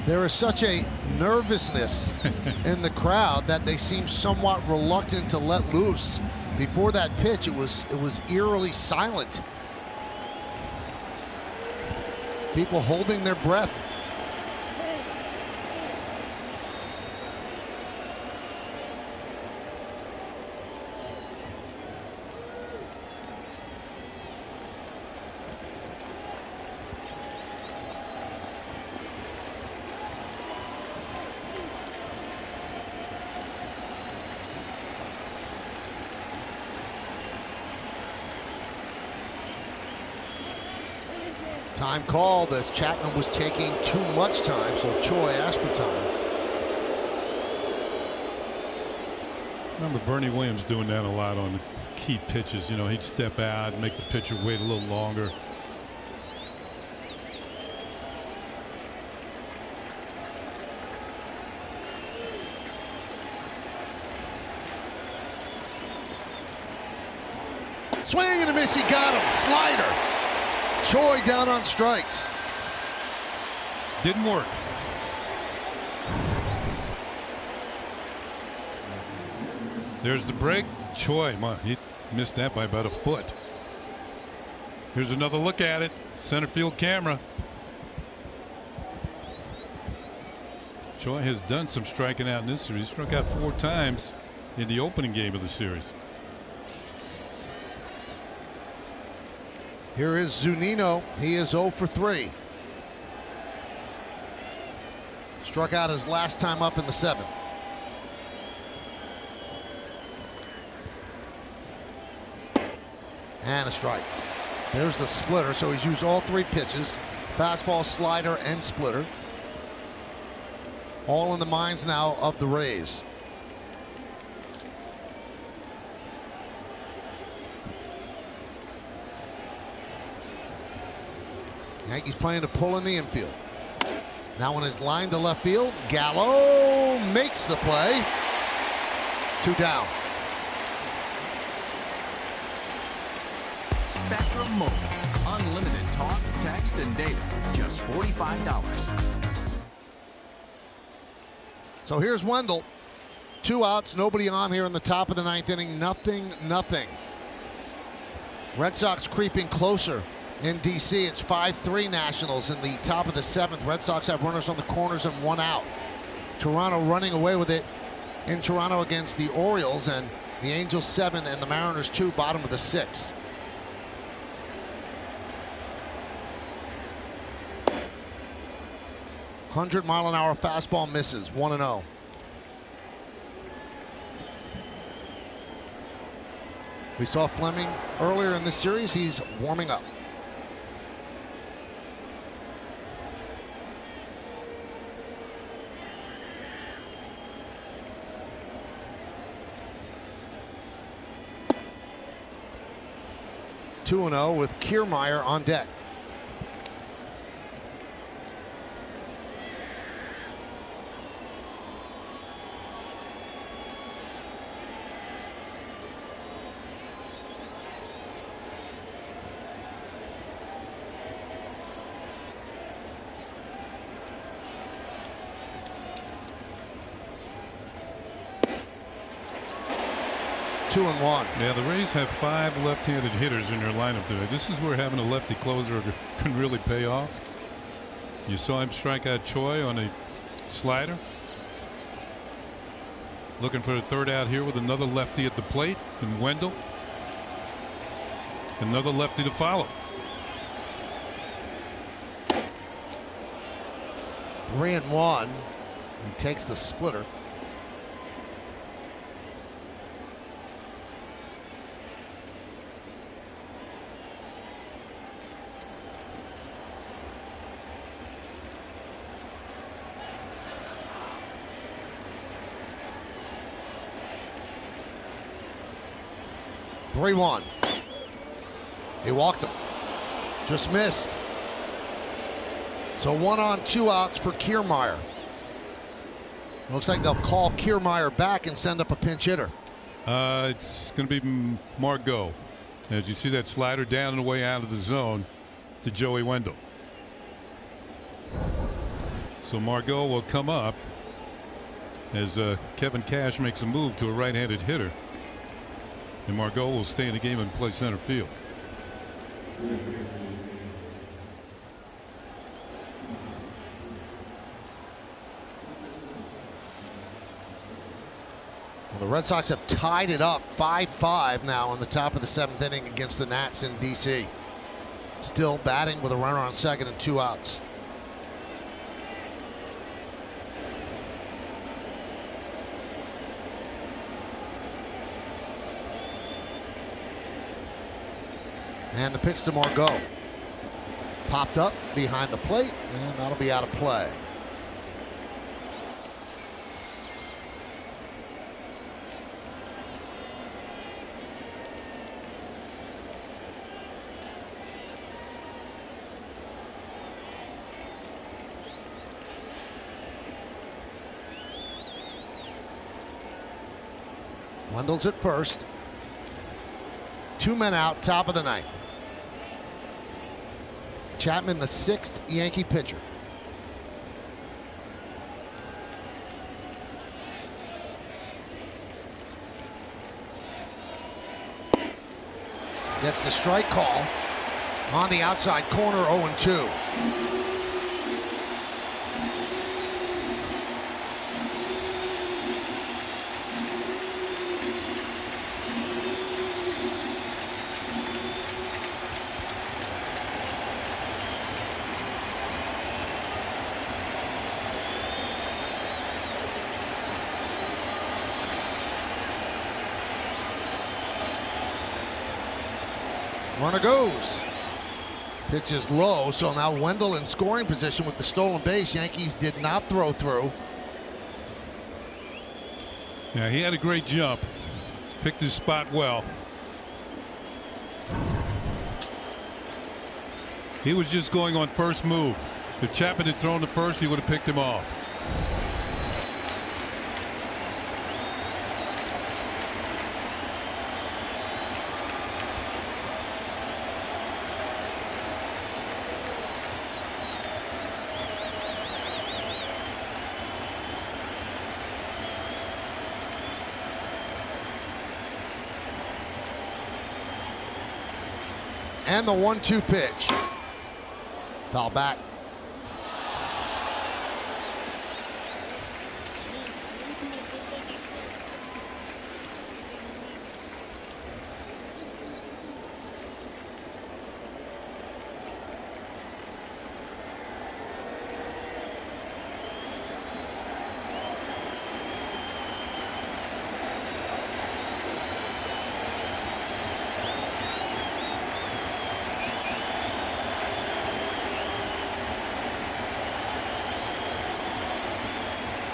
There is such a nervousness in the crowd that they seem somewhat reluctant to let loose. Before that pitch, it was eerily silent. People holding their breath. Time called as Chapman was taking too much time, so Choi asked for time. Remember Bernie Williams doing that a lot on the key pitches. You know, he'd step out and make the pitcher wait a little longer. Swing and a miss, he got him. Slider. Choi down on strikes. Didn't work. There's the break. Choi, he missed that by about a foot. Here's another look at it. Center field camera. Choi has done some striking out in this series. He struck out 4 times in the opening game of the series. Here is Zunino. He is 0 for 3. Struck out his last time up in the 7th. And a strike. There's the splitter, so he's used all 3 pitches. Fastball, slider, and splitter. All in the minds now of the Rays. Yankees playing to pull in the infield. Now on his line to left field, Gallo makes the play. 2 down. Spectrum Mobile. Unlimited talk, text, and data. Just $45. So here's Wendell. 2 outs, nobody on here in the top of the 9th inning. Nothing. Red Sox creeping closer in D.C. It's 5-3 Nationals in the top of the 7th. Red Sox have runners on the corners and 1 out. Toronto running away with it in Toronto against the Orioles, and the Angels 7 and the Mariners 2, bottom of the 6th. "100-mile-an-hour fastball misses, 1-0. We saw Fleming earlier in this series. He's warming up. Two 2-0 with Kiermaier on deck. Two and one. Yeah, the Rays have 5 left-handed hitters in their lineup today. This is where having a lefty closer can really pay off. You saw him strike out Choi on a slider. Looking for a 3rd out here with another lefty at the plate, and Wendell. Another lefty to follow. 3-1. He takes the splitter. Three-1. He walked him. Just missed. So 1 on, 2 outs for Kiermaier. Looks like they'll call Kiermaier back and send up a pinch hitter. It's going to be Margot. As you see that slider down and away out of the zone to Joey Wendell. So Margot will come up as Kevin Cash makes a move to a right-handed hitter. And Margot will stay in the game and play center field. Well, the Red Sox have tied it up 5-5 now in the top of the 7th inning against the Nats in D.C. Still batting with a runner on second and 2 outs. And the pitch to Margot. Popped up behind the plate, and that'll be out of play. Wendell's at first. 2 men out, top of the 9th. Chapman, the 6th Yankee pitcher. Gets the strike call on the outside corner, 0-2. Runner goes. Pitch is low, so now Wendell in scoring position with the stolen base. Yankees did not throw through. Yeah, he had a great jump. Picked his spot well. He was just going on first move. If Chapman had thrown to first, he would have picked him off. And the 1-2 pitch. Foul back.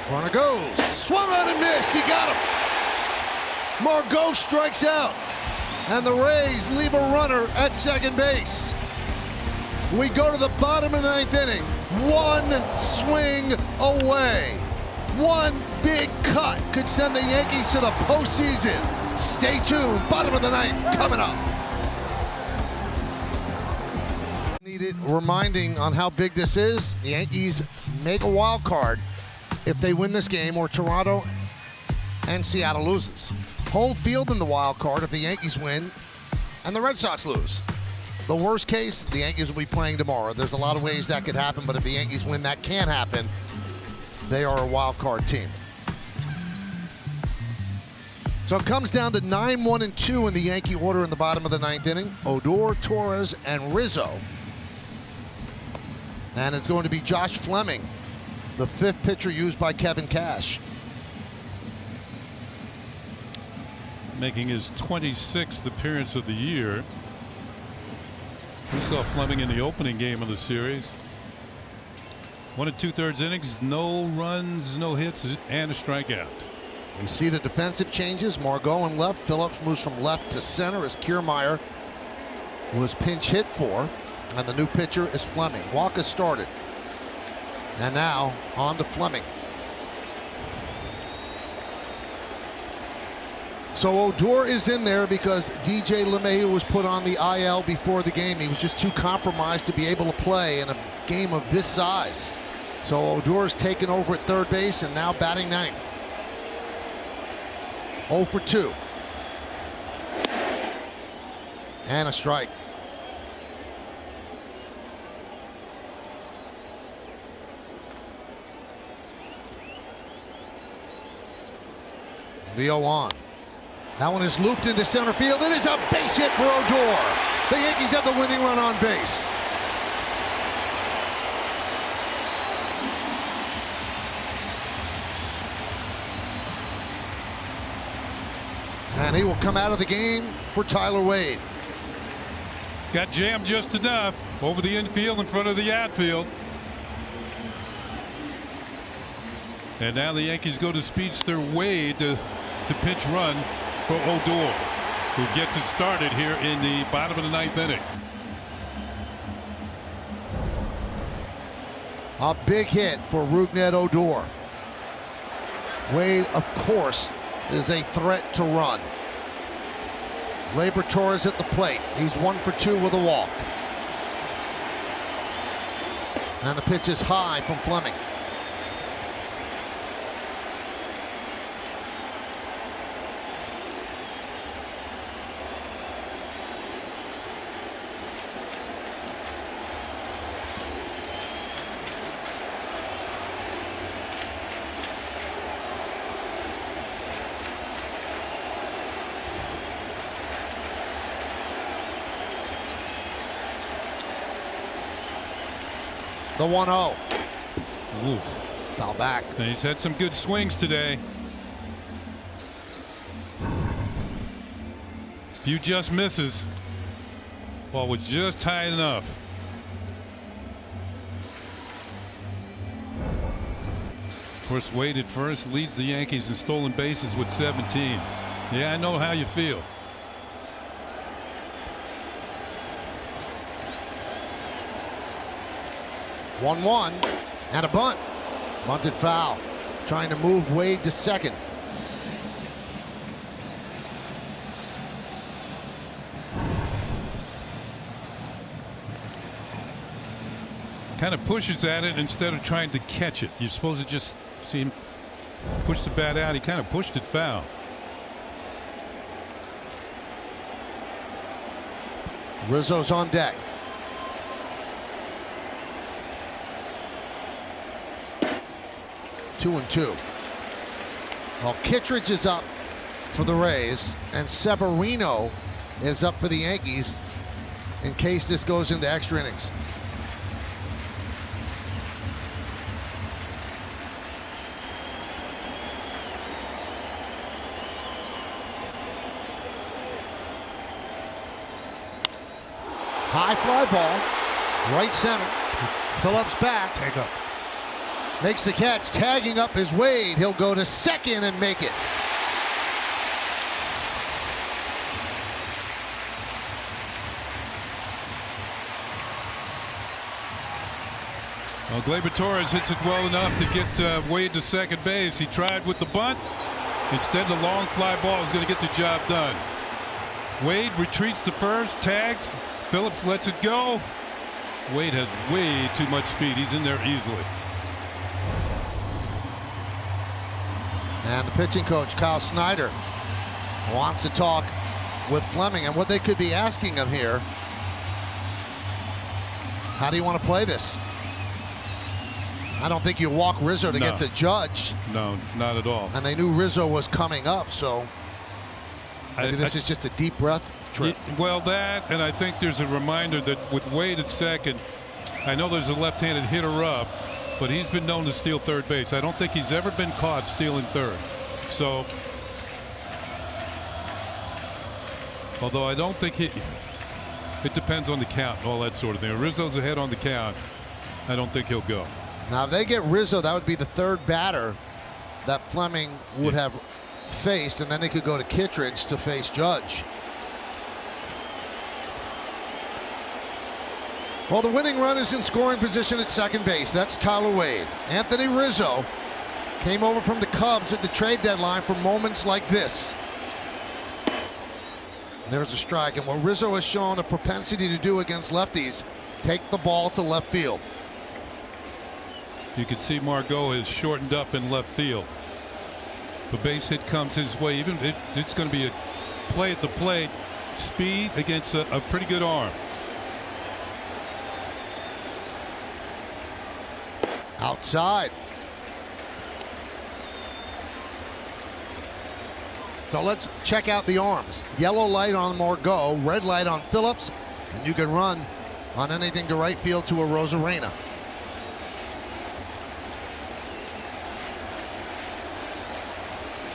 Runner goes. Swung on and missed. He got him. Margot strikes out. And the Rays leave a runner at second base. We go to the bottom of the ninth inning. One swing away. One big cut could send the Yankees to the postseason. Stay tuned. Bottom of the ninth coming up. Needed reminding on how big this is. The Yankees make a wild card if they win this game, or Toronto and Seattle loses. Home field in the wild card if the Yankees win and the Red Sox lose. The worst case, the Yankees will be playing tomorrow. There's a lot of ways that could happen, but if the Yankees win, that can happen. They are a wild card team. So it comes down to 9-1-2 in the Yankee order in the bottom of the ninth inning. Odor, Torres, and Rizzo. And it's going to be Josh Fleming, the fifth pitcher used by Kevin Cash. Making his 26th appearance of the year. We saw Fleming in the opening game of the series. 1 2/3 innings, no runs, no hits, and a strikeout. You see the defensive changes. Margot in left. Phillips moves from left to center as Kiermaier was pinch hit for. And the new pitcher is Fleming. Walker started. And now on to Fleming. So Odor is in there because DJ LeMahieu was put on the IL before the game. He was just too compromised to be able to play in a game of this size. So Odor's taken over at third base and now batting ninth. 0 for 2. And a strike. The 0-on. That one is looped into center field. It is a base hit for Odor. The Yankees have the winning run on base. And he will come out of the game for Tyler Wade. Got jammed just enough over the infield in front of the outfield. And now the Yankees go to speedster Wade to pitch run for Odor, who gets it started here in the bottom of the ninth inning. A big hit for Rougned Odor. Wade, of course, is a threat to run. Gleyber Torres at the plate. He's 1 for 2 with a walk. And the pitch is high from Fleming. The 1-0. Oof. Foul back. And he's had some good swings today. Few just misses. Ball was just high enough. Of course, Wade at first leads the Yankees in stolen bases with 17. Yeah, I know how you feel. One and a bunt. Bunted foul. Trying to move Wade to second. Kind of pushes at it instead of trying to catch it. You're supposed to just see him push the bat out. He kind of pushed it foul. Rizzo's on deck. Two and two. Well, Kittredge is up for the Rays, and Severino is up for the Yankees in case this goes into extra innings. High fly ball, right center. Phillips back. Take up. Makes the catch. Tagging up is Wade. He'll go to second and make it. Well, Gleyber Torres hits it well enough to get Wade to second base. He tried with the bunt. Instead, the long fly ball is going to get the job done. Wade retreats to first, tags. Phillips lets it go. Wade has way too much speed. He's in there easily. And the pitching coach, Kyle Snyder, wants to talk with Fleming. And what they could be asking him here, how do you want to play this? I don't think you walk Rizzo to get the Judge. No, not at all. And they knew Rizzo was coming up, so maybe this is just a deep breath trip. Well, that, and I think there's a reminder that with Wade at second, I know there's a left-handed hitter up, but he's been known to steal third base. I don't think he's ever been caught stealing third. So, although I don't think it depends on the count and all that sort of thing. If Rizzo's ahead on the count, I don't think he'll go. Now, if they get Rizzo, that would be the third batter that Fleming would have faced, and then they could go to Kittredge to face Judge. Well, the winning run is in scoring position at second base. That's Tyler Wade. Anthony Rizzo came over from the Cubs at the trade deadline for moments like this. There's a strike, and what Rizzo has shown a propensity to do against lefties, take the ball to left field. You can see Margot has shortened up in left field. The base hit comes his way. Even it's going to be a play at the plate. Speed against a pretty good arm. Outside. So let's check out the arms. Yellow light on Margot, red light on Phillips, and you can run on anything to right field to a Rosarena.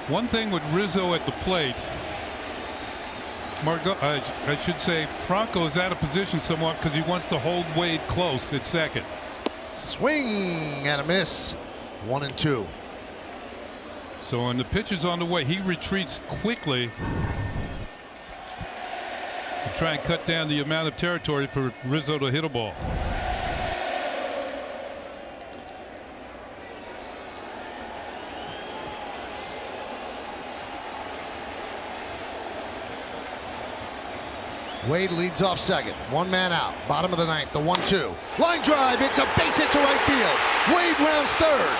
One thing with Rizzo at the plate, Margot, I should say, Franco is out of position somewhat because he wants to hold Wade close at second. Swing and a miss. 1-2. So when the pitch is on the way, he retreats quickly to try and cut down the amount of territory for Rizzo to hit a ball. Wade leads off second. One man out. Bottom of the ninth. The 1-2. Line drive. It's a base hit to right field. Wade rounds third.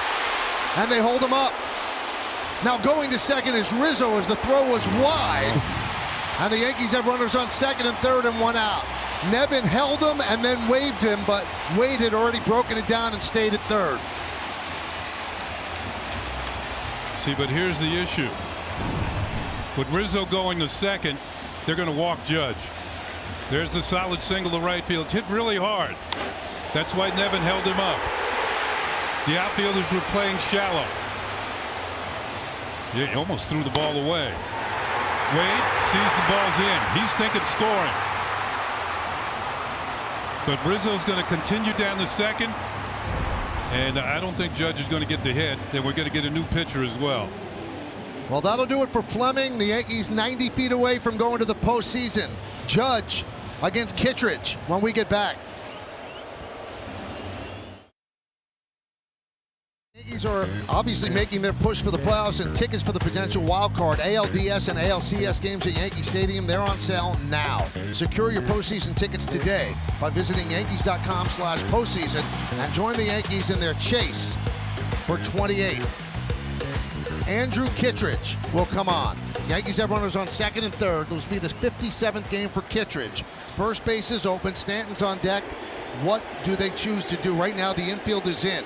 And they hold him up. Now going to second is Rizzo as the throw was wide. And the Yankees have runners on second and third and one out. Nevin held him and then waved him, but Wade had already broken it down and stayed at third. See, but here's the issue. With Rizzo going to second, they're going to walk Judge. There's the solid single to right field. It's hit really hard. That's why Nevin held him up. The outfielders were playing shallow. Yeah, he almost threw the ball away. Wade sees the ball's in. He's thinking scoring. But Rizzo's going to continue down the second. And I don't think Judge is going to get the hit. Then we're going to get a new pitcher as well. Well, that'll do it for Fleming. The Yankees 90 feet away from going to the postseason. Judge against Kittredge when we get back. Yankees are obviously making their push for the playoffs, and tickets for the potential wild card ALDS and ALCS games at Yankee Stadium, they're on sale now. Secure your postseason tickets today by visiting Yankees.com/postseason and join the Yankees in their chase for 28. Andrew Kittredge will come on. Yankees have runners on second and third. This will be the 57th game for Kittredge. First base is open. Stanton's on deck. What do they choose to do? Right now, the infield is in.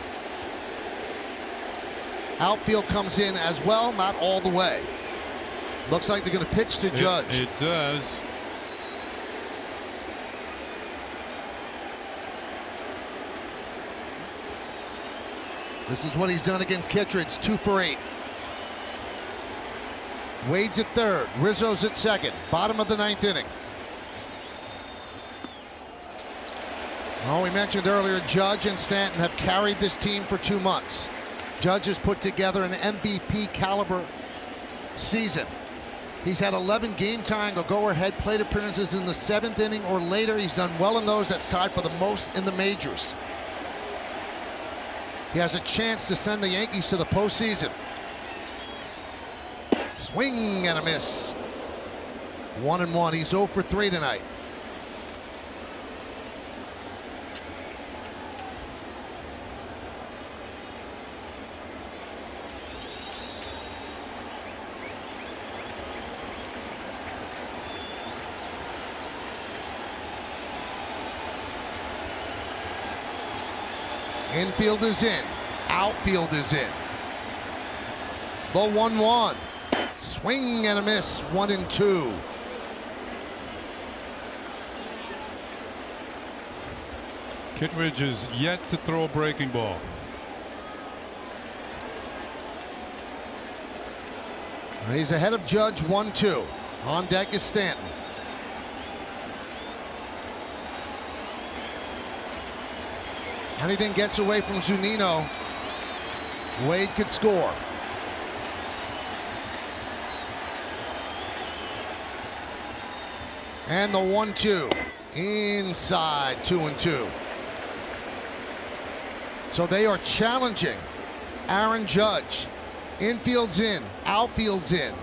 Outfield comes in as well, not all the way. Looks like they're going to pitch to Judge. It does. This is what he's done against Kittredge, 2 for 8. Wade's at third, Rizzo's at second, bottom of the 9th inning. Oh, we mentioned earlier, Judge and Stanton have carried this team for 2 months. Judge has put together an MVP caliber season. He's had 11 game time or go-ahead plate appearances in the 7th inning or later. He's done well in those. That's tied for the most in the majors. He has a chance to send the Yankees to the postseason. Swing and a miss. 1-1. He's 0 for 3 tonight. Infield is in. Outfield is in. The 1-1. Swing and a miss. 1-2. Kittredge is yet to throw a breaking ball. He's ahead of Judge 1-2. On deck is Stanton. Anything gets away from Zunino, Wade could score. And the 1-2 inside, 2-2. So they are challenging Aaron Judge. Infield's in, outfield's in.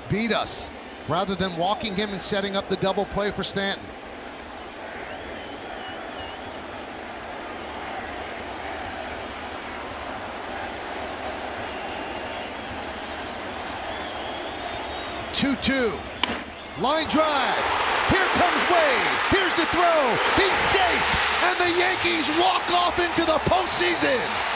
Beat us, rather than walking him and setting up the double play for Stanton. Two. Line drive. Here comes Wade. Here's the throw. He's safe. And the Yankees walk off into the postseason.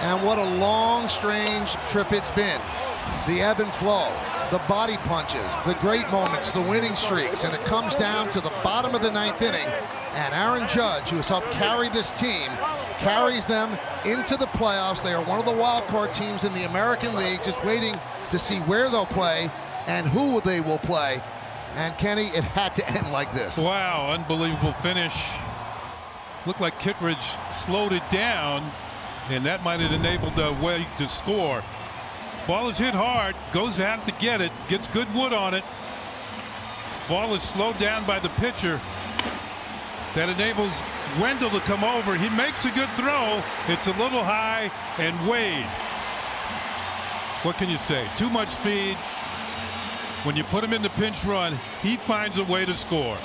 And what a long, strange trip it's been. The ebb and flow, the body punches, the great moments, the winning streaks, and it comes down to the bottom of the 9th inning. And Aaron Judge, who has helped carry this team, carries them into the playoffs. They are one of the wild card teams in the American League, just waiting to see where they'll play and who they will play. And Kenny, it had to end like this. Wow, unbelievable finish. Looked like Kittredge slowed it down, and that might have enabled Wade to score. Ball is hit hard, goes out to get it, gets good wood on it. Ball is slowed down by the pitcher. That enables Wendell to come over. He makes a good throw. It's a little high, and Wade. What can you say? Too much speed. When you put him in the pinch run, he finds a way to score.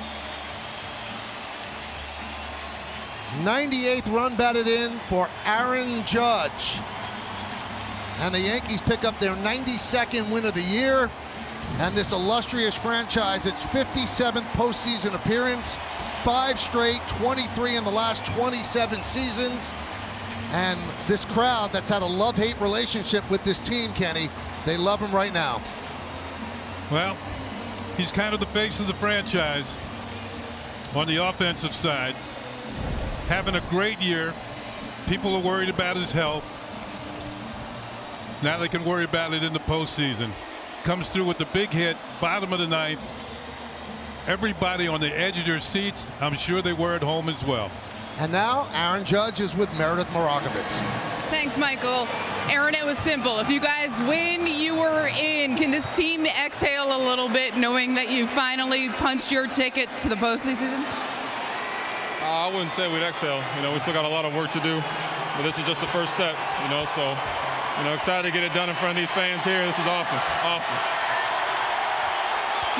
98th run batted in for Aaron Judge. And the Yankees pick up their 92nd win of the year. And this illustrious franchise, its 57th postseason appearance, 5 straight, 23 in the last 27 seasons. And this crowd that's had a love-hate relationship with this team, Kenny, they love him right now. Well, he's kind of the face of the franchise on the offensive side. Having a great year. People are worried about his health. Now they can worry about it in the postseason. Comes through with the big hit, bottom of the 9th. Everybody on the edge of their seats, I'm sure they were at home as well. And now Aaron Judge is with Meredith Morakovitz. Thanks, Michael. Aaron, it was simple. If you guys win, you were in. Can this team exhale a little bit knowing that you finally punched your ticket to the postseason? I wouldn't say we'd exhale. We still got a lot of work to do, but this is just the first step, so, excited to get it done in front of these fans here. This is awesome. Awesome.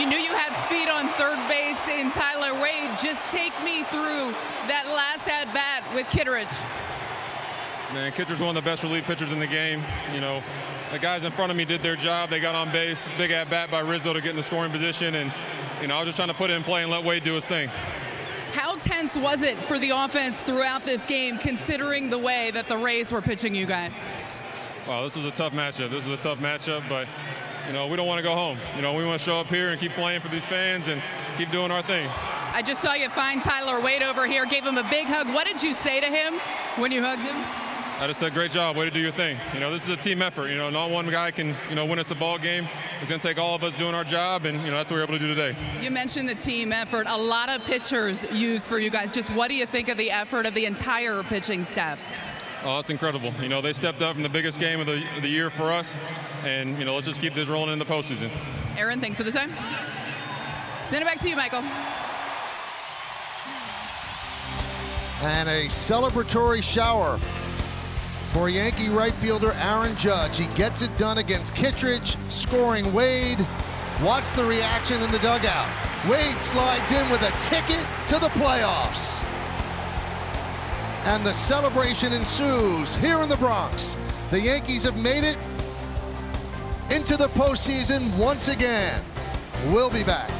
You knew you had speed on third base in Tyler Wade. Just take me through that last at-bat with Kittredge. Man, Kittredge's one of the best relief pitchers in the game. The guys in front of me did their job. They got on base. Big at-bat by Rizzo to get in the scoring position. And, I was just trying to put it in play and let Wade do his thing. How tense was it for the offense throughout this game, considering the way that the Rays were pitching you guys? Well, this was a tough matchup. But, we don't want to go home. We want to show up here and keep playing for these fans and keep doing our thing. I just saw you find Tyler Wade over here, gave him a big hug. What did you say to him when you hugged him? I just said, great job, way to do your thing. This is a team effort. Not one guy can, win us a ball game. It's going to take all of us doing our job, and, that's what we're able to do today. You mentioned the team effort. A lot of pitchers used for you guys. Just what do you think of the effort of the entire pitching staff? Oh, it's incredible. They stepped up in the biggest game of the year for us, and, let's just keep this rolling in the postseason. Aaron, thanks for the time. Send it back to you, Michael. And a celebratory shower for Yankee right fielder Aaron Judge. He gets it done against Kittredge, scoring Wade. Watch the reaction in the dugout. Wade slides in with a ticket to the playoffs. And the celebration ensues here in the Bronx. The Yankees have made it into the postseason once again. We'll be back.